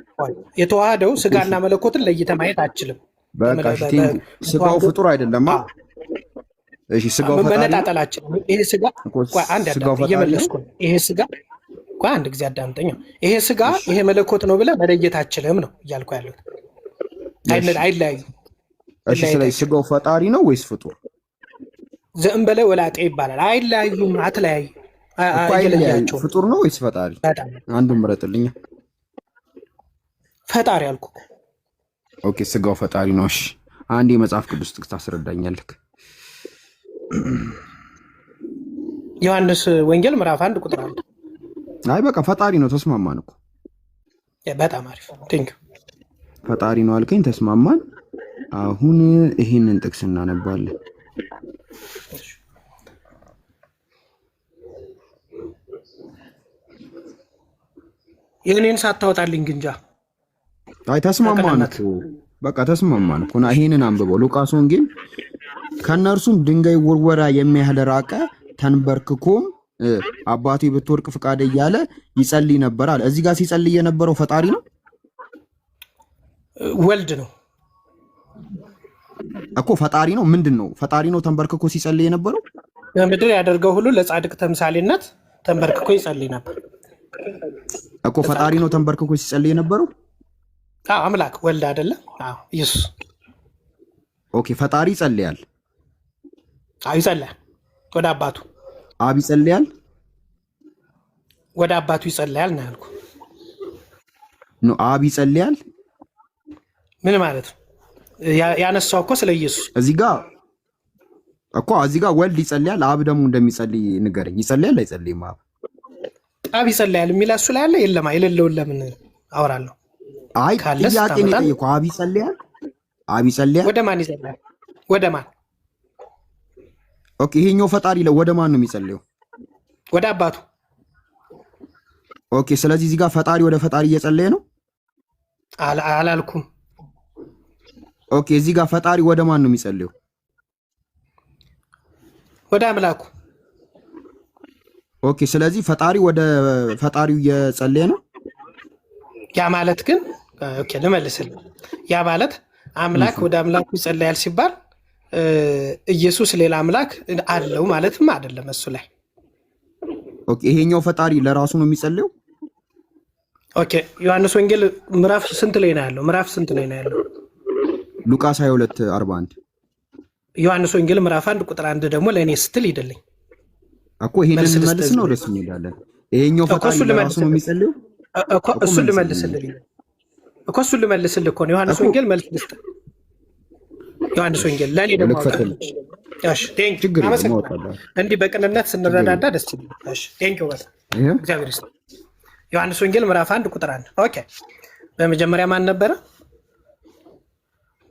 የተዋህደው ስጋና መለኮትን ለይተህ ማየት አትችልም። በቃ ስጋው ፍጡር አይደለም። እሺ ስጋው ፈጣሪ መነጣጠላችን ይሄ ስጋ እየመለስኩ ነው። ይሄ ስጋ አንድ ጊዜ አዳምጠኝ። ይሄ ስጋ ይሄ መለኮት ነው ብለህ መለየት አትችልም ነው እያልኩ ያለሁት። አይለያዩም። እሺ ስለዚህ ስጋው ፈጣሪ ነው ወይስ ፍጡር? ዘእንበለ ወላጤ ይባላል። አይለያዩም። አትለያዩ። ፍጡር ነው ወይስ ፈጣሪ? አንዱን ምረጥልኝ። ፈጣሪ አልኩ። ኦኬ ስጋው ፈጣሪ ነው። እሺ አንድ የመጽሐፍ ቅዱስ ጥቅስ ታስረዳኛለህ? ዮሐንስ ወንጌል ምዕራፍ 1 ቁጥር 1። አይ በቃ ፈጣሪ ነው፣ ተስማማን እኮ። በጣም አሪፍ ቴንክ ዩ። ፈጣሪ ነው አልከኝ፣ ተስማማን። አሁን ይሄንን ጥቅስ እናነባለን። የኔን ሳታወጣልኝ ግንጃ። አይ ተስማማን እኮ በቃ ተስማማን እኮ። ይሄንን አንብበው። ሉቃስ ወንጌል ከእነርሱም ድንጋይ ውርወራ የሚያህል ራቀ፣ ተንበርክኮም አባቴ ብትወድቅ ፍቃድ እያለ ይጸልይ ነበር አለ። እዚህ ጋር ሲጸልይ የነበረው ፈጣሪ ነው ወልድ ነው እኮ? ፈጣሪ ነው ምንድን ነው? ፈጣሪ ነው ተንበርክኮ ሲጸልይ የነበረው? በምድር ያደርገው ሁሉ ለጻድቅ ተምሳሌነት ተንበርክኮ ይጸልይ ነበር እኮ። ፈጣሪ ነው ተንበርክኮ ሲጸልይ የነበረው? አምላክ ወልድ አይደለ? ኢየሱስ። ኦኬ ፈጣሪ ይጸልያል? ይጸልያል ወደ አባቱ። አብ ይጸልያል ወደ አባቱ ይጸልያል ነው ያልኩ። ነው አብ ይጸልያል? ምን ማለት ነው? ያነሳው እኮ ስለ ኢየሱስ እዚህ ጋር እኮ እዚህ ጋር ወልድ ይጸልያል፣ አብ ደግሞ እንደሚጸልይ ንገረኝ። ይጸልያል አይጸልይም? አብ ይጸልያል የሚል እሱ ላይ አለ የለም? የሌለውን ለምን አወራለሁ? አይ ጥያቄ ነው የጠየኩህ። አብ ይጸልያል? አብ ይጸልያል? ወደ ማን ይጸልያል? ወደ ማን? ኦኬ ይሄኛው ፈጣሪ ወደ ማን ነው የሚጸልየው? ወደ አባቱ። ኦኬ ስለዚህ እዚህ ጋር ፈጣሪ ወደ ፈጣሪ እየጸለየ ነው? አላልኩም። ኦኬ እዚህ ጋር ፈጣሪ ወደ ማን ነው የሚጸልየው? ወደ አምላኩ። ኦኬ ስለዚህ ፈጣሪ ወደ ፈጣሪው እየጸለየ ነው። ያ ማለት ግን ኦኬ ልመልስልህ። ያ ማለት አምላክ ወደ አምላኩ ይጸልያል ሲባል ኢየሱስ ሌላ አምላክ አለው ማለትም አይደለም እሱ ላይ። ኦኬ ይሄኛው ፈጣሪ ለራሱ ነው የሚጸልየው? ኦኬ ዮሐንስ ወንጌል ምዕራፍ ስንት ላይ ነው ያለው? ምዕራፍ ስንት ላይ ነው ያለው? ሉቃስ 22:41 ዮሐንስ ወንጌል ምዕራፍ 1 ቁጥር 1 ደግሞ ለእኔ ስትል ይደልኝ እኮ ይሄንን መልስ ነው ደስ የሚላለን። ይሄኛው ፈጣሪ ለራሱ ነው የሚጸልየው እኮ እሱን ልመልስልህ እኮ እሱን ልመልስልህ እኮ ነው ዮሐንስ ወንጌል መልስ ልስጥ። ዮሐንስ ወንጌል ለእኔ ደግሞ እሺ ቴንክ ዩ አመሰግናለሁ። እንዲህ በቅንነት ስንረዳዳ ደስ ይላል። እሺ ቴንክ ዩ በጣም እግዚአብሔር ይስጥ። ዮሐንስ ወንጌል ምዕራፍ 1 ቁጥር 1 ኦኬ በመጀመሪያ ማን ነበረ?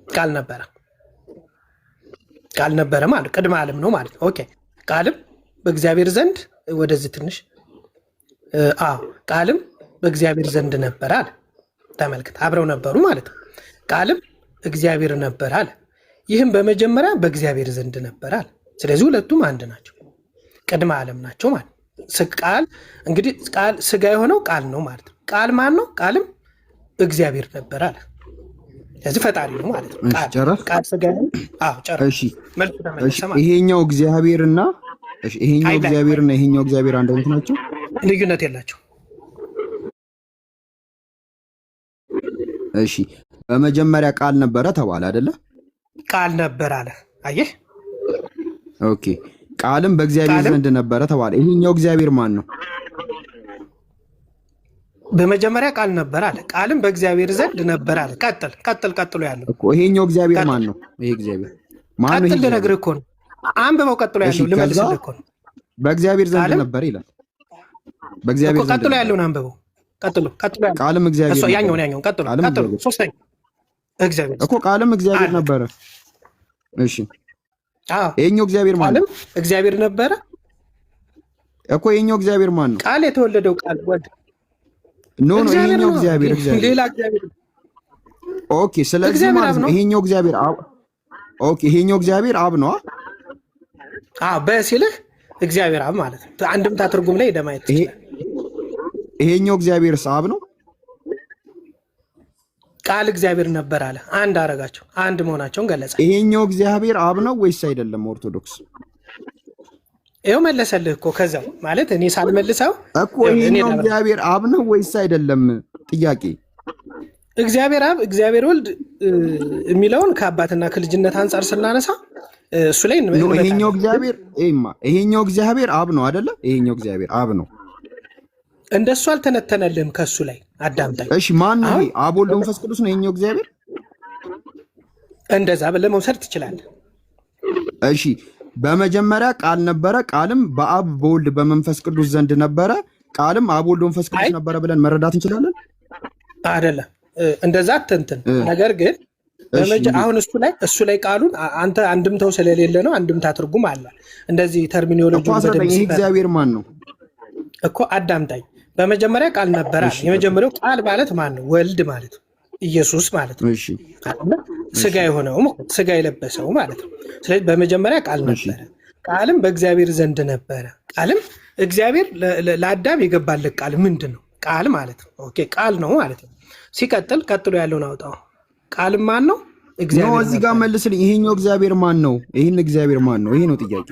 ቃል ነበረ። ቃል ነበረ ማለት ቅድመ ዓለም ነው ማለት ነው። ኦኬ ቃልም በእግዚአብሔር ዘንድ ወደዚህ ትንሽ ቃልም በእግዚአብሔር ዘንድ ነበር አለ። ተመልከት አብረው ነበሩ ማለት ነው። ቃልም እግዚአብሔር ነበር አለ። ይህም በመጀመሪያ በእግዚአብሔር ዘንድ ነበር አለ። ስለዚህ ሁለቱም አንድ ናቸው፣ ቅድመ ዓለም ናቸው ማለት ነው። ቃል እንግዲህ ቃል ስጋ የሆነው ቃል ነው ማለት ነው። ቃል ማን ነው? ቃልም እግዚአብሔር ነበር አለ። ስለዚህ ፈጣሪ ነው ማለት ነው። ቃል ስጋ ነው። ጨረሽ። ይሄኛው እግዚአብሔርና ይሄኛው እግዚአብሔርና ይሄኛው እግዚአብሔር አንድ አይነት ናቸው? ልዩነት የላቸው። እሺ በመጀመሪያ ቃል ነበረ ተባለ አይደለ? ቃል ነበር አለ። አየህ? ኦኬ ቃልም በእግዚአብሔር ዘንድ ነበረ ተባለ። ይሄኛው እግዚአብሔር ማን ነው? በመጀመሪያ ቃል ነበር አለ። ቃልም በእግዚአብሔር ዘንድ ነበር አለ። ቀጥሎ ያለው እኮ ይሄኛው እግዚአብሔር ማን ነው? ይሄ እግዚአብሔር ማን ነው? ቀጥል ልነግርህ እኮ ነው። አንብበው። ቀጥሎ ያለው ልመልስልህ እኮ ነው። በእግዚአብሔር ዘንድ ነበር ይላል። በእግዚአብሔር ዘንድ ቀጥሎ ያለውን አንብበው። ቀጥሎ ያለው ቃልም እግዚአብሔር ያኛውን ቀጥሎ ሶስተኛ እግዚአብሔር እኮ ቃልም እግዚአብሔር ነበረ። እሺ ይሄኛው እግዚአብሔር ማን ነው? እግዚአብሔር ነበረ እኮ ይሄኛው እግዚአብሔር ማን ነው? ቃል የተወለደው ቃል ወልድ ኖ ይሄኛው እግዚአብሔር ሌላ እግዚአብሔር። ኦኬ ስለዚህ ማለት ነው ይሄኛው እግዚአብሔር ኦኬ ይሄኛው እግዚአብሔር አብ ነው። በሲልህ እግዚአብሔር አብ ማለት ነው። አንድምታ ትርጉም ላይ ደማየት ይችላል። ይሄኛው እግዚአብሔር አብ ነው። ቃል እግዚአብሔር ነበር አለ። አንድ አረጋቸው፣ አንድ መሆናቸውን ገለጸ። ይሄኛው እግዚአብሔር አብ ነው ወይስ አይደለም? ኦርቶዶክስ ይኸው መለሰልህ እኮ ከዛው ማለት እኔ ሳልመልሰው እኮ ይሄኛው እግዚአብሔር አብ ነው ወይስ አይደለም? ጥያቄ እግዚአብሔር አብ እግዚአብሔር ወልድ የሚለውን ከአባትና ከልጅነት አንጻር ስናነሳ እሱ ላይ ይሄኛው እግዚአብሔር አብ ነው አይደለ? ይሄኛው እግዚአብሔር አብ ነው። እንደሱ አልተነተነልህም ከሱ ላይ አዳምጠኝ። እሺ ማን ነው? አብ ወልድ መንፈስ ቅዱስ ነው ይሄኛው እግዚአብሔር። እንደዛ ብለህ መውሰድ ትችላለህ። እሺ በመጀመሪያ ቃል ነበረ፣ ቃልም በአብ በወልድ በመንፈስ ቅዱስ ዘንድ ነበረ፣ ቃልም አብ ወልድ መንፈስ ቅዱስ ነበረ ብለን መረዳት እንችላለን። አይደለም እንደዛ አትንትን። ነገር ግን አሁን እሱ ላይ ቃሉን አንተ አንድምታው ስለሌለ ነው። አንድምታ ትርጉም አለ። እንደዚህ ተርሚኖሎጂ ይሄ እግዚአብሔር ማን ነው እኮ አዳምጣኝ። በመጀመሪያ ቃል ነበረ። የመጀመሪያው ቃል ማለት ማን ነው? ወልድ ማለት ነው። ኢየሱስ ማለት ነው። እሺ ስጋ የሆነው ስጋ የለበሰው ማለት ነው። ስለዚህ በመጀመሪያ ቃል ነበረ፣ ቃልም በእግዚአብሔር ዘንድ ነበረ። ቃልም እግዚአብሔር ለአዳም የገባለት ቃል ምንድን ነው? ቃል ማለት ነው። ኦኬ ቃል ነው ማለት ነው። ሲቀጥል ቀጥሎ ያለውን አውጣው። ቃልም ማን ነው? እግዚአብሔር ነው። እዚህ ጋር መልስልኝ። ይሄኛው እግዚአብሔር ማን ነው? ይሄን እግዚአብሔር ማን ነው? ይሄ ነው ጥያቄ።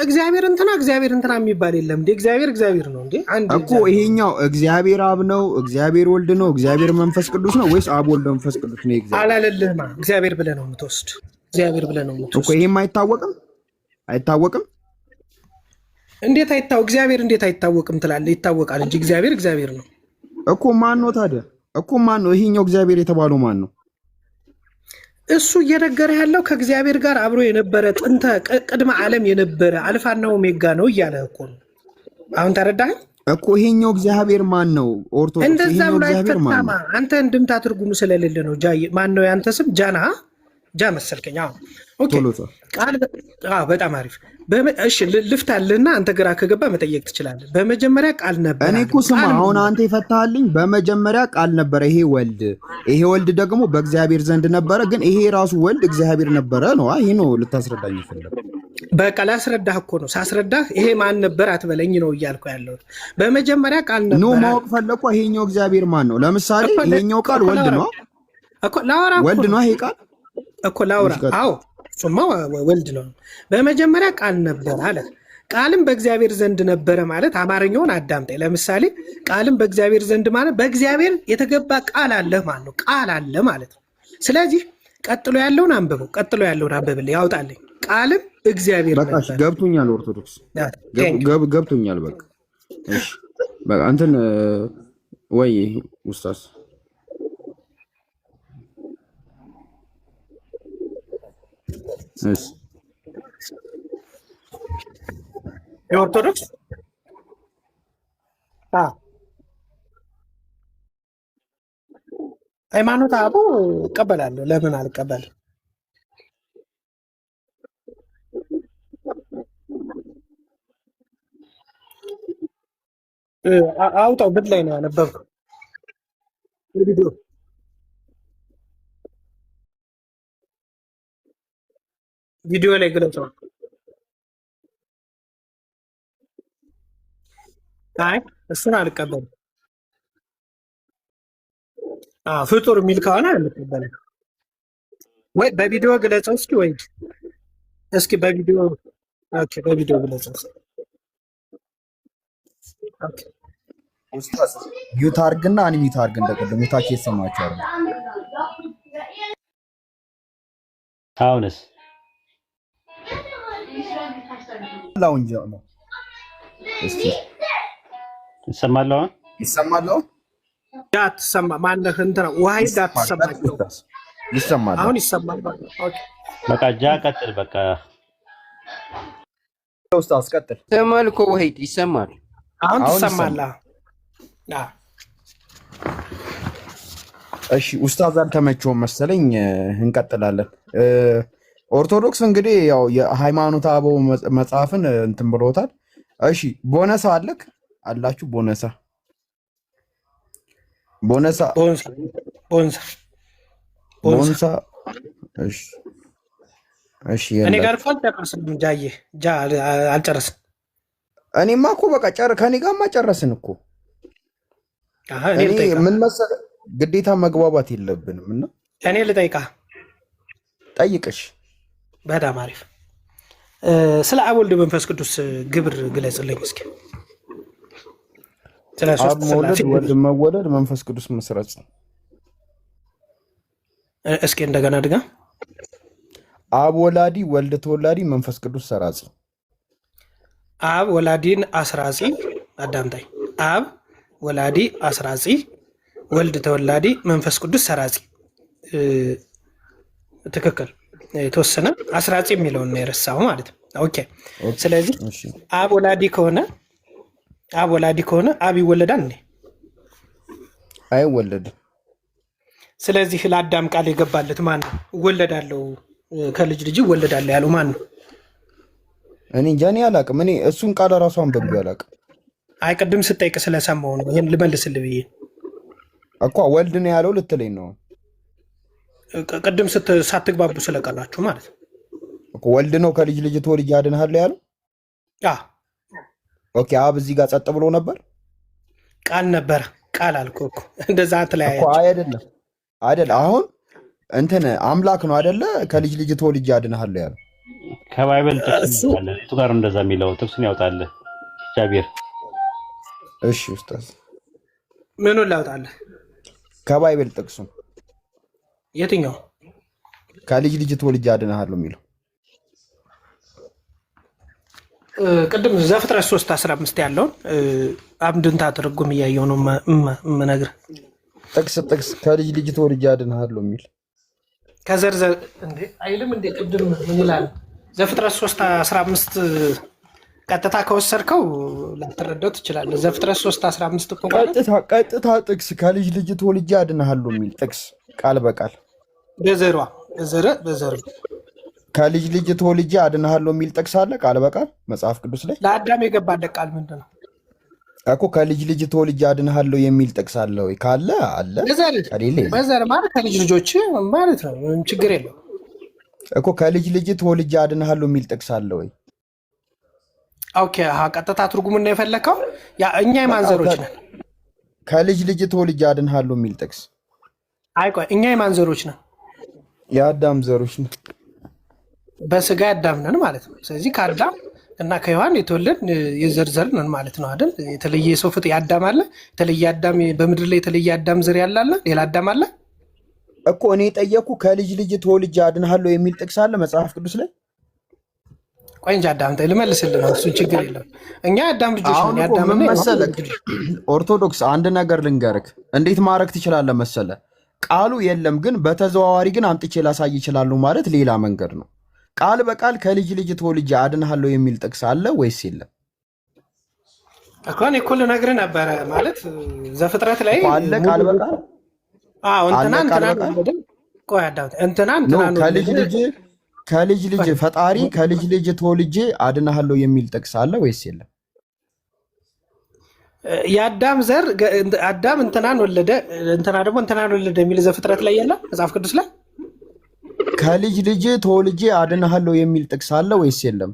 እግዚአብሔር እንትና የሚባል የለም እንዴ? እግዚአብሔር ነው እንዴ? አንድ እኮ ይሄኛው እግዚአብሔር አብ ነው፣ እግዚአብሔር ወልድ ነው፣ እግዚአብሔር መንፈስ ቅዱስ ነው ወይስ አብ ወልድ መንፈስ ቅዱስ ነው? አላለልህማ። እግዚአብሔር ብለህ ነው የምትወስድ። እኮ ይሄም አይታወቅም። እንዴት እግዚአብሔር እንዴት አይታወቅም ትላለህ? ይታወቃል እንጂ እግዚአብሔር ነው እኮ። ማን ነው ታዲያ? እኮ ማን ነው ይሄኛው እግዚአብሔር የተባለው? ማን ነው? እሱ እየነገረ ያለው ከእግዚአብሔር ጋር አብሮ የነበረ ጥንተ ቅድመ ዓለም የነበረ አልፋና ኦሜጋ ነው እያለ እኮ ነው። አሁን ተረዳህ እኮ ይሄኛው እግዚአብሔር ማን ነው? ኦርቶዶክስ እንደዛ ይሄኛው ብሎ እግዚአብሔር ማን አይፈታማ። ነው? አንተ እንድምታ ትርጉሙ ስለሌለ ነው። ማን ነው ያንተ ስም? ጃ መሰልከኝ። ኦኬ ቃል በጣም አሪፍ። እሺ ልፍታልና አንተ ግራ ከገባ መጠየቅ ትችላለህ። በመጀመሪያ ቃል ነበር። እኔ እኮ ስማ፣ አሁን አንተ የፈታህልኝ በመጀመሪያ ቃል ነበረ። ይሄ ወልድ ደግሞ በእግዚአብሔር ዘንድ ነበረ፣ ግን ይሄ ራሱ ወልድ እግዚአብሔር ነበረ ነው። ይሄ ነው ልታስረዳኝ ይፈልግ። በቃ ላስረዳህ እኮ ነው። ሳስረዳህ ይሄ ማን ነበር አትበለኝ ነው እያልኩ ያለሁት። በመጀመሪያ ቃል ነበር ነው ማወቅ ፈለኩ። ይሄኛው እግዚአብሔር ማን ነው? ለምሳሌ ይሄኛው ቃል ወልድ ነው እኮ ላወራ ወልድ ነው ይሄ ቃል እኮ ላውራ። አዎ እሱማ ወልድ ነው። በመጀመሪያ ቃል ነበር አለ። ቃልም በእግዚአብሔር ዘንድ ነበረ ማለት አማርኛውን አዳምጠኝ። ለምሳሌ ቃልም በእግዚአብሔር ዘንድ ማለት በእግዚአብሔር የተገባ ቃል አለ ማለት ነው። ቃል አለ ማለት ነው። ስለዚህ ቀጥሎ ያለውን አንብበው። ቀጥሎ ያለውን አንብብልኝ ያውጣልኝ። ቃልም እግዚአብሔር በቃ ገብቶኛል። ኦርቶዶክስ ገብቶኛል። በቃ እሺ፣ በቃ እንትን ወይ ኡስታዝ የኦርቶዶክስ ሃይማኖት አቦ እቀበላለሁ። ለምን አልቀበልም? አውጣው። ምን ላይ ነው ያነበብከው? ቪዲዮ ላይ ግለጸው። አይ እሱን አልቀበልም። ፍጡር የሚል ከሆነ አልቀበልም። ወይ በቪዲዮ ግለጸው እስኪ። ወይ እስኪ በቪዲዮ ኦኬ፣ በቪዲዮ ግለጸው። ኦኬ ኡስታዝ ሚውት አድርግና አንሚውት አድርግ። እንደቀደሙ ታች የተሰማችሁ አይደል? አሁንስ ላውንጅ ነው። እስኪ ይሰማል? አሁን ይሰማል? ያ ትሰማ ማነህ? እንትና ውሃይ ዳት ተሰማቸው። ይሰማል? አሁን ይሰማል። ኦኬ በቃ ጃ ቀጥል። በቃ ኡስታዝ ቀጥል። ይሰማል እኮ ወሂድ ይሰማል። አሁን ትሰማለህ? እሺ ኡስታዝ አልተመቸውም መሰለኝ። እንቀጥላለን። ኦርቶዶክስ እንግዲህ ያው የሃይማኖተ አበው መጽሐፍን እንትን ብሎታል። እሺ ቦነሳ አለክ አላችሁ? ቦነሳ እሺ እኔ ጋር እኮ አልጨረስንም። አልጨረስም። እኔማ እኮ በቃ ከኔ ጋርማ ጨረስን እኮ። እኔ ምን መሰለህ ግዴታ መግባባት የለብንም እና እኔ ልጠይቅህ። ጠይቅሽ። በጣም አሪፍ። ስለ አብ ወልድ መንፈስ ቅዱስ ግብር ግለጽልኝ እስኪ። አብ መውለድ፣ ወልድ መወለድ፣ መንፈስ ቅዱስ መስረጽ። እስኪ እንደገና ድጋ። አብ ወላዲ፣ ወልድ ተወላዲ፣ መንፈስ ቅዱስ ሰራጺ። አብ ወላዲን አስራጺ። አዳምጣኝ። አብ ወላዲ አስራጺ፣ ወልድ ተወላዲ፣ መንፈስ ቅዱስ ሰራጺ። ትክክል። የተወሰነ አስራጺ የሚለውን ነው የረሳው ማለት ነው። ኦኬ። ስለዚህ አብ ወላዲ ከሆነ አብ ይወለዳል እንዴ? አይወለድም። ስለዚህ ለአዳም ቃል የገባለት ማን ነው? እወለዳለሁ ከልጅ ልጅ እወለዳለሁ ያለው ማን ነው? እኔ እንጃ፣ እኔ አላውቅም። እኔ እሱን ቃል ራሱ አንብቤ አላውቅም። አይ ቅድም ስጠይቅ ስለሰማሁ ነው ይሄን ልመልስልህ ብዬ እኮ። ወልድ ነው ያለው ልትለኝ ነው? ቅድም ሳትግባቡ ስለቀራችሁ ማለት ነው እኮ። ወልድ ነው ከልጅ ልጅ ተወልጄ አድንሃለሁ ያለው? ኦኬ። አብ እዚህ ጋር ጸጥ ብሎ ነበር። ቃል ነበረ። ቃል አልኩህ እኮ። እንደዛ ተለያያችሁ እኮ። አይደለም አሁን እንትን አምላክ ነው አይደለ? ከልጅ ልጅ ተወልጄ አድንሃለሁ ያለው ከባይብል ጥቅስ አለ። እሱ ጋር እንደዛ የሚለው ጥቅሱን ያውጣልህ ጃቢር። እሺ ኡስታዝ ምኑን ላውጣልህ? ከባይብል ጥቅሱን። የትኛው? ከልጅ ልጅ ተወልጄ አድንሃለሁ የሚለው ቅድም ዘፍጥረት 3:15 ያለውን አምድንታ ትርጉም እያየው ነው የምነግርህ። ጥቅስ ከልጅ ልጅ ተወልጄ አድንሃለሁ የሚል ከዘርዘር እንዴ አይልም እንዴ? ቅድም ምን ይላል? ዘፍጥረት 3:15 ቀጥታ ከወሰድከው ላትረዳው ትችላለህ። ዘፍጥረት 3:15 እኮ ማለት ቀጥታ ጥቅስ ከልጅ ልጅ ተወልጄ አድንሃለሁ የሚል ጥቅስ ቃል በቃል በዘር ከልጅ ልጅ ተወልጄ አድንሃለሁ የሚል ጥቅስ አለ ቃል በቃል መጽሐፍ ቅዱስ ላይ። ለአዳም የገባለት ቃል ምንድን ነው እኮ? ከልጅ ልጅ ተወልጄ አድንሃለሁ የሚል ጥቅስ አለ ወይ? ካለ አለ። በዘር ማለት ከልጅ ልጆች ማለት ነው። ምንም ችግር የለው እኮ። ከልጅ ልጅ ተወልጄ አድንሃለሁ የሚል ጥቅስ አለ ወይ? ኦኬ፣ ቀጥታ ትርጉሙን ነው የፈለከው? እኛ የማን ዘሮች ነን? ከልጅ ልጅ ተወልጄ አድንሃለሁ የሚል ጥቅስ። አይ ቆይ፣ እኛ የማን ዘሮች ነን? የአዳም ዘሮች ነን። በስጋ ያዳም ነን ማለት ነው። ስለዚህ ከአዳም እና ከሔዋን የተወለድን የዘር ነን ማለት ነው አይደል? የተለየ የሰው ፍጡር ያዳም አለ። የተለየ አዳም በምድር ላይ የተለየ አዳም ዘር ያለ አለ? ሌላ አዳም አለ እኮ። እኔ ጠየኩ ከልጅ ልጅ ተወልጄ አድንሃለሁ የሚል ጥቅስ አለ መጽሐፍ ቅዱስ ላይ? ቆይ እንጂ አዳም ልመልስልህ ነው። እሱን ችግር የለም። እኛ አዳም ልጆች ነን። ያዳም መሰለህ ኦርቶዶክስ አንድ ነገር ልንገርክ፣ እንዴት ማድረግ ትችላለህ መሰለህ? ቃሉ የለም ግን በተዘዋዋሪ ግን አምጥቼ ላሳይ ይችላሉ ማለት ሌላ መንገድ ነው። ቃል በቃል ከልጅ ልጅ ተወልጄ አድንሃለሁ የሚል ጥቅስ አለ ወይስ የለም? እኮ ልነግርህ ነበረ ማለት ዘፍጥረት ላይ አለ ቃል በቃል። አዎ እንትና ከልጅ ልጅ ፈጣሪ ከልጅ ልጅ ተወልጄ አድንሃለሁ የሚል ጥቅስ አለ ወይስ የለም? የአዳም ዘር አዳም እንትናን ወለደ፣ እንትና ደግሞ እንትናን ወለደ የሚል ዘፍጥረት ላይ የለም መጽሐፍ ቅዱስ ላይ? ከልጅ ልጅ ተወልጄ አድንሃለሁ የሚል ጥቅስ አለ ወይስ የለም?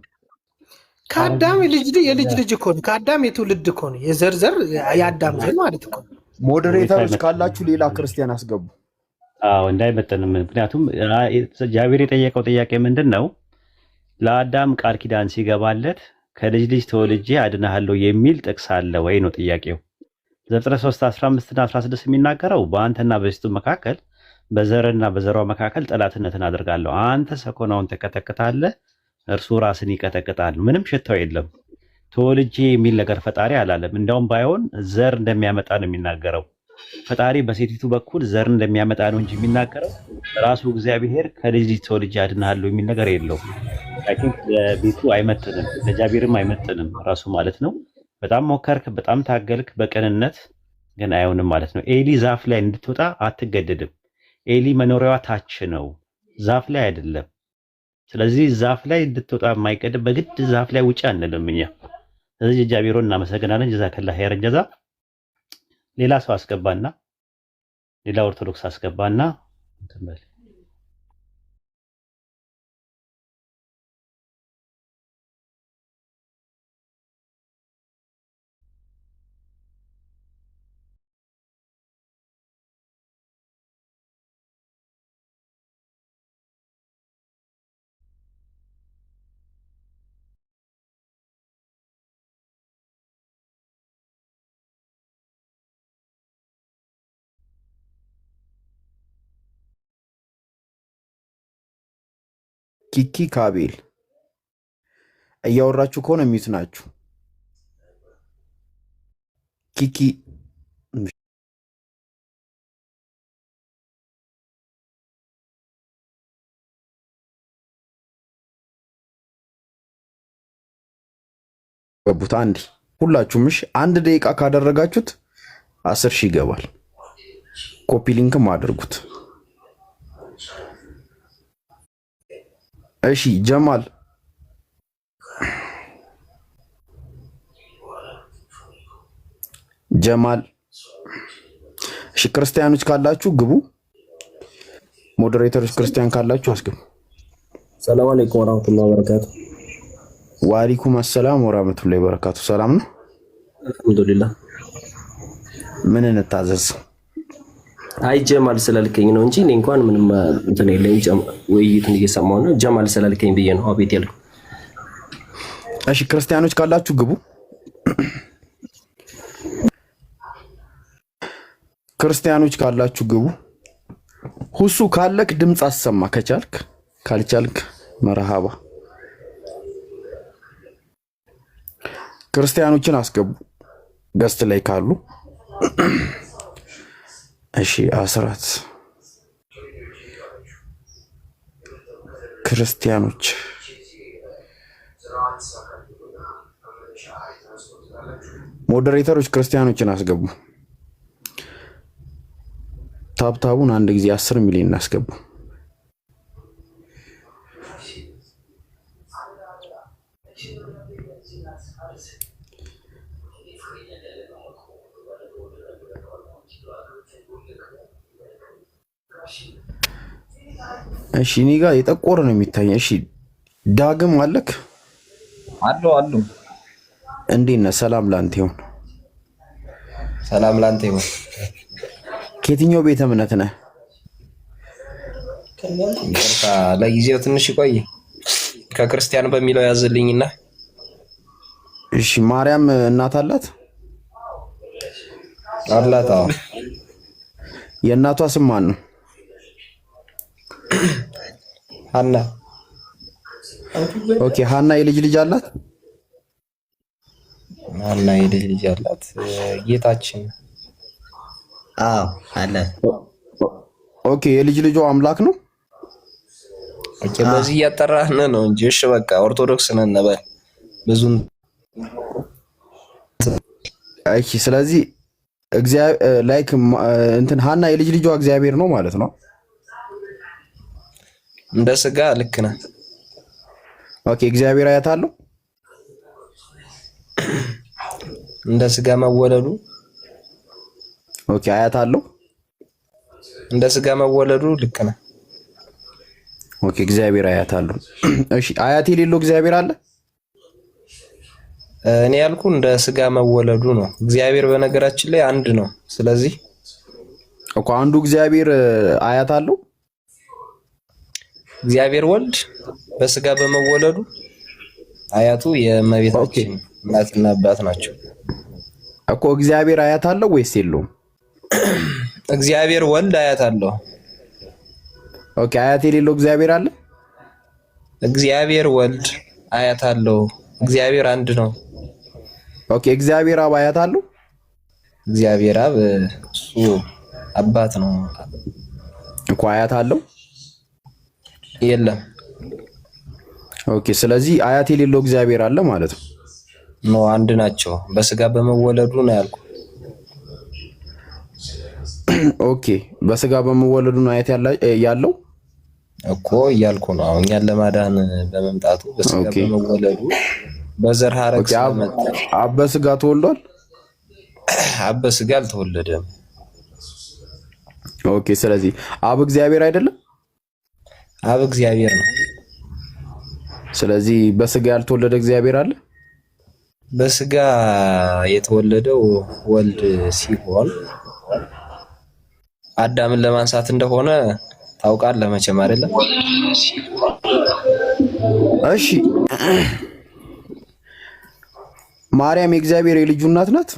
ከአዳም የልጅ ልጅ እኮ ነው። ከአዳም የትውልድ እኮ ነው። የዘር የአዳም ዘር ማለት እኮ ነው። ሞዴሬተሮች ካላችሁ ሌላ ክርስቲያን አስገቡ። አዎ እንዳይመጠንም። ምክንያቱም እግዚአብሔር የጠየቀው ጥያቄ ምንድን ነው? ለአዳም ቃል ኪዳን ሲገባለት ከልጅ ልጅ ተወልጄ አድንሃለሁ የሚል ጥቅስ አለ ወይ ነው ጥያቄው። ዘፍጥረት 3:15 እና 16 የሚናገረው በአንተና በሴቱ መካከል በዘርና በዘሯ መካከል ጠላትነትን አደርጋለሁ፣ አንተ ሰኮናውን ትቀጠቅጣለህ፣ እርሱ ራስን ይቀጠቅጣል። ምንም ሽታው የለም። ተወልጄ የሚል ነገር ፈጣሪ አላለም። እንደውም ባይሆን ዘር እንደሚያመጣ ነው የሚናገረው። ፈጣሪ በሴቲቱ በኩል ዘር እንደሚያመጣ ነው እንጂ የሚናገረው ራሱ እግዚአብሔር ከልጅ ልጅ ተወልጄ አድንሃለሁ የሚል ነገር የለውም። አይ ቲንክ ለቤቱ አይመጥንም፣ ለእግዚአብሔርም አይመጥንም ራሱ ማለት ነው። በጣም ሞከርክ፣ በጣም ታገልክ በቅንነት ግን አይሆንም ማለት ነው። ኤሊ ዛፍ ላይ እንድትወጣ አትገደድም። ኤሊ መኖሪያዋ ታች ነው፣ ዛፍ ላይ አይደለም። ስለዚህ ዛፍ ላይ እንድትወጣ የማይቀድም በግድ ዛፍ ላይ ውጭ አንልም እኛ። ስለዚህ እግዚአብሔርን እናመሰግናለን። ጀዛከላ ኸይረን ጀዛ። ሌላ ሰው አስገባና ሌላ ኦርቶዶክስ አስገባና እንትን በል። ኪኪ ካቤል እያወራችሁ ከሆነ ሚዩት ናችሁ። ኪኪ ገቡት። አንድ ሁላችሁም እሺ፣ 1 ደቂቃ ካደረጋችሁት 10 ሺህ ይገባል። ኮፒ ሊንክም አድርጉት። እሺ ጀማል እሺ፣ ክርስቲያኖች ካላችሁ ግቡ። ሞዴሬተሮች ክርስቲያን ካላችሁ አስገቡ። ሰላም አለይኩም ወራህመቱላሂ ወበረካቱ። ወአለይኩም አሰላም ወራህመቱላሂ ወበረካቱ። ሰላም ነው? አልሐምዱሊላህ። ምን እንታዘዝ? አይ ጀማል ስላልከኝ ነው እንጂ እኔ እንኳን ምንም እንትን የለኝም። ውይይቱን እየሰማሁ ነው። ጀማል ስላልከኝ ብዬ ነው አቤት ያልኩት። እሺ ክርስቲያኖች ካላችሁ ግቡ። ክርስቲያኖች ካላችሁ ግቡ። ሁሱ ካለክ ድምፅ አሰማ ከቻልክ፣ ካልቻልክ መርሃባ። ክርስቲያኖችን አስገቡ ገስት ላይ ካሉ። እሺ አስራት ክርስቲያኖች ሞዴሬተሮች ክርስቲያኖችን አስገቡ። ታብታቡን አንድ ጊዜ 10 ሚሊዮን እናስገቡ። እሺ እኔ ጋር የጠቆረ ነው የሚታየኝ። እሺ ዳግም አለክ? አሉ እንዴት ነህ? ሰላም ላንተ ይሁን። ሰላም ላንተ ይሁን። ከየትኛው ቤተ እምነት ነህ? ይቅርታ ለጊዜው ትንሽ ቆይ፣ ከክርስቲያን በሚለው ያዝልኝና። እሺ ማርያም እናት አላት? አላት። አዎ። የእናቷ ስም ማን ነው? ሐና። ኦኬ ሐና የልጅ ልጅ አላት? ሐና የልጅ ልጅ አላት። ጌታችን አዎ አላት። ኦኬ የልጅ ልጇ አምላክ ነው? ኦኬ በዚህ እያጠራህን ነው እንጂ እሺ በቃ ኦርቶዶክስ ነን ነበር ብዙም። እሺ ስለዚህ እግዚአብሔር ላይክ እንትን ሐና የልጅ ልጇ እግዚአብሔር ነው ማለት ነው? እንደ ስጋ ልክ ነህ። ኦኬ እግዚአብሔር አያት አለው? እንደ ስጋ መወለዱ። ኦኬ አያት አለው? እንደ ስጋ መወለዱ ልክ ነህ። ኦኬ እግዚአብሔር አያት አለው። እሺ አያት የሌለው እግዚአብሔር አለ? እኔ ያልኩ እንደ ስጋ መወለዱ ነው። እግዚአብሔር በነገራችን ላይ አንድ ነው። ስለዚህ እኮ አንዱ እግዚአብሔር አያት አለው? እግዚአብሔር ወልድ በስጋ በመወለዱ አያቱ የእመቤታችን እናትና አባት ናቸው እኮ። እግዚአብሔር አያት አለው ወይስ የለውም? እግዚአብሔር ወልድ አያት አለው። ኦኬ አያት የሌለው እግዚአብሔር አለ? እግዚአብሔር ወልድ አያት አለው። እግዚአብሔር አንድ ነው። ኦኬ እግዚአብሔር አብ አያት አለው? እግዚአብሔር አብ እሱ አባት ነው እኮ። አያት አለው? የለም። ኦኬ ስለዚህ አያት የሌለው እግዚአብሔር አለ ማለት ነው? ነው አንድ ናቸው። በስጋ በመወለዱ ነው ያልኩ። ኦኬ በስጋ በመወለዱ ነው አያት ያለው እኮ እያልኩ ነው። አሁን እኛን ለማዳን በመምጣቱ በስጋ በመወለዱ በዘር ሐረግ ስለመጣ። አብ በስጋ ተወልዷል? አብ በስጋ አልተወለደም። ኦኬ ስለዚህ አብ እግዚአብሔር አይደለም? አብ እግዚአብሔር ነው። ስለዚህ በስጋ ያልተወለደ እግዚአብሔር አለ? በስጋ የተወለደው ወልድ ሲሆን አዳምን ለማንሳት እንደሆነ ታውቃለህ መቼም አይደለም? እሺ ማርያም የእግዚአብሔር የልጁ እናት ናት?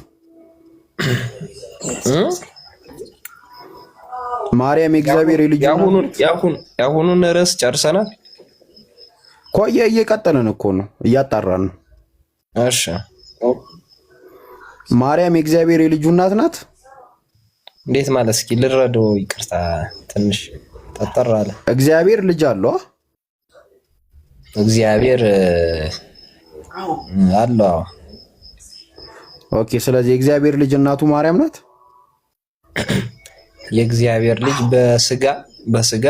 ማርያም የእግዚአብሔር የልጁ ያሁኑን ርዕስ ጨርሰናል። ቆየ እየቀጠልን እኮ ነው፣ እያጣራን ነው። እሺ ማርያም የእግዚአብሔር የልጁ እናት ናት? እንዴት ማለት? እስኪ ልረዳው፣ ይቅርታ ትንሽ ጠጠር አለ። እግዚአብሔር ልጅ አለው? እግዚአብሔር አለው። ኦኬ ስለዚህ የእግዚአብሔር ልጅ እናቱ ማርያም ናት? የእግዚአብሔር ልጅ በስጋ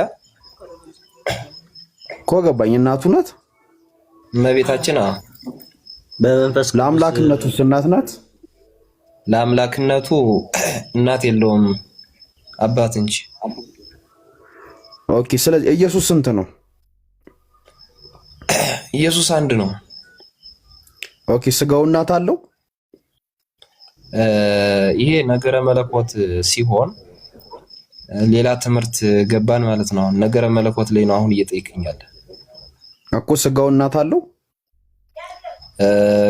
እኮ ገባኝ። እናቱ ናት እመቤታችን። አዎ በመንፈስ ለአምላክነቱ እናት ናት? ለአምላክነቱ እናት የለውም አባት እንጂ። ኦኬ ስለዚህ ኢየሱስ ስንት ነው? ኢየሱስ አንድ ነው። ኦኬ ስጋው እናት አለው? ይሄ ነገረ መለኮት ሲሆን ሌላ ትምህርት ገባን ማለት ነው። ነገረ መለኮት ላይ ነው አሁን እየጠየቀኛል እኮ። ስጋው እናት አለው?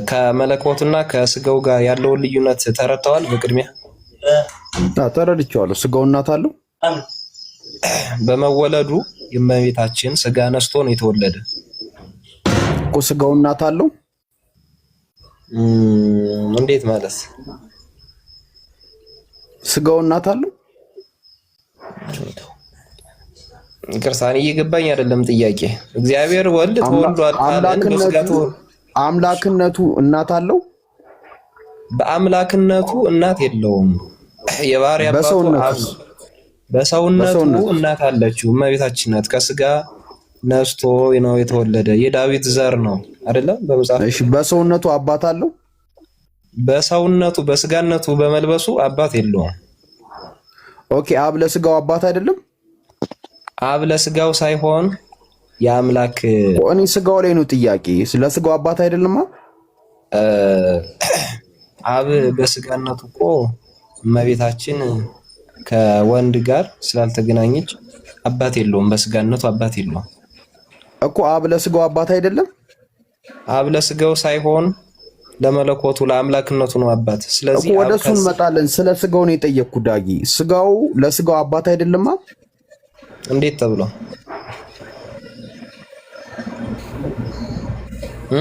ከመለኮትና ከስጋው ጋር ያለውን ልዩነት ተረድተዋል? በቅድሚያ ተረድቼዋለሁ። ስጋው እናት አለው? በመወለዱ የእመቤታችን ስጋ ነስቶ ነው የተወለደ እኮ። ስጋው እናት አለው? እንዴት ማለት? ስጋው እናት አለው? ይቅርታ እየገባኝ አይደለም ጥያቄ። እግዚአብሔር ወልድ ተወልዷል ካለን በስጋ አምላክነቱ እናት አለው? በአምላክነቱ እናት የለውም። የባህሪ አባቱ በሰውነቱ እናት አለችው፣ እመቤታችን ናት። ከስጋ ነስቶ ነው የተወለደ፣ የዳዊት ዘር ነው አይደለም በመጽሐፍ። እሺ በሰውነቱ አባት አለው? በሰውነቱ በስጋነቱ በመልበሱ አባት የለውም። ኦኬ አብ ለስጋው አባት አይደለም? አብ ለስጋው ሳይሆን የአምላክ እኔ ስጋው ላይ ነው ጥያቄ። ስለ ስጋው አባት አይደለም? አብ በስጋነቱ እኮ እመቤታችን ከወንድ ጋር ስላልተገናኘች አባት የለውም። በስጋነቱ አባት የለውም እኮ። አብ ለስጋው አባት አይደለም? አብ ለስጋው ሳይሆን ለመለኮቱ ለአምላክነቱ ነው አባት። ስለዚህ ወደ እሱ እንመጣለን። ስለ ስጋው ነው የጠየቅኩት ዳጊ። ስጋው ለስጋው አባት አይደለም? እንዴት ተብሎ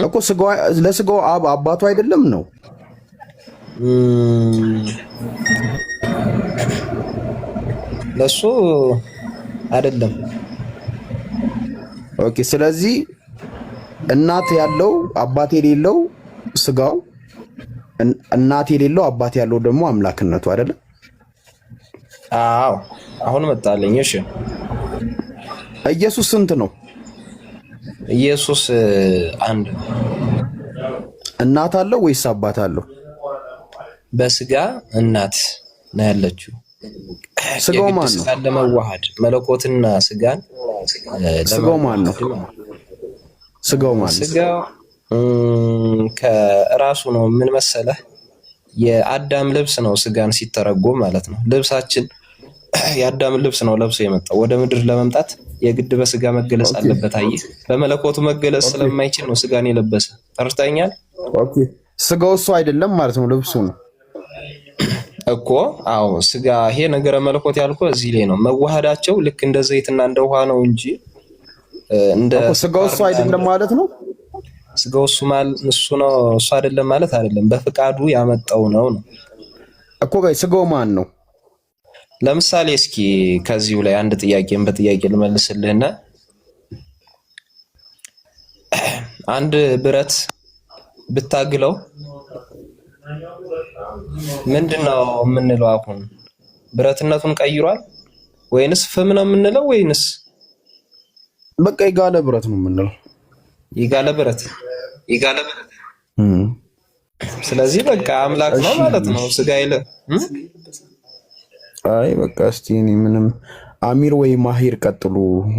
እኮ ስጋው ለስጋው አባቱ አይደለም ነው? ለሱ አይደለም። ኦኬ ስለዚህ እናት ያለው አባት የሌለው ስጋው፣ እናት የሌለው አባት ያለው ደግሞ አምላክነቱ አይደለም? አዎ አሁን መጣለኝ። እሺ ኢየሱስ ስንት ነው? ኢየሱስ አንድ ነው። እናት አለው ወይስ አባት አለው? በስጋ እናት ነው ያለችው። ስጋው ማን ነው? ለመዋሃድ መለኮትና ስጋን ስጋው ማን ነው? ስጋው ማን ነው? ስጋው ከራሱ ነው። ምን መሰለህ የአዳም ልብስ ነው ስጋን ሲተረጎም ማለት ነው። ልብሳችን የአዳም ልብስ ነው ለብሶ የመጣው። ወደ ምድር ለመምጣት የግድ በስጋ መገለጽ አለበት። አየህ በመለኮቱ መገለጽ ስለማይችል ነው ስጋን የለበሰ። ተርታኛል። ኦኬ ስጋው እሱ አይደለም ማለት ነው፣ ልብሱ ነው እኮ። አዎ ስጋ ይሄ ነገረ መለኮት ያልኩ እዚህ ላይ ነው። መዋሃዳቸው ልክ እንደ ዘይትና እንደ ውሃ ነው እንጂ እንደ ስጋው እሱ አይደለም ማለት ነው። ስጋው እሱ ነው እሱ አይደለም ማለት አይደለም። በፍቃዱ ያመጣው ነው እኮ። ጋር ስጋው ማን ነው? ለምሳሌ እስኪ ከዚሁ ላይ አንድ ጥያቄን በጥያቄ ልመልስልህና አንድ ብረት ብታግለው ምንድነው የምንለው? አሁን ብረትነቱን ቀይሯል ወይንስ ፍም ነው የምንለው? ወይንስ በቃ የጋለ ብረት ነው የምንለው? የጋለ ብረት። ስለዚህ በቃ አምላክ ነው ማለት ነው ስጋ የለ። አይ በቃ እስቲ እኔ ምንም አሚር ወይ ማሂር ቀጥሉ፣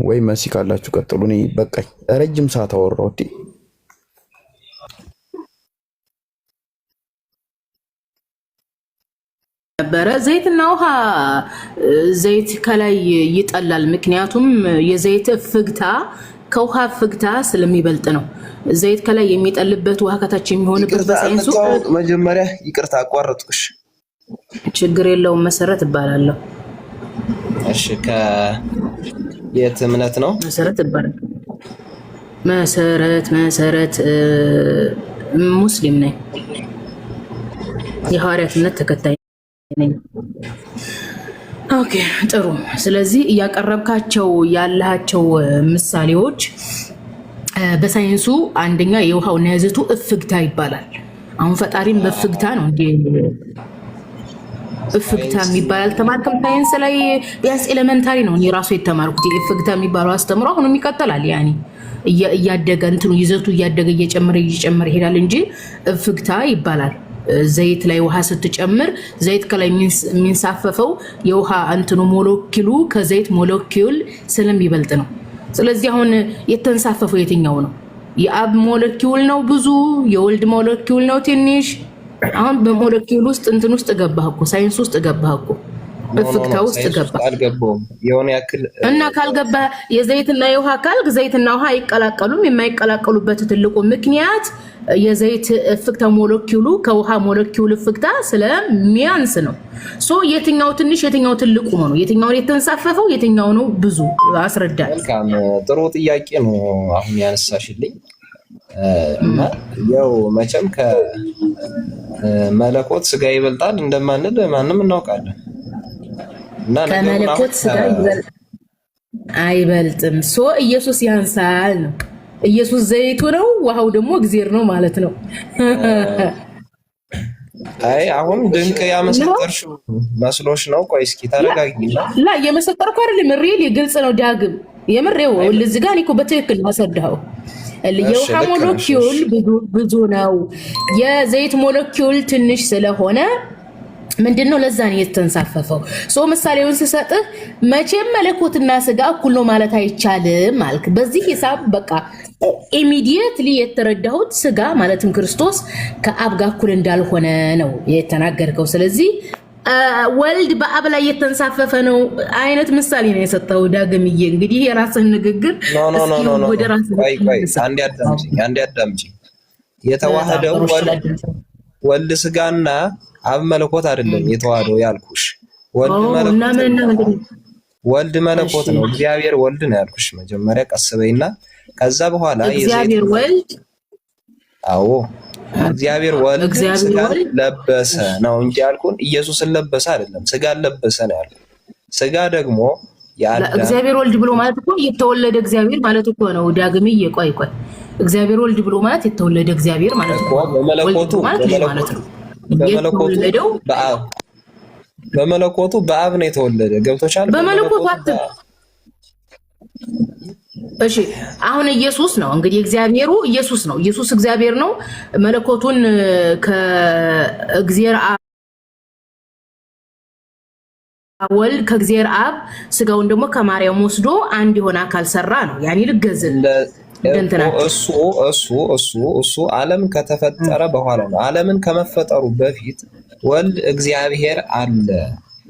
ወይ መሲ ካላችሁ ቀጥሉ። እኔ በቃኝ፣ ረጅም ሰዓት አወራሁ። ነበረ ዘይትና ውሃ። ዘይት ከላይ ይጠላል፣ ምክንያቱም የዘይት ፍግታ ከውሃ ፍግታ ስለሚበልጥ ነው። ዘይት ከላይ የሚጠልበት ውሃ ከታች የሚሆንበት በሳይንሱ መጀመሪያ ይቅርታ አቋረጥኩሽ። ችግር የለውም። መሰረት እባላለሁ። እሺ ከየት እምነት ነው? መሰረት እባላለሁ። መሰረት ሙስሊም ነኝ። የሐዋርያት እምነት ተከታይ ነኝ። ኦኬ ጥሩ። ስለዚህ እያቀረብካቸው ያላቸው ምሳሌዎች በሳይንሱ አንደኛ የውሃውና የዘይቱ እፍግታ ይባላል። አሁን ፈጣሪም በፍግታ ነው እንዴ? እፍግታ የሚባል አልተማርክም? ሳይንስ ላይ ቢያንስ ኤሌመንታሪ ነው እኔ ራሱ የተማርኩት። እፍግታ የሚባለው አስተምሮ አሁንም ይቀጥላል። ያኔ እያደገ እንትኑ ይዘቱ እያደገ እየጨመረ ይሄዳል እንጂ እፍግታ ይባላል። ዘይት ላይ ውሃ ስትጨምር ዘይት ከላይ የሚንሳፈፈው የውሃ እንትኑ ሞለኪሉ ከዘይት ሞለኪውል ስለሚበልጥ ነው። ስለዚህ አሁን የተንሳፈፈው የትኛው ነው? የአብ ሞለኪውል ነው ብዙ፣ የወልድ ሞለኪውል ነው ትንሽ። አሁን በሞለኪውል ውስጥ እንትን ውስጥ ገባህ እኮ፣ ሳይንስ ውስጥ ገባህ እኮ፣ በፍግታ ውስጥ ገባህ። አልገባሁም የሆነ ያክል እና ካልገባ የዘይትና የውሃ ካልክ ዘይትና ውሃ አይቀላቀሉም። የማይቀላቀሉበት ትልቁ ምክንያት የዘይት ፍግታ ሞለኪውሉ ከውሃ ሞለኪውል ፍግታ ስለሚያንስ ነው። ሶ የትኛው ትንሽ የትኛው ትልቁ ነው? የትኛው የተንሳፈፈው የትኛው ነው ብዙ? አስረዳኝ። ጥሩ ጥያቄ ነው አሁን ያነሳሽልኝ። እና ያው መቼም ከመለኮት ስጋ ይበልጣል እንደማንል ማንም እናውቃለን። እና ከመለኮት ስጋ ይበልጣል አይበልጥም። ኢየሱስ ያንሳል ነው። ኢየሱስ ዘይቱ ነው፣ ውሃው ደግሞ እግዚአብሔር ነው ማለት ነው። አይ አሁን ድንቅ ያመሰጠርሽው መስሎሽ ነው? ቆይ እስኪ ተረጋጊና። ላ የመሰጠርኩ አይደለም፣ ሪል ግልጽ ነው። ዳግም የምሬው እዚህ ጋር እኮ በትክክል ማሰዳው የውሃ ሞለኪውል ብዙ ነው፣ የዘይት ሞለኪውል ትንሽ ስለሆነ ምንድነው ለዛ ነው የተንሳፈፈው። ምሳሌውን ስሰጥህ መቼም መለኮትና ስጋ እኩል ነው ማለት አይቻልም ማለት በዚህ ሂሳብ በቃ ኢሚዲየትሊ የተረዳሁት ስጋ ማለትም ክርስቶስ ከአብ ጋር እኩል እንዳልሆነ ነው የተናገርከው። ስለዚህ ወልድ በአብ ላይ የተንሳፈፈ ነው አይነት ምሳሌ ነው የሰጠው። ዳግምዬ እንግዲህ የራስን ንግግር ወደ ራስህ አንዴ አዳምጪ። የተዋህደው ወልድ ስጋና አብ መለኮት አይደለም የተዋህደው ያልኩሽ። ወልድ መለኮት ነው፣ እግዚአብሔር ወልድ ነው ያልኩሽ። መጀመሪያ ቀስ በይና ከዛ በኋላ እግዚአብሔር ወልድ እግዚአብሔር ወልድ ስጋን ለበሰ ነው እንጂ ያልኩን ኢየሱስን ለበሰ አይደለም፣ ስጋን ለበሰ ነው ያልኩት። ስጋ ደግሞ እግዚአብሔር ወልድ ብሎ ማለት እኮ የተወለደ እግዚአብሔር ማለት እኮ ነው። ዳግምዬ ቆይ እግዚአብሔር ወልድ ብሎ ማለት የተወለደ እግዚአብሔር ማለት ነው። በመለኮቱ በአብ ነው የተወለደ። ገብቶሻል? በመለኮቱ እሺ አሁን ኢየሱስ ነው እንግዲህ እግዚአብሔሩ ኢየሱስ ነው። ኢየሱስ እግዚአብሔር ነው። መለኮቱን ከእግዚአብሔር ወልድ ከእግዚአብሔር አብ ስጋውን ደግሞ ከማርያም ወስዶ አንድ የሆነ አካል ሰራ ነው። ያኔ ልገዝን እሱ ዓለም ከተፈጠረ በኋላ ነው። ዓለምን ከመፈጠሩ በፊት ወልድ እግዚአብሔር አለ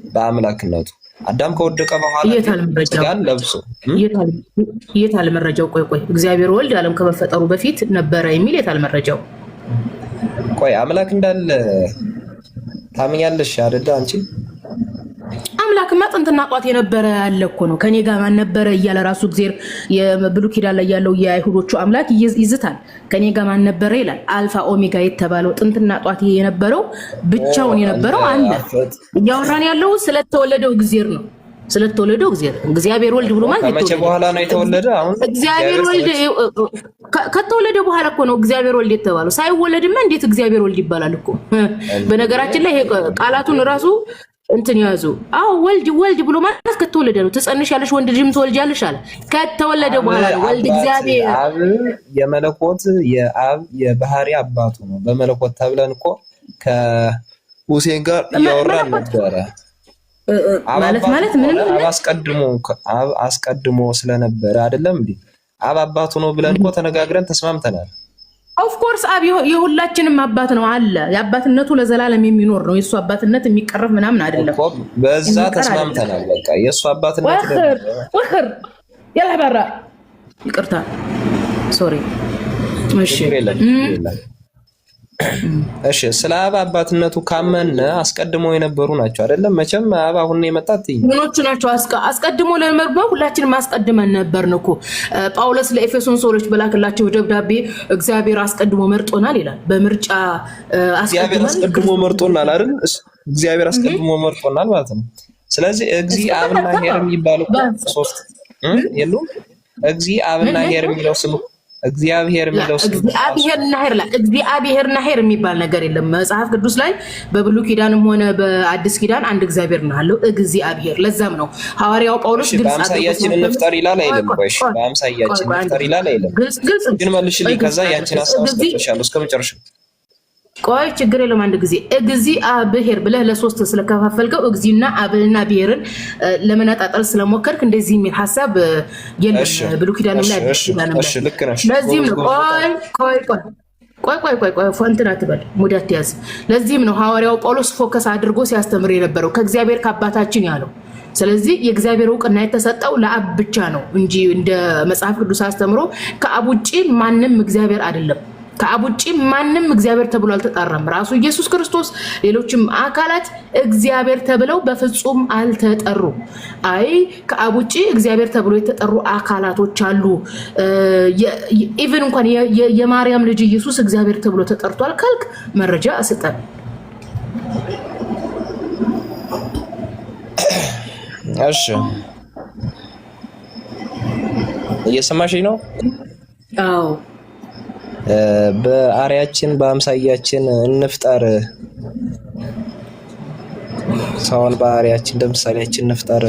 በአምላክነቱ። አዳም ከወደቀ በኋላ ስጋን ለብሶ የታል መረጃው? ቆይ እግዚአብሔር ወልድ ዓለም ከመፈጠሩ በፊት ነበረ የሚል የታል መረጃው? ቆይ አምላክ እንዳለ ታምኛለሽ አይደል አንቺ? አምላክማ ጥንትና ጧት የነበረ ያለ እኮ ነው። ከኔ ጋር ማን ነበረ እያለ ራሱ እግዚአብሔር የብሉይ ኪዳን ላይ ያለው የአይሁዶቹ አምላክ ይዝታል። ከኔ ጋር ማን ነበረ ይላል። አልፋ ኦሜጋ የተባለው ጥንትና ጧት የነበረው ብቻውን የነበረው አለ። እያወራን ያለው ስለተወለደው እግዚአብሔር ነው። ስለተወለደው እግዚአብሔር ወልድ ብሎ ማለት ከመቼ በኋላ ነው የተወለደ? አሁን እግዚአብሔር ወልድ ከተወለደ በኋላ እኮ ነው እግዚአብሔር ወልድ የተባለው። ሳይወለድማ እንዴት እግዚአብሔር ወልድ ይባላል እኮ? በነገራችን ላይ ቃላቱን ራሱ እንትን ያዙ። ወልድ ብሎ ማለት ከተወለደ ነው። ትጸንሻለሽ ወንድ ልጅም ትወልጃለሽ አለ። ከተወለደ በኋላ ነው ወልድ እግዚአብሔር። አብ የመለኮት የአብ የባህሪ አባቱ ነው። በመለኮት ተብለን እኮ ከሁሴን ጋር እያወራን ነበረ። ማለት ምንም አብ አስቀድሞ ስለነበረ አይደለም እንዴ? አብ አባቱ ነው ብለን እኮ ተነጋግረን ተስማምተናል። ኦፍ ኮርስ አብ የሁላችንም አባት ነው አለ። የአባትነቱ ለዘላለም የሚኖር ነው። የሱ አባትነት የሚቀረፍ ምናምን አይደለም። በዛ ተስማምተናል። በቃ የሱ አባትነት ወኽር ያላ ባራ ይቅርታ ሶሪ። እሺ ስለ አብ አባትነቱ ካመነ አስቀድሞ የነበሩ ናቸው አይደለም? መቼም አብ አሁን የመጣት ምኖቹ ናቸው? አስቀድሞ ለመርበው ሁላችንም አስቀድመን ነበርን እኮ። ጳውሎስ ለኤፌሶን ሰዎች በላከላቸው ደብዳቤ እግዚአብሔር አስቀድሞ መርጦናል ይላል። በምርጫ አስቀድሞ መርጦናል አይደል? እግዚአብሔር አስቀድሞ መርጦናል ማለት ነው። ስለዚህ እግዚአብሔርና ሄር የሚባሉ ሶስት የሉም። እግዚአብሔርና ሄር የሚለው ስም እግዚአብሔርና ሄር የሚባል ነገር የለም መጽሐፍ ቅዱስ ላይ። በብሉይ ኪዳንም ሆነ በአዲስ ኪዳን አንድ እግዚአብሔር ነው ያለው እግዚአብሔር። ለዛም ነው ሐዋርያው ጳውሎስ ግልጽ በአምሳያችን እንፍጠር ይላል አይልም? ቆይሽ በአምሳያችን እንፍጠር ይላል አይልም? ግን መልሽልኝ። ከዛ ያንቺን ሐሳብ አስቀጥልሻለሁ እስከመጨረሻው። ቆይ ችግር የለውም። አንድ ጊዜ እግዚአብሔር ብለህ ለሶስት ስለከፋፈልከው እግዚእና አብና ብሔርን ለመነጣጠል ስለሞከርክ እንደዚህ የሚል ሐሳብ የለም ብሉይ ኪዳንም ላይ አዲስ ኪዳንም ላይ። ለዚህም ነው ቆይ ፎንትና ትበል ሙዳት ያዝ። ለዚህም ነው ሐዋርያው ጳውሎስ ፎከስ አድርጎ ሲያስተምር የነበረው ከእግዚአብሔር ከአባታችን ያለው። ስለዚህ የእግዚአብሔር ዕውቅና የተሰጠው ለአብ ብቻ ነው እንጂ እንደ መጽሐፍ ቅዱስ አስተምሮ ከአብ ውጪ ማንም እግዚአብሔር አይደለም። ከአብ ውጪ ማንም እግዚአብሔር ተብሎ አልተጠራም። ራሱ ኢየሱስ ክርስቶስ ሌሎችም አካላት እግዚአብሔር ተብለው በፍጹም አልተጠሩም። አይ ከአብ ውጪ እግዚአብሔር ተብሎ የተጠሩ አካላቶች አሉ። ኢቭን እንኳን የማርያም ልጅ ኢየሱስ እግዚአብሔር ተብሎ ተጠርቷል ካልክ መረጃ አስጠን። እሺ እየሰማሽኝ ነው? አዎ። በአርያችን በአምሳያችን እንፍጠር፣ ሰውን በአርያችን እንደ ምሳሌያችን እንፍጠር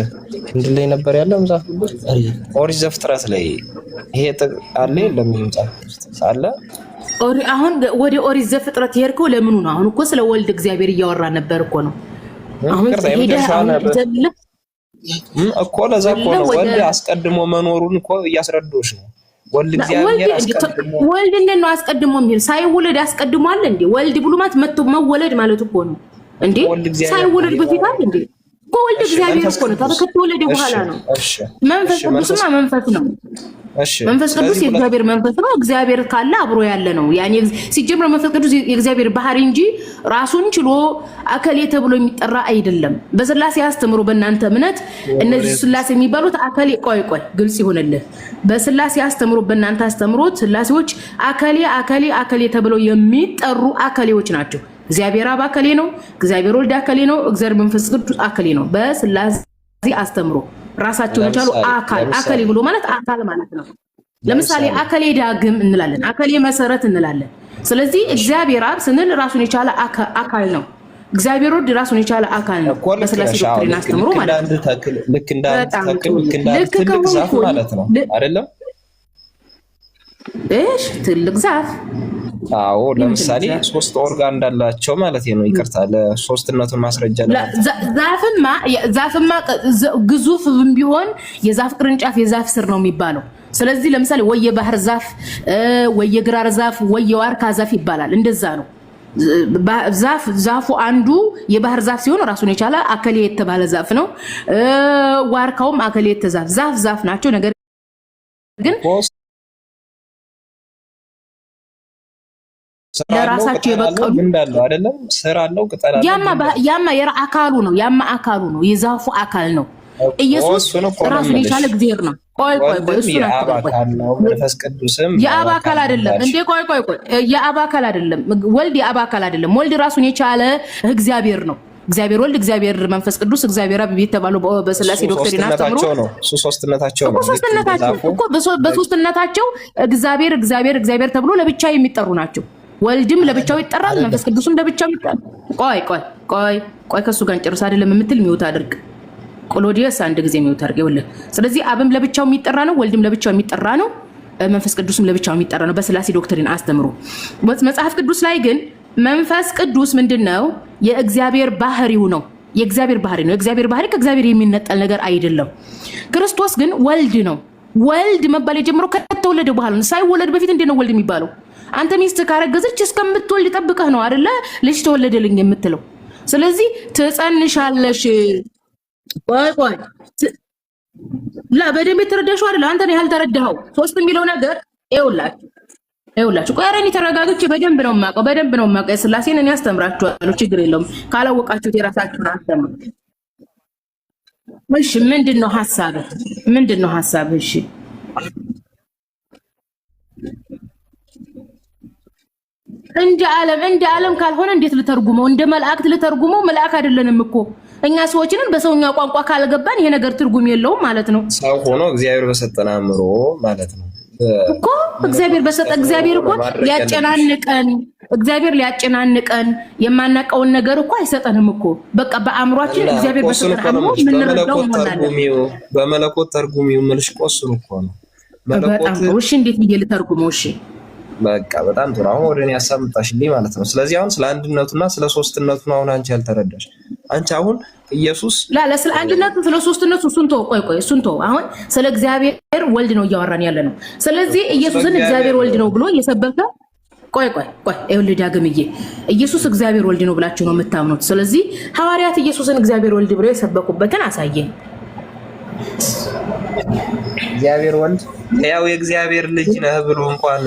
እንድል ላይ ነበር ያለው መጽሐፍ ቅዱስ ኦሪት ዘፍጥረት ላይ። ይሄ አለ የለም? አለ። አሁን ወደ ኦሪት ዘፍጥረት የሄድከው ለምኑ ነው? አሁን እኮ ስለ ወልድ እግዚአብሔር እያወራ ነበር እኮ ነው። አሁን እኮ ለዛ እኮ ነው ወልድ አስቀድሞ መኖሩን እኮ እያስረዶሽ ነው። ወልድ እግዚአብሔር አስቀድሞ ወልድ እንዴት ነው አስቀድሞ የሚል? ሳይወለድ አስቀድሞ አለ እንዴ? ወልድ ብሎ ማለት መወለድ ማለት እኮ ነው እንዴ? ሳይወለድ በፊት አለ እንዴ? ወልድ እግዚአብሔር እኮ ነው። ታዲያ ከተወለደ በኋላ ነው። መንፈስ ቅዱስማ መንፈስ ነው። መንፈስ ቅዱስ የእግዚአብሔር መንፈስ ነው። እግዚአብሔር ካለ አብሮ ያለ ነው። ያኔ ሲጀምር መንፈስ ቅዱስ የእግዚአብሔር ባህሪ እንጂ ራሱን ችሎ አከሌ ተብሎ የሚጠራ አይደለም። በስላሴ አስተምሮ በእናንተ እምነት እነዚህ ስላሴ የሚባሉት አከሌ ቆይ ግልጽ ይሆንልህ። በስላሴ አስተምሮ በእናንተ አስተምሮት ስላሴዎች አከሌ አከሌ አከሌ ተብለው የሚጠሩ አከሌዎች ናቸው። እግዚአብሔር አብ አከሌ ነው። እግዚአብሔር ወልድ አከሌ ነው። እግዚአብሔር መንፈስ ቅዱስ አከሌ ነው። በስላሴ አስተምሮ ራሳቸውን የቻሉ አከሌ ብሎ ማለት አካል ማለት ነው። ለምሳሌ አከሌ ዳግም እንላለን፣ አከሌ መሰረት እንላለን። ስለዚህ እግዚአብሔር አብ ስንል ራሱን የቻለ አካል ነው። እግዚአብሔር ወልድ ራሱን የቻለ አካል ነው። በስላሴ ዶክትሪን አስተምሮ ማለት ነው። ልክ እንዳንድ ትልቅ ዛፍ ማለት ነው አይደለም? እሺ ትልቅ ዛፍ አዎ ለምሳሌ ሶስት ኦርጋን እንዳላቸው ማለት ነው። ይቅርታ ለሶስትነቱን ማስረጃ ነው። ዛፍማ ግዙፍም ቢሆን የዛፍ ቅርንጫፍ የዛፍ ስር ነው የሚባለው። ስለዚህ ለምሳሌ ወይ የባህር ዛፍ ወይ የግራር ዛፍ ወይ የዋርካ ዛፍ ይባላል። እንደዛ ነው። ዛፉ አንዱ የባህር ዛፍ ሲሆን ራሱን የቻለ አከሌ የተባለ ዛፍ ነው። ዋርካውም አከሌ ዛፍ ናቸው። ነገር ግን ለራሳቸው የበቀሉ እንዳለው አይደለም? ስር አለው፣ ቅጠል አለው። ያማ አካሉ ነው። የዛፉ አካል ነው። ኢየሱስ ራሱን የቻለ እግዚአብሔር ነው። ቆይ እሱ ነው። መንፈስ ቅዱስም የአብ አካል አይደለም እንዴ? ቆይ የአብ አካል አይደለም። ወልድ የአብ አካል አይደለም። ወልድ ራሱን የቻለ እግዚአብሔር ነው። እግዚአብሔር ወልድ፣ እግዚአብሔር መንፈስ ቅዱስ፣ እግዚአብሔር አብ የተባለው በስላሴ ዶክትሪን አስተምሮ ሶስትነታቸው እኮ በሶስትነታቸው እግዚአብሔር ተብሎ ለብቻ የሚጠሩ ናቸው። ወልድም ለብቻው ይጠራል፣ መንፈስ ቅዱስም ለብቻው ይጠራል። ቆይ ከሱ ጋር ጨርስ አይደለም የምትል ሚውት አድርግ። ቆሎዲየስ አንድ ጊዜ ሚውት አድርግ ይወለ። ስለዚህ አብም ለብቻው የሚጠራ ነው፣ ወልድም ለብቻው የሚጠራ ነው፣ መንፈስ ቅዱስም ለብቻው የሚጠራ ነው በስላሴ ዶክትሪን አስተምሮ። መጽሐፍ ቅዱስ ላይ ግን መንፈስ ቅዱስ ምንድነው? የእግዚአብሔር ባህሪው ነው። የእግዚአብሔር ባህሪ ነው። የእግዚአብሔር ባህሪ ከእግዚአብሔር የሚነጠል ነገር አይደለም። ክርስቶስ ግን ወልድ ነው። ወልድ መባል የጀመረው ከተወለደ በኋላ ነው። ሳይወለድ በፊት እንዴት ነው ወልድ የሚባለው? አንተ ሚስት ካረገዘች እስከምትወልድ ጠብቀህ ነው አይደለ ልጅ ተወለደልኝ የምትለው። ስለዚህ ትጸንሻለሽ። ቆይ በደንብ የተረዳሽው አይደለ? አንተ ነው ያልተረዳኸው። ሶስት የሚለው ነገር ይኸውላችሁ ቆይ አረኒ ተረጋግቼ በደንብ ነው የማውቀው ስላሴን እኔ አስተምራችኋለሁ። ችግር የለውም። ካላወቃችሁት የራሳችሁን አስተምሩ። እሺ ምንድነው ሐሳብህ? እሺ እንደ ዓለም ካልሆነ እንዴት ልተርጉመው? እንደ መላእክት ልተርጉመው? መላእክ አይደለንም እኮ እኛ ሰዎችንን በሰውኛ ቋንቋ ካልገባን ይሄ ነገር ትርጉም የለውም ማለት ነው። ሰው ሆኖ እግዚአብሔር በሰጠን አእምሮ ማለት ነው እኮ እግዚአብሔር እኮ ሊያጨናንቀን የማናውቀውን ነገር እኮ አይሰጠንም እኮ። በቃ በአእምሯችን እግዚአብሔር በሰጠን አእምሮ ምንረዳው ሆናለን። በመለኮት ተርጉሚው መልሽ ቆስሩ እኮ ነው በጣም ነው። እሺ እንዴት ብዬ ልተርጉመው? እሺ በቃ በጣም ጥሩ። አሁን ወደ እኔ ሐሳብ መጣሽልኝ ማለት ነው። ስለዚህ አሁን ስለ አንድነቱና ስለ ሶስትነቱ ነው አሁን አንቺ ያልተረዳሽ። አንቺ አሁን ኢየሱስ ስለ አንድነቱ ስለ ሶስትነቱ እሱን ተው። አሁን ስለ እግዚአብሔር ወልድ ነው እያወራን ያለ ነው። ስለዚህ ኢየሱስን እግዚአብሔር ወልድ ነው ብሎ እየሰበከ ቆይ ይኸውልህ ዳግምዬ፣ ኢየሱስ እግዚአብሔር ወልድ ነው ብላችሁ ነው የምታምኑት። ስለዚህ ሐዋርያት ኢየሱስን እግዚአብሔር ወልድ ብሎ የሰበኩበትን አሳየን። እግዚአብሔር ወልድ ያው የእግዚአብሔር ልጅ ነህ ብሎ እንኳን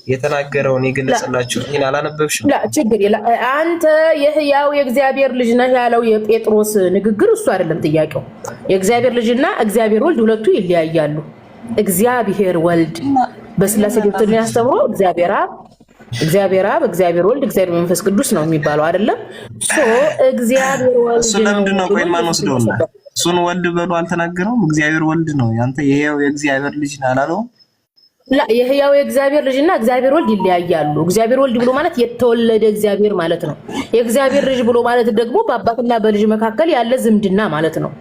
የተናገረውን የገለጸላችሁ ይሄን አላነበብሽም? ችግር የለም። አንተ የሕያው የእግዚአብሔር ልጅ ነህ ያለው የጴጥሮስ ንግግር እሱ አይደለም ጥያቄው። የእግዚአብሔር ልጅና እግዚአብሔር ወልድ ሁለቱ ይለያያሉ። እግዚአብሔር ወልድ በስላሴ ዶክትሪን ያስተምሮ እግዚአብሔር አብ፣ እግዚአብሔር ወልድ፣ እግዚአብሔር መንፈስ ቅዱስ ነው የሚባለው አይደለም። እግዚአብሔር ወልድ እሱ ለምንድን ነው ቆይ ማን ወስደውና እሱን ወልድ በሉ አልተናገረውም? እግዚአብሔር ወልድ ነው ያንተ የሕያው የእግዚአብሔር ልጅ ነህ አላለውም? ላ የሕያው የእግዚአብሔር ልጅና እግዚአብሔር ወልድ ይለያያሉ። እግዚአብሔር ወልድ ብሎ ማለት የተወለደ እግዚአብሔር ማለት ነው። የእግዚአብሔር ልጅ ብሎ ማለት ደግሞ በአባትና በልጅ መካከል ያለ ዝምድና ማለት ነው።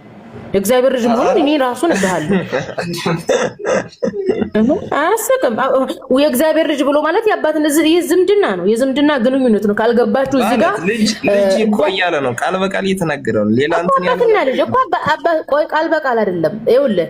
የእግዚአብሔር ልጅ መሆኑን እኔ ራሱ ነግሬሃለሁ። አያስቅም። የእግዚአብሔር ልጅ ብሎ ማለት የአባትና ዝምድና ነው። የዝምድና ግንኙነት ነው። ካልገባችሁ እዚህ ጋር ልጅ እኮ እያለ ነው። ቃል በቃል እየተናገረ ነው። ሌላ እንትን ያለው አባትና ልጅ እኮ ቆይ ቃል በቃል አይደለም። ይኸውልህ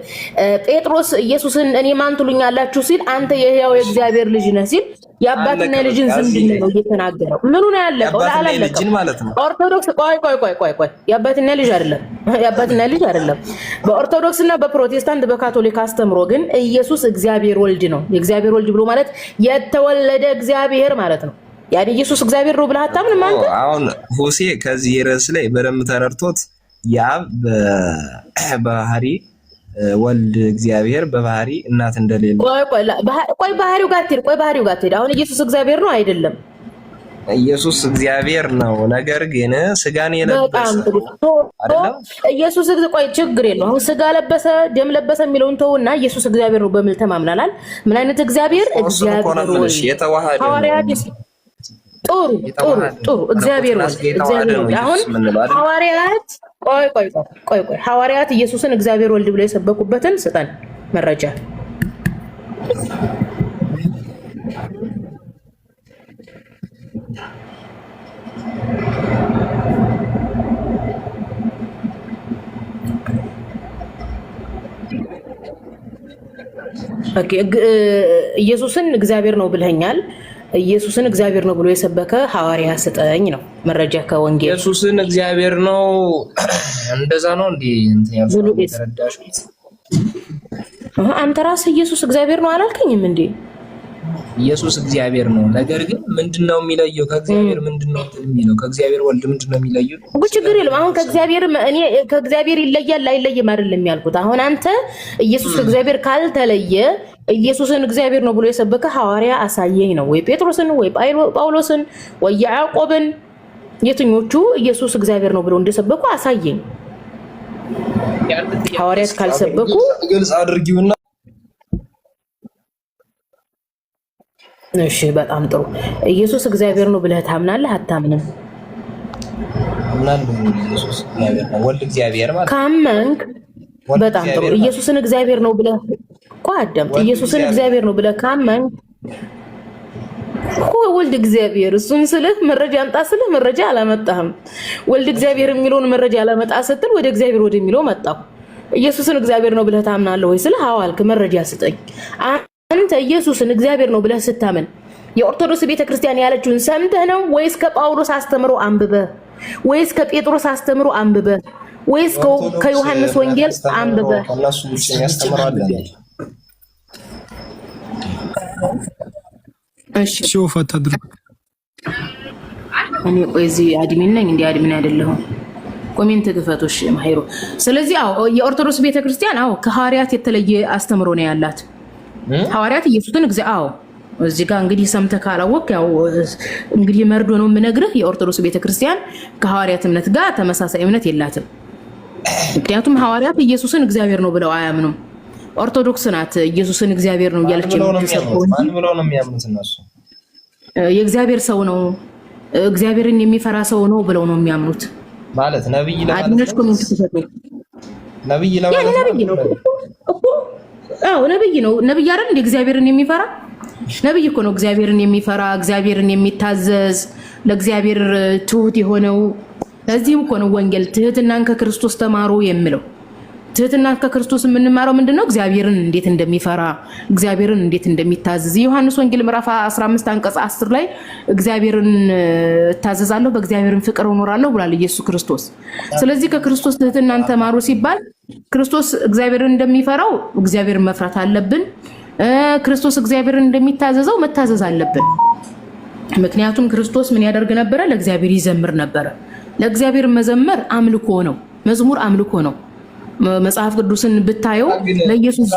ጴጥሮስ ኢየሱስን እኔ ማን ትሉኛላችሁ ሲል አንተ የሕያው የእግዚአብሔር ልጅ ነህ ሲል የአባትና የልጅን ዝምድና ነው እየተናገረው። ምኑ ነው ያለቀው? አላለቀም ማለት ነው። ኦርቶዶክስ ቆይ የአባትና ልጅ አይደለም። የአባትና ልጅ አይደለም። በኦርቶዶክስ እና በፕሮቴስታንት በካቶሊክ አስተምሮ ግን ኢየሱስ እግዚአብሔር ወልድ ነው። የእግዚአብሔር ወልድ ብሎ ማለት የተወለደ እግዚአብሔር ማለት ነው። ያዲ ኢየሱስ እግዚአብሔር ነው ብለህ አታምንም አንተ? አሁን ሆሴ ከዚህ ርዕስ ላይ በደንብ ተረድቶት የአብ ባህሪ ወልድ እግዚአብሔር በባህሪ እናት እንደሌለ ቆይ ባህሪው ጋር ትሄድ። አሁን ኢየሱስ እግዚአብሔር ነው አይደለም? ኢየሱስ እግዚአብሔር ነው። ነገር ግን ስጋን የለበሰ አይደለም። ኢየሱስ ቆይ ችግር የለውም። አሁን ስጋ ለበሰ ደም ለበሰ የሚለውን ተውና ኢየሱስ እግዚአብሔር ነው በሚል ተማምናላል። ምን አይነት እግዚአብሔር? እግዚአብሔር ነው የተዋሃደ ጥሩ እግዚአብሔር ነው። አሁን ሐዋርያት ቆይ ሐዋርያት ኢየሱስን እግዚአብሔር ወልድ ብለው የሰበኩበትን ስጠን መረጃ። ኢየሱስን እግዚአብሔር ነው ብለኛል። ኢየሱስን እግዚአብሔር ነው ብሎ የሰበከ ሐዋርያ ስጠኝ ነው መረጃ ከወንጌል። ኢየሱስን እግዚአብሔር ነው እንደዛ ነው እንዴ? እንት ያለው ተረዳሽ? አንተ ራስህ ኢየሱስ እግዚአብሔር ነው አላልከኝም እንዴ? ኢየሱስ እግዚአብሔር ነው። ነገር ግን ምንድነው የሚለየው? ከእግዚአብሔር ምንድነው የሚለው? ከእግዚአብሔር ወልድ ምንድነው የሚለየው? ችግር የለም። አሁን ከእግዚአብሔር እኔ ከእግዚአብሔር ይለያል አይለይም አይደለም ያልኩት። አሁን አንተ ኢየሱስ ከእግዚአብሔር ካልተለየ ኢየሱስን እግዚአብሔር ነው ብሎ የሰበከ ሐዋርያ አሳየኝ ነው። ወይ ጴጥሮስን ወይ ጳውሎስን ወይ ያዕቆብን የትኞቹ ኢየሱስ እግዚአብሔር ነው ብሎ እንደሰበኩ አሳየኝ። ሐዋርያት ካልሰበኩ ግልጽ አድርጊውና እሺ በጣም ጥሩ። ኢየሱስ እግዚአብሔር ነው ብለህ ታምናለህ አታምንም? አምናለሁ። ኢየሱስ እግዚአብሔር ነው ወልድ እግዚአብሔር ማለት ካመንክ በጣም ጥሩ። ኢየሱስን እግዚአብሔር ነው ብለህ አዳምጥ። ኢየሱስን እግዚአብሔር ነው ብለህ ካመንክ ወልድ እግዚአብሔር እሱን ስልህ መረጃ አምጣ ስልህ መረጃ አላመጣህም። ወልድ እግዚአብሔር የሚለውን መረጃ አላመጣ ስትል ወደ እግዚአብሔር ወደሚለው መጣሁ። ኢየሱስን እግዚአብሔር ነው ብለህ ታምናለህ ወይ ስልህ አዎ አልክ። መረጃ ስጠኝ። አንተ ኢየሱስን እግዚአብሔር ነው ብለህ ስታምን የኦርቶዶክስ ቤተክርስቲያን ያለችውን ሰምተህ ነው ወይስ ከጳውሎስ አስተምሮ አንብበህ ወይስ ከጴጥሮስ አስተምሮ አንብበህ ወይስ ከዮሐንስ ወንጌል አንብበህ? እነሱ ያስተምራሉ። እሺ ሾፍ አታድርግ። እኔ ቆይ እዚህ አድሚን ነኝ እንዴ? አድሚን አይደለሁም። ኮሜንት ግፈቶሽ ማሂሮ። ስለዚህ አዎ የኦርቶዶክስ ቤተክርስቲያን አዎ ከሐዋርያት የተለየ አስተምሮ ነው ያላት። ሐዋርያት ኢየሱስን አዎ እዚህ ጋር እንግዲህ ሰምተህ ካላወቅ ያው እንግዲህ መርዶ ነው የምነግርህ። የኦርቶዶክስ ቤተክርስቲያን ከሐዋርያት እምነት ጋር ተመሳሳይ እምነት የላትም። ምክንያቱም ሐዋርያት ኢየሱስን እግዚአብሔር ነው ብለው አያምኑም። ኦርቶዶክስ ናት ኢየሱስን እግዚአብሔር ነው እያለች ነው ተሰብከው። ማን ብለው ነው የሚያምኑት እነሱ? የእግዚአብሔር ሰው ነው እግዚአብሔርን የሚፈራ ሰው ነው ብለው ነው የሚያምኑት። ማለት ነብይ ለማለት አድነሽ ኮሜንት ተሰጠ። ነብይ ለማለት ነብይ ነው እኮ አዎ ነብይ ነው። ነብይ አይደል እንደ እግዚአብሔርን የሚፈራ ነብይ እኮ ነው። እግዚአብሔርን የሚፈራ እግዚአብሔርን የሚታዘዝ ለእግዚአብሔር ትሁት የሆነው። ለዚህም እኮ ነው ወንጌል ትህትናን ከክርስቶስ ተማሩ የሚለው። ትህትናን ከክርስቶስ የምንማረው ምንድነው? እግዚአብሔርን እንዴት እንደሚፈራ እግዚአብሔርን እንዴት እንደሚታዘዝ። ዮሐንስ ወንጌል ምዕራፍ 15 አንቀጽ 10 ላይ እግዚአብሔርን እታዘዛለሁ በእግዚአብሔርን ፍቅር እኖራለሁ ብሏል ኢየሱስ ክርስቶስ። ስለዚህ ከክርስቶስ ትህትናን ተማሩ ሲባል ክርስቶስ እግዚአብሔርን እንደሚፈራው እግዚአብሔርን መፍራት አለብን። ክርስቶስ እግዚአብሔርን እንደሚታዘዘው መታዘዝ አለብን። ምክንያቱም ክርስቶስ ምን ያደርግ ነበረ? ለእግዚአብሔር ይዘምር ነበረ። ለእግዚአብሔር መዘመር አምልኮ ነው። መዝሙር አምልኮ ነው። መጽሐፍ ቅዱስን ብታየው ለኢየሱስ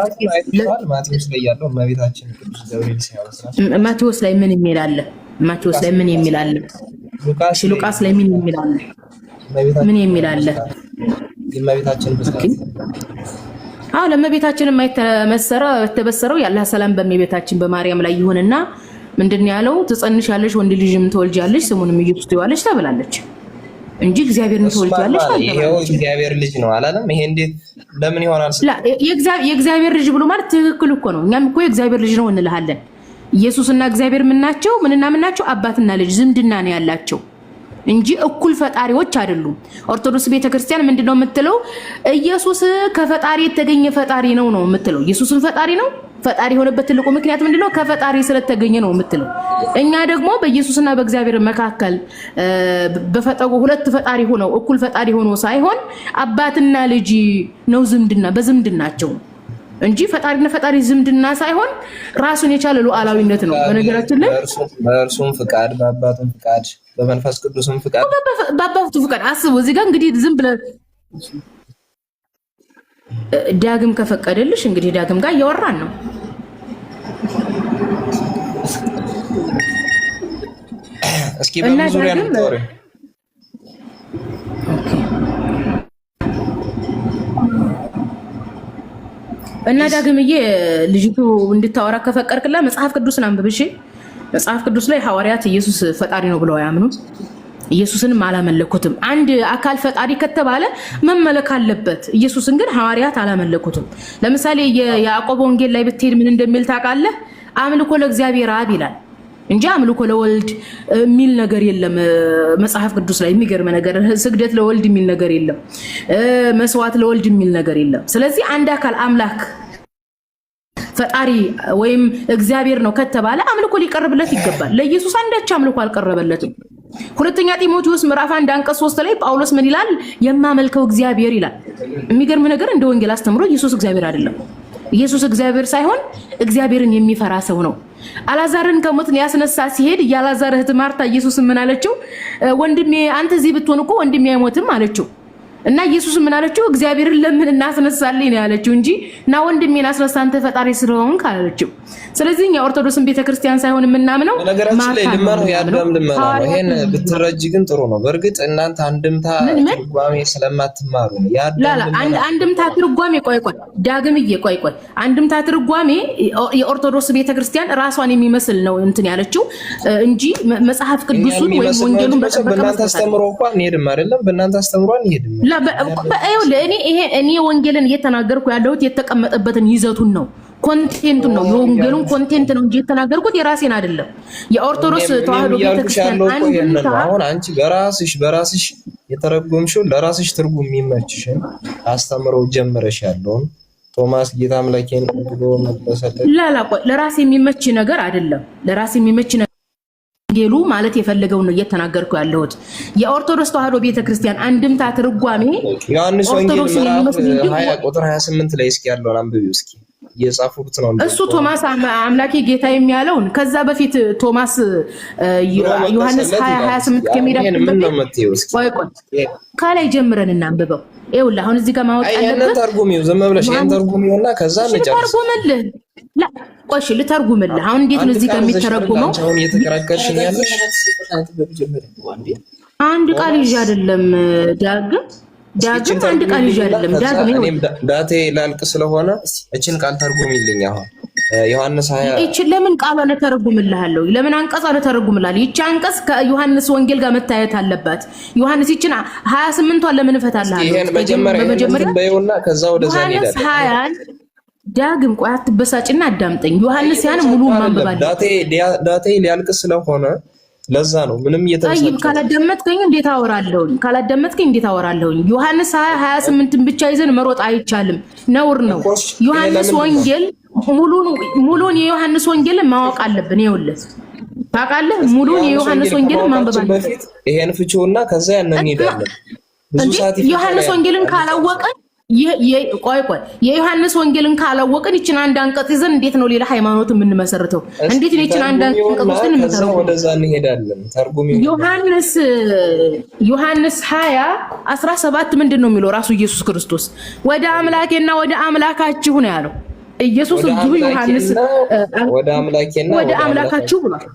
ማቴዎስ ላይ ያለው እመቤታችን ቅዱስ ገብርኤል ሲያወራ ማቴዎስ ላይ ምን የሚል አለ? ማቴዎስ ላይ ምን የሚል አለ? ሉቃስ ላይ ምን የሚል አለ? ምን የሚል አለ? እመቤታችን ብስራት ለእመቤታችን የተበሰረው የአላህ ሰላም በእመቤታችን በማርያም ላይ ይሁንና ምንድን ያለው ትጸንሻለሽ ወንድ ልጅም ትወልጃለሽ ስሙንም ኢየሱስ ትይዋለሽ ተብላለች እንጂ እግዚአብሔርን ትወልጃለሽ አላለም። ይሄው እግዚአብሔር ልጅ ነው አላለም። ይሄ እንዴት ለምን ይሆናል? የእግዚአብሔር ልጅ ብሎ ማለት ትክክል እኮ ነው። እኛም እኮ የእግዚአብሔር ልጅ ነው እንልሃለን። ኢየሱስና እግዚአብሔር ምናቸው? ምናቸው? አባትና ልጅ ዝምድና ነው ያላቸው እንጂ እኩል ፈጣሪዎች አይደሉም። ኦርቶዶክስ ቤተክርስቲያን ምንድነው የምትለው? ኢየሱስ ከፈጣሪ የተገኘ ፈጣሪ ነው የምትለው። ኢየሱስን ፈጣሪ ነው። ፈጣሪ የሆነበት ትልቁ ምክንያት ምንድነው? ከፈጣሪ ስለተገኘ ነው የምትለው። እኛ ደግሞ በኢየሱስና በእግዚአብሔር መካከል በፈጠሩ ሁለት ፈጣሪ ሆነው እኩል ፈጣሪ ሆኖ ሳይሆን አባትና ልጅ ነው ዝምድና በዝምድናቸው እንጂ ፈጣሪና ፈጣሪ ዝምድና ሳይሆን ራሱን የቻለ ሉዓላዊነት ነው። በነገራችን ላይ በእርሱም ፍቃድ በአባቱም ፍቃድ በመንፈስ ቅዱስም ፍቃድ በአባቱ ፍቃድ አስቡ። እዚህ ጋር እንግዲህ ዝም ብለ ዳግም ከፈቀደልሽ እንግዲህ ዳግም ጋር እያወራን ነው። እስኪ በዙሪያ ነው ተወረ እና ዳግምዬ ልጅቱ እንድታወራ ከፈቀድክላ መጽሐፍ ቅዱስን አንብብሽ። መጽሐፍ ቅዱስ ላይ ሐዋርያት ኢየሱስ ፈጣሪ ነው ብለው ያምኑ ኢየሱስንም አላመለኩትም። አንድ አካል ፈጣሪ ከተባለ መመለክ አለበት። ኢየሱስን ግን ሐዋርያት አላመለኩትም። ለምሳሌ የያዕቆብ ወንጌል ላይ ብትሄድ ምን እንደሚል ታውቃለህ? አምልኮ ለእግዚአብሔር አብ ይላል እንጂ አምልኮ ለወልድ የሚል ነገር የለም መጽሐፍ ቅዱስ ላይ። የሚገርም ነገር ስግደት ለወልድ የሚል ነገር የለም፣ መስዋዕት ለወልድ የሚል ነገር የለም። ስለዚህ አንድ አካል አምላክ ፈጣሪ ወይም እግዚአብሔር ነው ከተባለ አምልኮ ሊቀርብለት ይገባል። ለኢየሱስ አንዳች አምልኮ አልቀረበለትም። ሁለተኛ ጢሞቴዎስ ምዕራፍ 1 አንቀጽ 3 ላይ ጳውሎስ ምን ይላል? የማመልከው እግዚአብሔር ይላል። የሚገርም ነገር እንደ ወንጌል አስተምሮ ኢየሱስ እግዚአብሔር አይደለም። ኢየሱስ እግዚአብሔር ሳይሆን እግዚአብሔርን የሚፈራ ሰው ነው። አላዛርን ከሞት ሊያስነሳ ሲሄድ የአላዛር እህት ማርታ ኢየሱስን ምን አለችው? ወንድሜ አንተ እዚህ ብትሆን እኮ ወንድሜ አይሞትም አለችው። እና ኢየሱስ ምን አለችው? እግዚአብሔርን ለምን እናስነሳልኝ ነው ያለችው እንጂ እና ወንድሜን አስነሳ አንተ ፈጣሪ ስለሆንክ አላለችው። ስለዚህ እኛ ኦርቶዶክስን ቤተክርስቲያን ሳይሆን የምናምነው ነገራችን ላይ ልመናው ያዳም ልመና ነው። ይሄን ብትረጂ ግን ጥሩ ነው። በእርግጥ እናንተ አንድምታ ትርጓሜ ስለማትማሩ ነው። ያዳም አንድምታ ትርጓሜ ቆይ ዳግምዬ ቆይ አንድምታ ትርጓሜ የኦርቶዶክስ ቤተክርስቲያን ራሷን የሚመስል ነው እንትን ያለችው እንጂ መጽሐፍ ቅዱሱን ወይ ወንጌሉን በእናንተ አስተምሮ እንኳን እንሄድም አይደለም። በእናንተ አስተምሮ እንሄድም እኔ ወንጌልን እየተናገርኩ ያለሁት የተቀመጠበትን ይዘቱን ነው፣ ኮንቴንቱን ነው። የወንጌሉን ኮንቴንት ነው እንጂ የተናገርኩት የራሴን አይደለም። የኦርቶዶክስ ተዋህዶ ቤተክርስቲያን አሁን አንቺ በራስሽ የተረጎምሽው ለራስሽ ትርጉም የሚመችሽን አስተምረው ጀምረሽ ያለውን ቶማስ ጌታ አምላኬን ብሎ መበሰለ ለራሴ የሚመች ነገር አይደለም። ለራሴ የሚመች ወንጌሉ ማለት የፈለገው ነው እየተናገርኩ ያለሁት። የኦርቶዶክስ ተዋህዶ ቤተክርስቲያን አንድምታ ትርጓሜ ዮሐንስ ወንጌል ምዕራፍ 20 ቁጥር 28 ላይ እስኪ ያለውን አንብቢው እስኪ። የጻፉት ነው እሱ ቶማስ አምላኬ ጌታ የሚያለውን ከዛ በፊት ቶማስ ዮሐንስ 20:28 ከሚዳን ምን ነው መጥተው እስኪ ከላይ ጀምረን እናንብበው። ይኸውልህ አሁን እዚህ ጋር ማወቅ ያለበት ተርጉሚው ዝም ብለሽ ተርጉሚውና ከዛ እንጨርስ። ቆይ ልተርጉምልህ። አሁን እንዴት ነው እዚህ ጋር የሚተረጉመው? አሁን እየተከራከርሽኝ ያለሽ አንድ ቃል ይዤ አይደለም ዳግም አንድ ቃል ይዤ አይደለም ዳግም ዳቴ ላልቅ ስለሆነ እቺን ቃል ተርጉሚልኝ። አሁን ዮሐንስ 20 እቺን ለምን ቃል ተረጉምልሃለሁ? ለምን አንቀጽ ተረጉምልሃለሁ? ይቺ አንቀጽ ከዮሐንስ ወንጌል ጋር መታየት አለባት። ዮሐንስ ይቺን 28ቷን ለምን እፈታልሃለሁ? ይሄን መጀመሪያ በይውና ከዛ ወደዛ ዮሐንስ 20 ዳግም ቆይ አትበሳጭና አዳምጠኝ። ዮሐንስ ያን ሙሉ ማንበብ አለ። ዳቴ ሊያልቅ ስለሆነ ለዛ ነው ምንም እየተበሳጨ። ካላዳመጥከኝ እንዴት አወራለሁ? ዮሐንስ 28ን ብቻ ይዘን መሮጥ አይቻልም፣ ነውር ነው። ዮሐንስ ወንጌል ሙሉን የዮሐንስ ወንጌልን ማወቅ አለብን። ይኸውልህ ታውቃለህ፣ ሙሉን የዮሐንስ ወንጌልን ማንበብ አለብን። ይሄን ፍቺውና ከዛ ያንን እንሄዳለን። ብዙ ሰዓት ዮሐንስ ወንጌልን ካላወቀን የዮሐንስ ወንጌልን ካላወቀን ይችን አንድ አንቀጽ ይዘን እንዴት ነው ሌላ ሃይማኖት የምንመሰርተው? እንዴት ነው ይችን አንድ አንቀጽ ውስጥ እንመሰርተው? ወደዛ እንሄዳለን። ተርጉሚው ዮሐንስ 20:17 ምንድነው የሚለው? ራሱ ኢየሱስ ክርስቶስ ወደ አምላኬና ወደ አምላካችሁ ነው ያለው። ኢየሱስ እዚሁ ዮሐንስ ወደ አምላኬና ወደ አምላካችሁ ብሏል።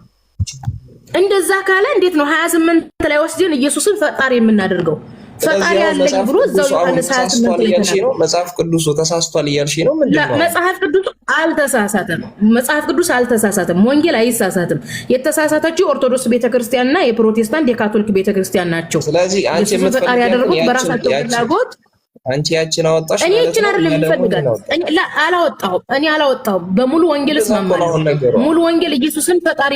እንደዛ ካለ እንዴት ነው 28 ላይ ወስደን ኢየሱስን ፈጣሪ የምናደርገው? ፈጣሪ ያለኝ ብሎ እዛው ዮሐንስ 28 ላይ መጽሐፍ ቅዱሱ ተሳስቷል እያልሽ ነው? ምንድነው? መጽሐፍ ቅዱስ አልተሳሳተም። መጽሐፍ ቅዱስ አልተሳሳተም። ወንጌል አይሳሳትም። የተሳሳተችው ኦርቶዶክስ ቤተክርስቲያንና የፕሮቴስታንት የካቶሊክ ቤተክርስቲያን ናቸው። ስለዚህ አንቺ ፈጣሪ ያደረጉት በራሳቸው ፍላጎት አንቺ ያችን አወጣሽ እኔ እቺን አይደለም የምፈልጋት እኔ አላወጣሁም። በሙሉ ወንጌል እስማማለሁ። ሙሉ ወንጌል ኢየሱስን ፈጣሪ